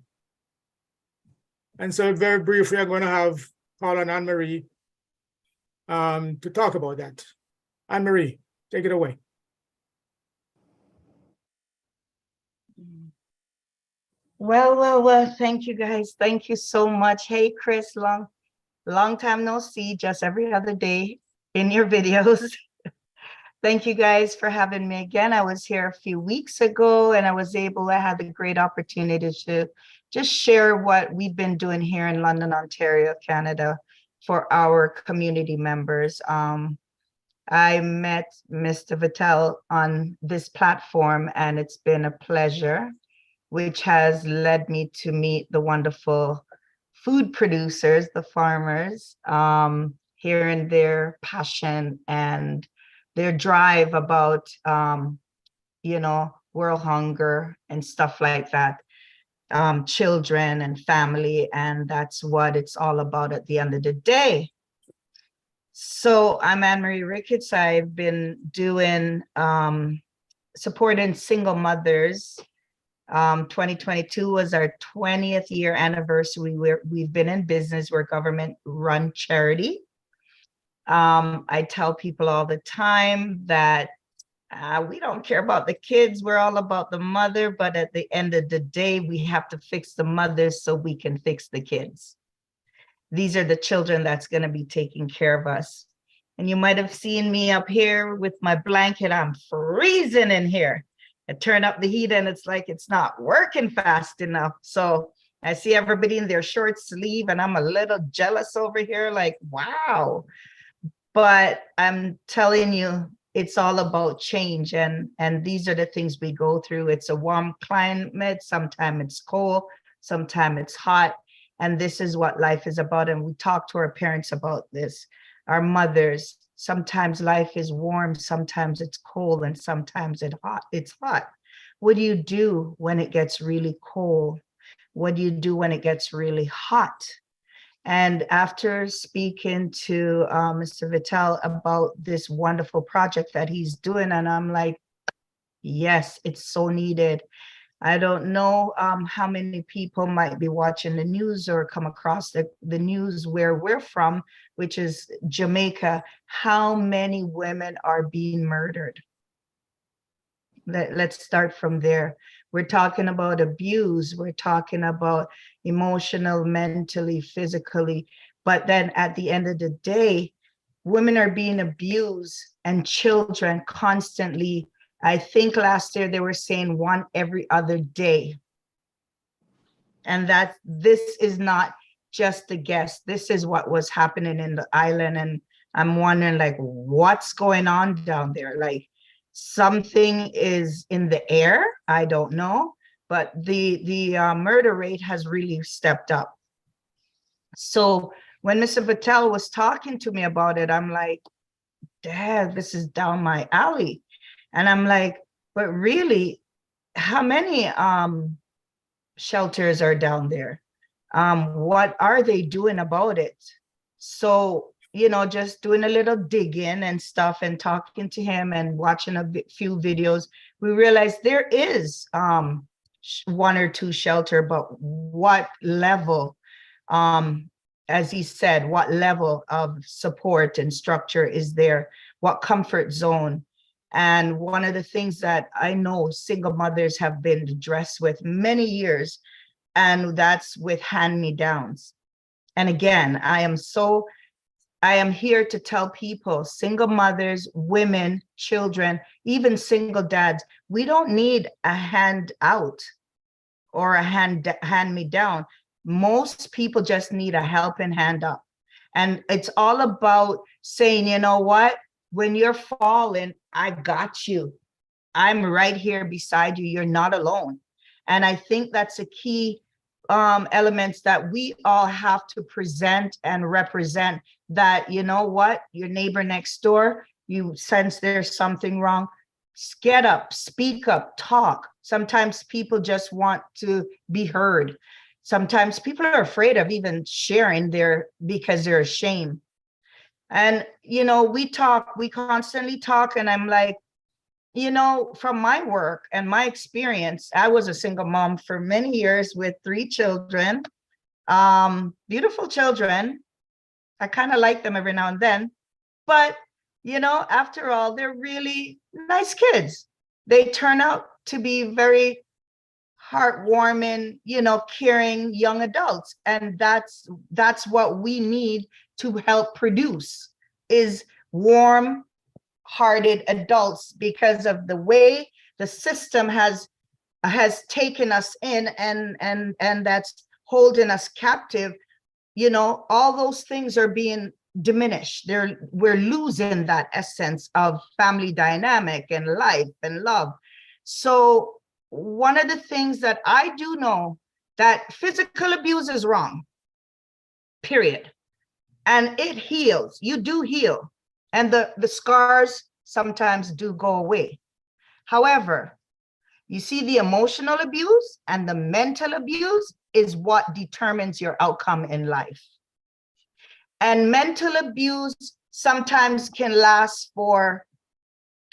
Speaker 1: And so very briefly, I'm going to have Paul and Anne-Marie to talk about that. Anne-Marie, take it away.
Speaker 19: Well, thank you guys. Thank you so much. Hey, Chris, long time no see, just every other day in your videos. Thank you guys for having me again. I was here a few weeks ago and I had the great opportunity to just share what we've been doing here in London, Ontario, Canada for our community members. I met Mr. Vattel on this platform and it's been a pleasure, which has led me to meet the wonderful food producers, the farmers, hearing their passion and their drive about, you know, world hunger and stuff like that, children and family, and that's what it's all about at the end of the day. So I'm Anne-Marie Ricketts. I've been doing, supporting single mothers. 2022 was our 20th year anniversary. We've been in business. We're government-run charity. I tell people all the time that we don't care about the kids. We're all about the mother, but at the end of the day, we have to fix the mothers so we can fix the kids. These are the children that's going to be taking care of us. And you might have seen me up here with my blanket. I'm freezing in here. I turn up the heat and it's like it's not working fast enough. So I see everybody in their short sleeve and I'm a little jealous over here, like, wow. But I'm telling you, it's all about change. And these are the things we go through. It's a warm climate. Sometimes it's cold, sometimes it's hot. And this is what life is about. And we talk to our parents about this, our mothers. Sometimes life is warm, sometimes it's cold, and sometimes it's hot. What do you do when it gets really cold? What do you do when it gets really hot? And after speaking to Mr. Vitale about this wonderful project that he's doing, and I'm like, yes, it's so needed. I don't know how many people might be watching the news or come across the news where we're from, which is Jamaica. How many women are being murdered? Let's start from there. We're talking about abuse. We're talking about emotional, mentally, physically. But then at the end of the day, women are being abused and children constantly. I think last year they were saying 1 every other day. And that this is not just a guess. This is what was happening in the island. And I'm wondering, like, what's going on down there? Like, something is in the air. I don't know. But the murder rate has really stepped up. So when Mr. Vitale was talking to me about it, I'm like, Dad, this is down my alley. And I'm like, but really, how many shelters are down there? What are they doing about it? So, you know, just doing a little digging and stuff and talking to him and watching a few videos, we realized there is 1 or 2 shelter, but what level, as he said, what level of support and structure is there? What comfort zone? And one of the things that I know single mothers have been addressed with many years, and that's with hand-me-downs. And again, I am here to tell people, single mothers, women, children, even single dads, we don't need a handout or a hand-me-down. Most people just need a helping hand up. And it's all about saying, you know what? When you're falling, I got you. I'm right here beside you. You're not alone. And I think that's a key elements that we all have to present and represent, that, you know what, your neighbor next door, you sense there's something wrong, get up, speak up, talk. Sometimes people just want to be heard. Sometimes people are afraid of even sharing because they're ashamed. And, you know, we constantly talk, and I'm like, you know, from my work and my experience, I was a single mom for many years with 3 children, beautiful children. I kind of like them every now and then, but, you know, after all, they're really nice kids. They turn out to be very heartwarming, you know, caring young adults. And that's what we need to help produce, is warm-hearted adults, because of the way the system has taken us in and that's holding us captive. You know, all those things are being diminished. We're losing that essence of family dynamic and life and love. So one of the things that I do know, that physical abuse is wrong, period. And it heals. You do heal. And the scars sometimes do go away. However, you see, the emotional abuse and the mental abuse is what determines your outcome in life. And mental abuse sometimes can last for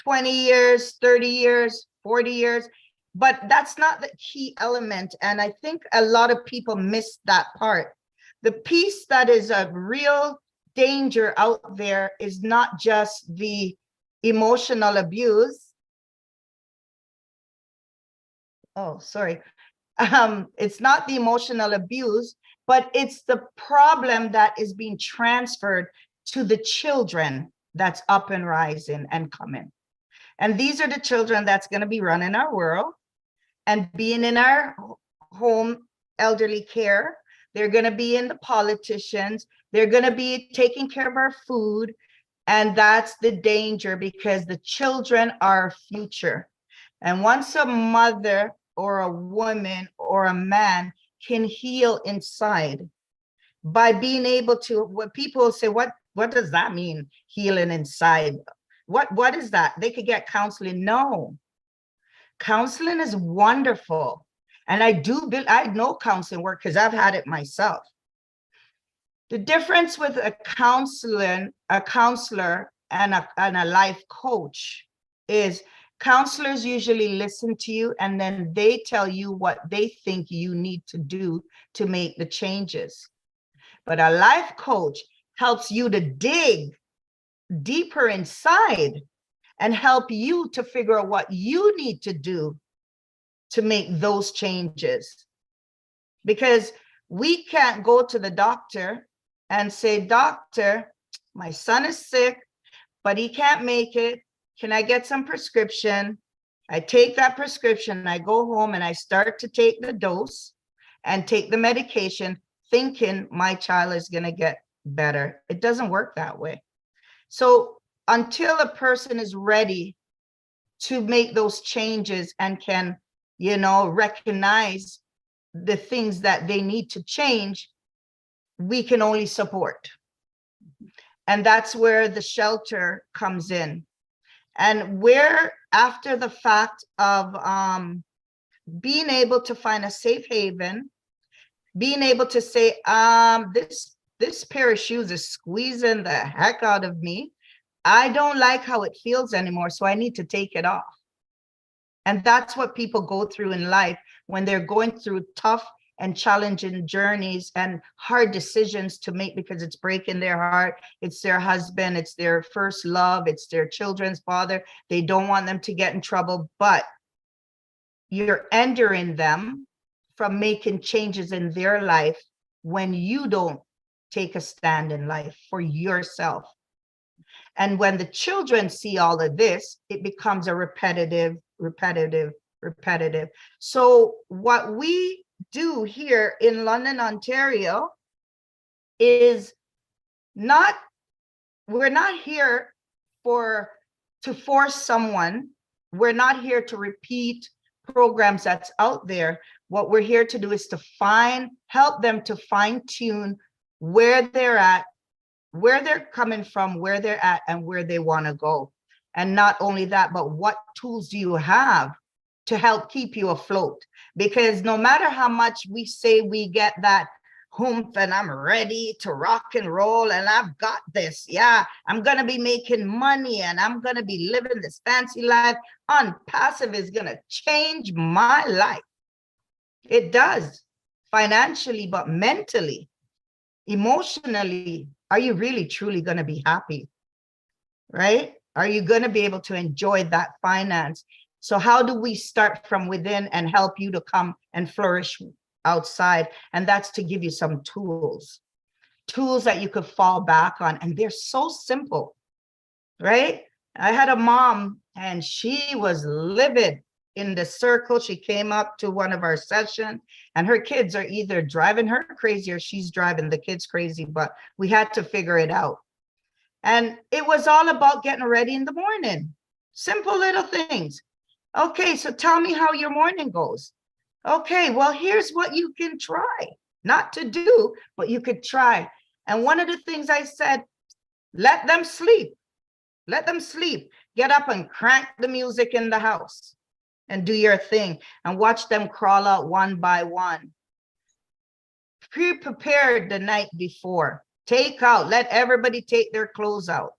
Speaker 19: 20 years, 30 years, 40 years, but that's not the key element. And I think a lot of people miss that part. The piece that is a real danger out there is not just the emotional abuse. Oh, sorry. It's not the emotional abuse, but it's the problem that is being transferred to the children that's up and rising and coming. And these are the children that's going to be running our world and being in our home elderly care. They're going to be in the politicians. They're going to be taking care of our food. And that's the danger, because the children are our future. And once a mother or a woman or a man can heal inside by being able to, what people say, what does that mean, healing inside? What is that? They could get counseling. No, Counseling is wonderful. And I know counseling work because I've had it myself. The difference with a counselor and a life coach is counselors usually listen to you and then they tell you what they think you need to do to make the changes. But a life coach helps you to dig deeper inside and help you to figure out what you need to do to make those changes. Because we can't go to the doctor and say, doctor, my son is sick, but he can't make it. Can I get some prescription? I take that prescription, I go home and I start to take the dose and take the medication thinking my child is going to get better. It doesn't work that way. So until a person is ready to make those changes and can, recognize the things that they need to change, we can only support. And that's where the shelter comes in. And where after the fact of being able to find a safe haven, being able to say, this pair of shoes is squeezing the heck out of me. I don't like how it feels anymore, so I need to take it off. And that's what people go through in life when they're going through tough and challenging journeys and hard decisions to make because it's breaking their heart. It's their husband, it's their first love, it's their children's father. They don't want them to get in trouble, but you're hindering them from making changes in their life when you don't take a stand in life for yourself. And when the children see all of this, it becomes a repetitive. So what we do here in London, Ontario is we're not here to force someone. We're not here to repeat programs that's out there. What we're here to do is to help them to fine tune where they're at, where they're coming from, where they're at, and where they want to go. And not only that, but what tools do you have to help keep you afloat? Because no matter how much we say we get that oomph and I'm ready to rock and roll and I've got this, yeah, I'm going to be making money and I'm going to be living this fancy life, Unpassive is going to change my life. It does, financially, but mentally, emotionally, are you really truly going to be happy, right? Are you going to be able to enjoy that finance? So how do we start from within and help you to come and flourish outside? And that's to give you some tools that you could fall back on. And they're so simple, right? I had a mom and she was livid in the circle. She came up to one of our sessions and her kids are either driving her crazy or she's driving the kids crazy, but we had to figure it out. And it was all about getting ready in the morning. Simple little things. Okay, so tell me how your morning goes. Okay, well, here's what you can try. Not to do, but you could try. And one of the things I said, let them sleep. Let them sleep. Get up and crank the music in the house and do your thing and watch them crawl out one by one. Pre-prepared the night before. Take out, let everybody take their clothes out.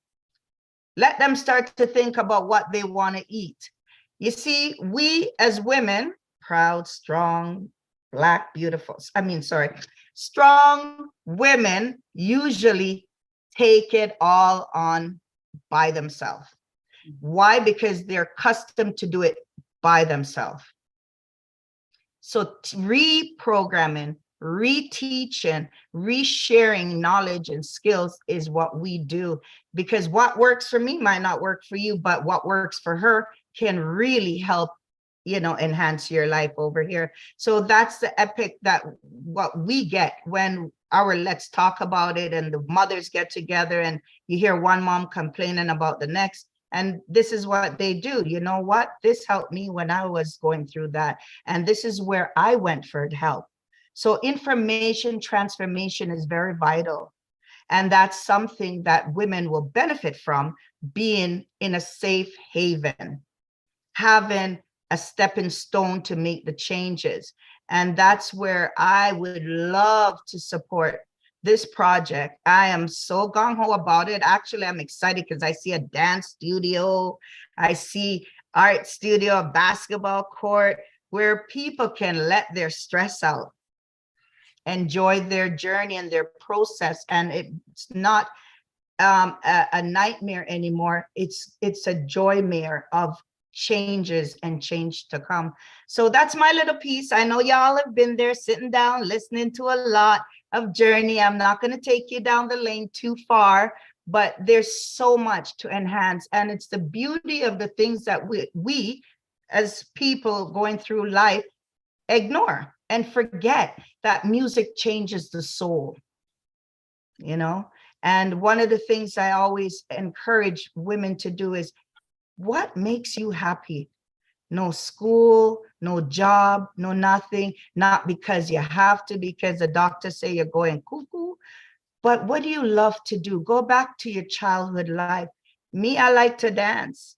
Speaker 19: Let them start to think about what they want to eat. You see, we as women, proud, strong, Black, beautiful, strong women usually take it all on by themselves. Why? Because they're accustomed to do it by themselves. So reprogramming, reteaching, resharing knowledge and skills is what we do, because what works for me might not work for you, but what works for her can really help, enhance your life over here. So that's the epic that what we get when our let's talk about it and the mothers get together and you hear one mom complaining about the next. And this is what they do. You know what? This helped me when I was going through that. And this is where I went for help. So information transformation is very vital. And that's something that women will benefit from, being in a safe haven, having a stepping stone to make the changes. And that's where I would love to support this project. I am so gung-ho about it. Actually, I'm excited because I see a dance studio, I see art studio, a basketball court, where people can let their stress out, enjoy their journey and their process. And it's not a nightmare anymore. It's a joy mare of changes and change to come. So that's my little piece. I know y'all have been there sitting down, listening to a lot of journey. I'm not going to take you down the lane too far, but there's so much to enhance. And it's the beauty of the things that we as people going through life ignore and forget that music changes the soul, you know? And one of the things I always encourage women to do is, what makes you happy? No school, no job, no nothing, not because you have to, because the doctor say you're going cuckoo, but what do you love to do? Go back to your childhood life. Me, I like to dance.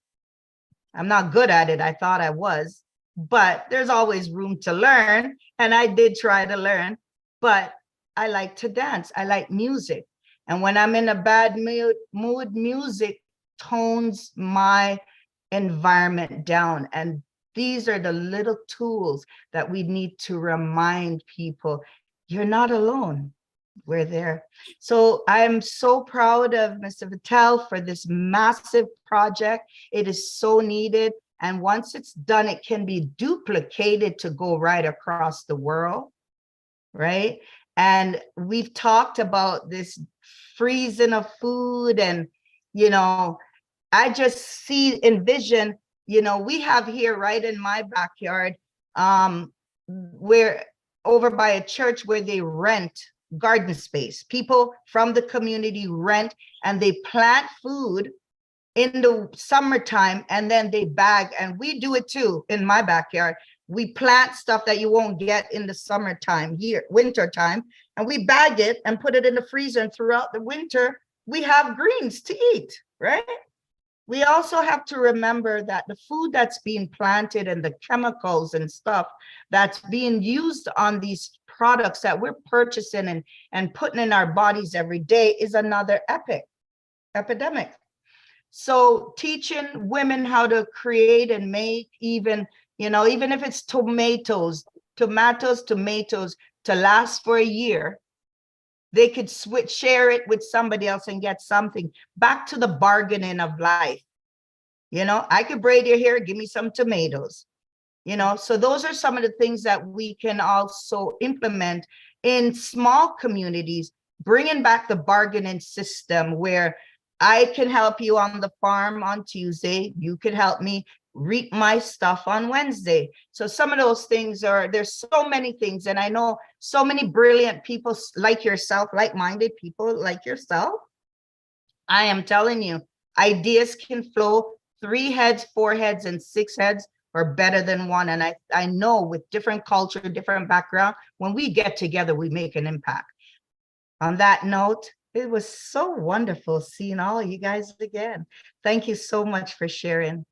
Speaker 19: I'm not good at it. I thought I was, but there's always room to learn. And I did try to learn, but I like to dance. I like music. And when I'm in a bad mood, music tones my environment down. And these are the little tools that we need to remind people, you're not alone. We're there. So I am so proud of Mr. Vattel for this massive project. It is so needed. And once it's done, it can be duplicated to go right across the world, right? And we've talked about this freezing of food, and, you know, I just envision, you know, we have here right in my backyard, where over by a church where they rent garden space. People from the community rent and they plant food in the summertime and then they bag, and we do it too in my backyard. We plant stuff that you won't get in the summertime here, winter time, and we bag it and put it in the freezer, and throughout the winter, we have greens to eat, right? We also have to remember that the food that's being planted and the chemicals and stuff that's being used on these products that we're purchasing and putting in our bodies every day is another epidemic. So teaching women how to create and make, even, you know, even if it's tomatoes to last for a year, they could share it with somebody else and get something. Back to the bargaining of life. You know, I could braid your hair, give me some tomatoes. You know, so those are some of the things that we can also implement in small communities, bringing back the bargaining system where I can help you on the farm on Tuesday. You could help me reap my stuff on Wednesday. So some of those things there's so many things. And I know so many brilliant people like yourself, like-minded people like yourself. I am telling you, ideas can flow. 3 heads, 4 heads, and 6 heads are better than one. And I know with different culture, different background, when we get together, we make an impact. On that note, it was so wonderful seeing all you guys again. Thank you so much for sharing.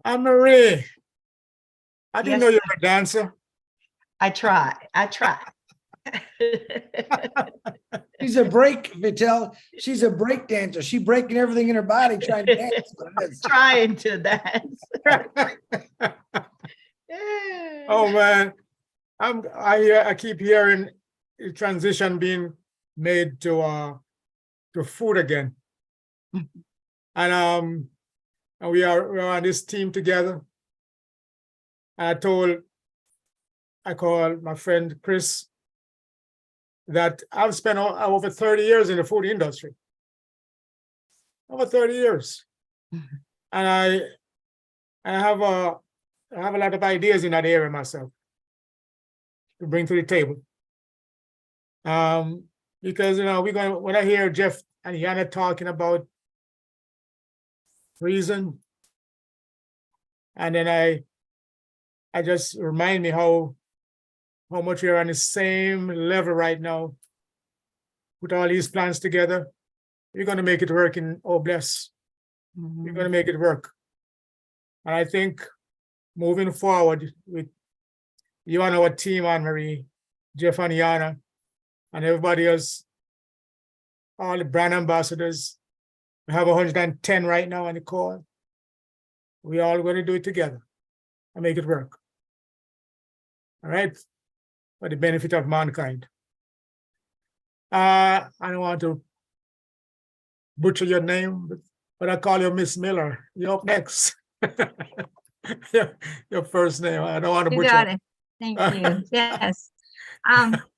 Speaker 1: Anne-Marie, I didn't
Speaker 19: Yes,
Speaker 1: know you were a dancer.
Speaker 19: I try.
Speaker 3: She's a break, Vattel. She's a break dancer. She's breaking everything in her body trying to dance.
Speaker 19: Trying to dance.
Speaker 1: Oh man, I keep hearing the transition being made to food again, and we're on this team together. I called my friend Chris that I've spent over 30 years in the food industry. Over 30 years. And I have a lot of ideas in that area myself to bring to the table. Because, you know, when I hear Jeff and Yana talking about reason, and then I just remind me how much we're on the same level right now, put all these plans together. You're gonna make it work in Bless. You're gonna make it work. And I think moving forward with you and our team, Anne Marie, Jeff and Yana, and everybody else, all the brand ambassadors, we have 110 right now on the call. We all going to do it together and make it work. All right, for the benefit of mankind. I don't want to butcher your name, but I call you Miss Miller. You're up next. Your first name. I don't want to
Speaker 20: You
Speaker 1: butcher.
Speaker 20: got it. Thank you. Yes.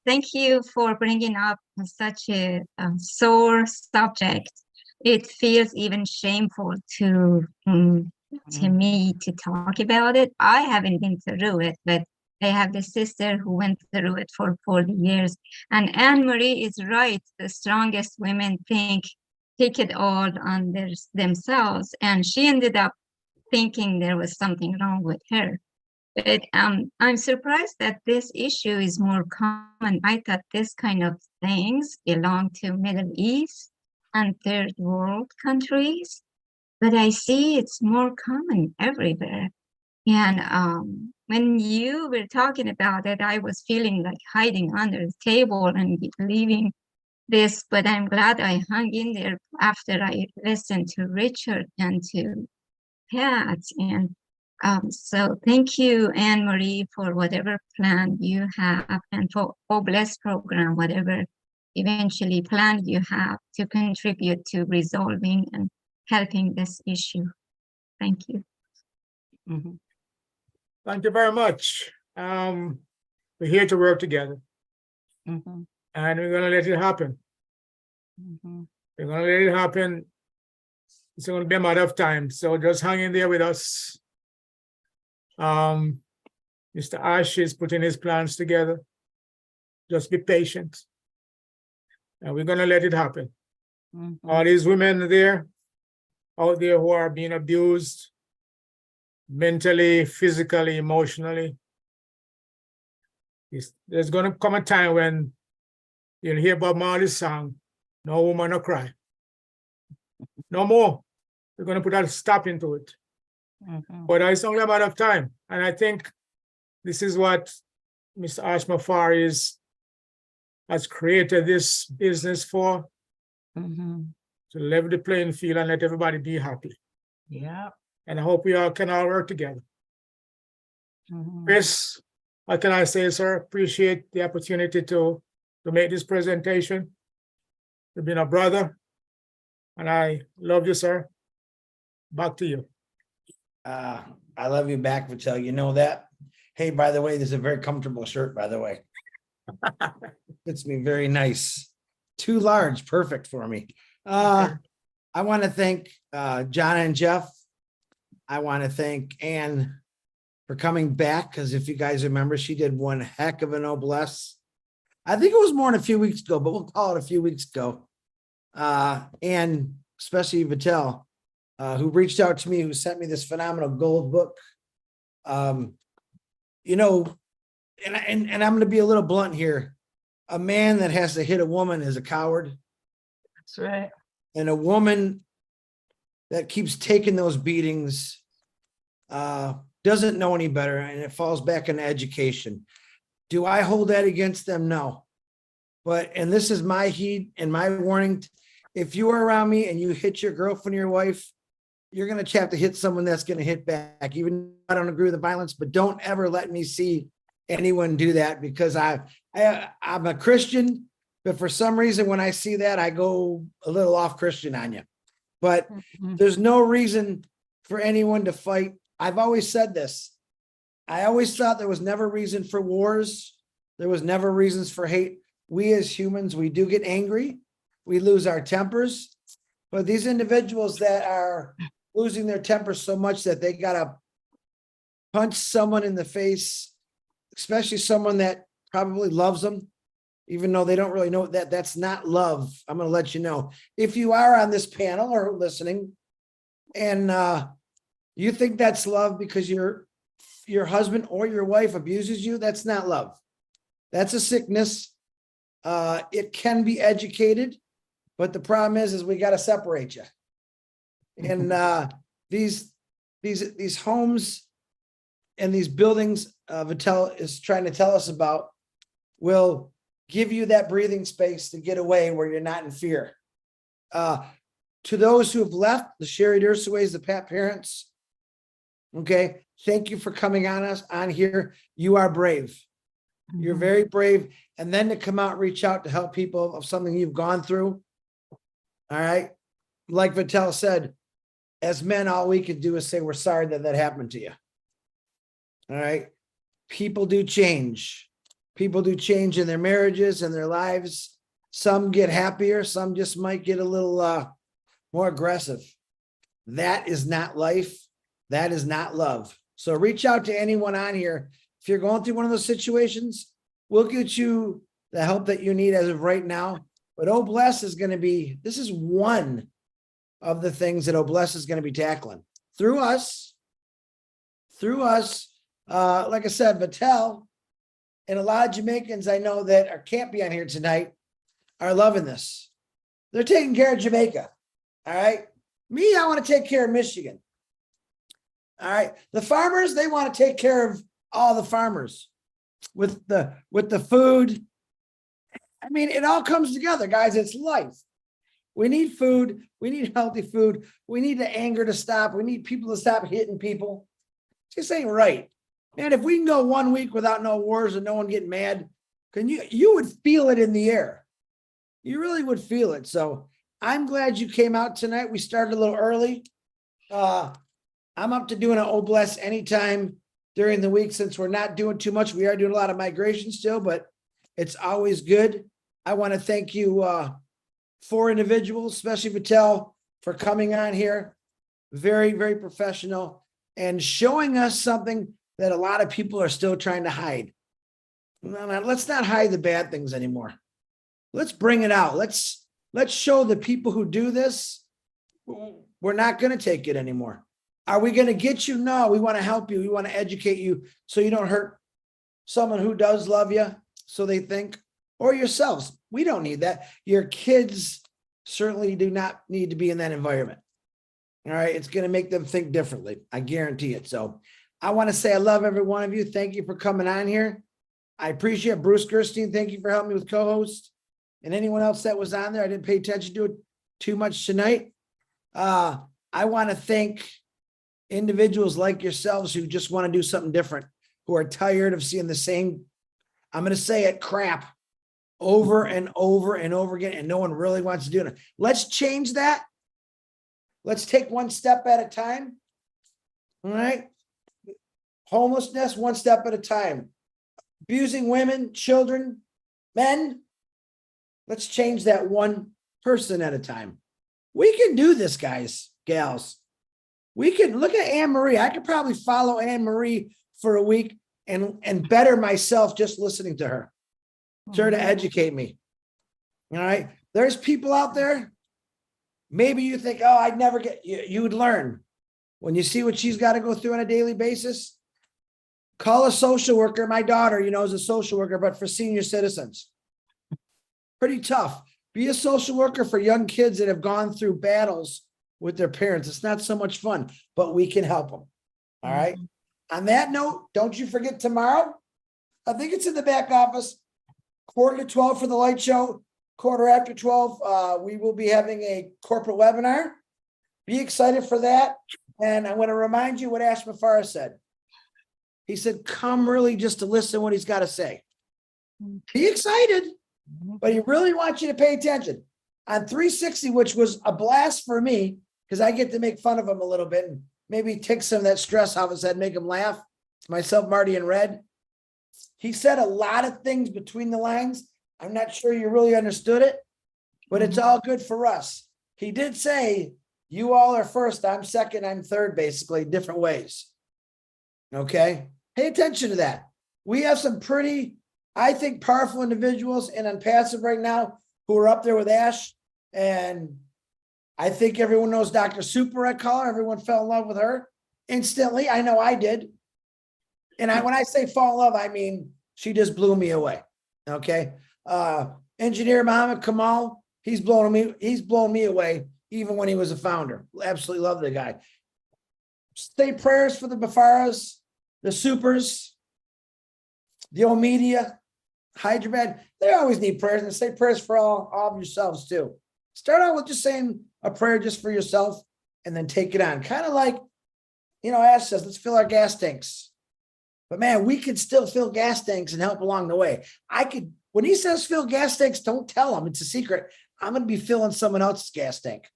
Speaker 20: Thank you for bringing up such a sore subject. It feels even shameful to me to talk about it. I haven't been through it, but I have the sister who went through it for 40 years. And Anne Marie is right. The strongest women take it all on themselves. And she ended up thinking there was something wrong with her. But I'm surprised that this issue is more common. I thought this kind of things belong to Middle East and third world countries, but I see it's more common everywhere. And when you were talking about it, I was feeling like hiding under the table and leaving this, but I'm glad I hung in there after I listened to Richard and to Pat. And so thank you, Anne Marie, for whatever plan you have, and for Bless program, whatever eventually plan you have to contribute to resolving and helping this issue. Thank you.
Speaker 1: Thank you very much. We're here to work together, and we're gonna let it happen. We're gonna let it happen. It's gonna be a matter of time, so just hang in there with us. Mr. Ash is putting his plans together. Just be patient, and we're gonna let it happen. All these women out there who are being abused mentally, physically, emotionally, there's gonna come a time when you'll hear Bob Marley's song, "No Woman No Cry." No more. We're gonna put a stop into it. But it's only a matter of time. And I think this is what Mr. Ash Mafari has created this business for, to level the playing field and let everybody be happy.
Speaker 19: Yeah.
Speaker 1: And I hope we all can all work together. Chris, what can I say, sir? Appreciate the opportunity to make this presentation. You've been a brother, and I love you, sir. Back to you.
Speaker 3: I love you back, Vattel. You know that. Hey, by the way, this is a very comfortable shirt, by the way. Fits me very nice. Too large, perfect for me. I want to thank John and Jeff. I want to thank Anne for coming back, because if you guys remember, she did one heck of an Bless. I think it was more than a few weeks ago, but we'll call it a few weeks ago. And especially Vattel, who reached out to me, who sent me this phenomenal gold book. You know, and I'm going to be a little blunt here. A man that has to hit a woman is a coward.
Speaker 19: That's right.
Speaker 3: And a woman that keeps taking those beatings doesn't know any better, and it falls back into education. Do I hold that against them? No. But, and this is my heed and my warning. If you are around me and you hit your girlfriend or your wife, you're going to have to hit someone that's going to hit back. Even I don't agree with the violence, but don't ever let me see anyone do that, because I'm a Christian, but for some reason, when I see that, I go a little off Christian on you. But there's no reason for anyone to fight. I've always said this. I always thought there was never reason for wars. There was never reasons for hate. We as humans, we do get angry. We lose our tempers. But these individuals that are losing their tempers so much that they got to punch someone in the face, especially someone that probably loves them, even though they don't really know that that's not love. I'm going to let you know. If you are on this panel or listening and you think that's love because your husband or your wife abuses you, that's not love. That's a sickness. It can be educated. But the problem is we got to separate you. And these homes and these buildings Vattel is trying to tell us about will give you that breathing space to get away where you're not in fear. To those who have left, the Sherry Dursaways, the Pat parents, okay, thank you for coming on here. You are brave. You're very brave. And then to come out, reach out to help people of something you've gone through. All right. Like Vattel said, as men, all we can do is say, we're sorry that happened to you. All right. People do change. People do change in their marriages and their lives. Some get happier. Some just might get a little more aggressive. That is not life. That is not love. So reach out to anyone on here. If you're going through one of those situations, we'll get you the help that you need as of right now. But Obless is going to be, this is one of the things that Obless is going to be tackling through us. Like I said, Vattel and a lot of Jamaicans I know that can't be on here tonight are loving this. They're taking care of Jamaica. All right. Me, I want to take care of Michigan. All right. The farmers, they want to take care of all the farmers with the food. I mean, it all comes together, guys. It's life. We need food. We need healthy food. We need the anger to stop. We need people to stop hitting people. This ain't right. Man, if we can go 1 week without no wars and no one getting mad, you would feel it in the air. You really would feel it. So I'm glad you came out tonight. We started a little early. I'm up to doing an Obless anytime during the week since we're not doing too much. We are doing a lot of migration still, but it's always good. I want to thank you, 4 individuals, especially Vattel, for coming on here. Very, very professional and showing us something that a lot of people are still trying to hide. Let's not hide the bad things anymore. Let's bring it out. Let's show the people who do this, we're not going to take it anymore. Are we going to get you? No, we want to help you. We want to educate you so you don't hurt someone who does love you, so they think, or yourselves. We don't need that. Your kids certainly do not need to be in that environment. All right. It's going to make them think differently. I guarantee it. So I want to say I love every one of you. Thank you for coming on here. I appreciate Bruce Gerstein. Thank you for helping me with co-host and anyone else that was on there. I didn't pay attention to it too much tonight. I want to thank individuals like yourselves who just want to do something different, who are tired of seeing the same, I'm going to say it, crap over and over and over again, and no one really wants to do it. Let's change that. Let's take one step at a time. All right. Homelessness, one step at a time. Abusing women, children, men. Let's change that one person at a time. We can do this, guys, gals. We can look at Anne Marie. I could probably follow Anne Marie for a week and better myself just listening to her. Sure, to educate me. All right. There's people out there. Maybe you think, oh, I'd never get you would learn when you see what she's got to go through on a daily basis. Call a social worker. My daughter, is a social worker, but for senior citizens. Pretty tough. Be a social worker for young kids that have gone through battles with their parents. It's not so much fun, but we can help them. All right. On that note, don't you forget tomorrow. I think it's in the back office, 11:45 for the light show, 12:15. We will be having a corporate webinar. Be excited for that. And I want to remind you what Ash Mafara said. He said, come really just to listen what he's got to say. Be excited, but he really wants you to pay attention. On 360, which was a blast for me, because I get to make fun of him a little bit and maybe take some of that stress off his head, make him laugh. Myself, Marty, and Red. He said a lot of things between the lines. I'm not sure you really understood it, but it's all good for us. He did say, you all are first, I'm second, I'm third, basically, different ways. Okay? Pay attention to that. We have some pretty, I think, powerful individuals in Unpassive right now who are up there with Ash. And I think everyone knows Dr. Super, I call her. Everyone fell in love with her instantly. I know I did. And when I say fall in love, I mean, she just blew me away. Okay. Engineer Muhammad Kamal, He's blown me away, even when he was a founder. Absolutely love the guy. Say prayers for the Bafaras, the Supers, the old media, Hyderabad. They always need prayers, and say prayers for all of yourselves too. Start out with just saying a prayer just for yourself, and then take it on. Kind of like, Ash says, let's fill our gas tanks. But man, we could still fill gas tanks and help along the way. When he says fill gas tanks, don't tell him. It's a secret. I'm going to be filling someone else's gas tank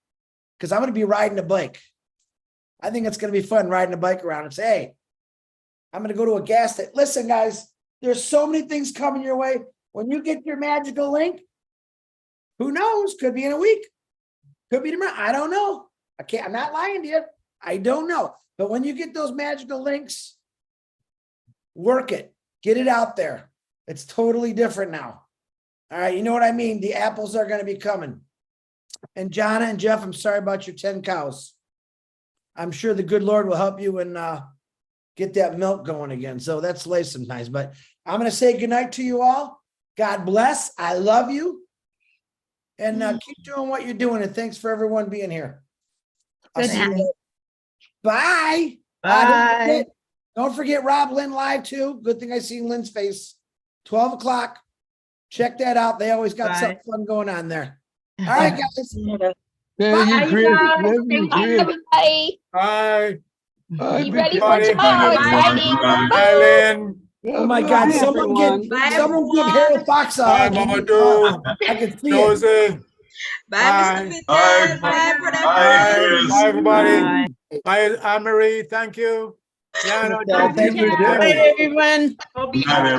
Speaker 3: because I'm going to be riding a bike. I think it's going to be fun riding a bike around and say, hey, I'm going to go to a gas tank. Listen, guys, there's so many things coming your way. When you get your magical link, who knows? Could be in a week. Could be tomorrow. I don't know. I'm not lying to you. I don't know. But when you get those magical links, work it. Get it out there. It's totally different now. All right. You know what I mean? The apples are going to be coming. And Jonna and Jeff, I'm sorry about your 10 cows. I'm sure the good Lord will help you and get that milk going again. So that's late sometimes. But I'm going to say goodnight to you all. God bless. I love you. And keep doing what you're doing. And thanks for everyone being here. I'll see you later. Bye.
Speaker 19: Bye.
Speaker 3: Don't forget Rob Lynn live too. Good thing I seen Lynn's face. 12 o'clock. Check that out. They always got something fun going on there. All right, guys.
Speaker 15: Thank you, Chris. Love you, Chris.
Speaker 1: Bye.
Speaker 15: Bye.
Speaker 14: Be ready for tomorrow. Exciting.
Speaker 1: Bye, Lynn.
Speaker 3: Oh my God! Someone give Harold Fox a
Speaker 1: Bye,
Speaker 3: hug.
Speaker 1: Mamadou.
Speaker 3: I can see it.
Speaker 1: Josie.
Speaker 2: Bye.
Speaker 1: Bye.
Speaker 2: Bye.
Speaker 1: Bye, everybody. Bye, Anne-Marie. Thank you. Yeah,
Speaker 3: Thank you.
Speaker 19: Bye, everyone.
Speaker 2: Bye.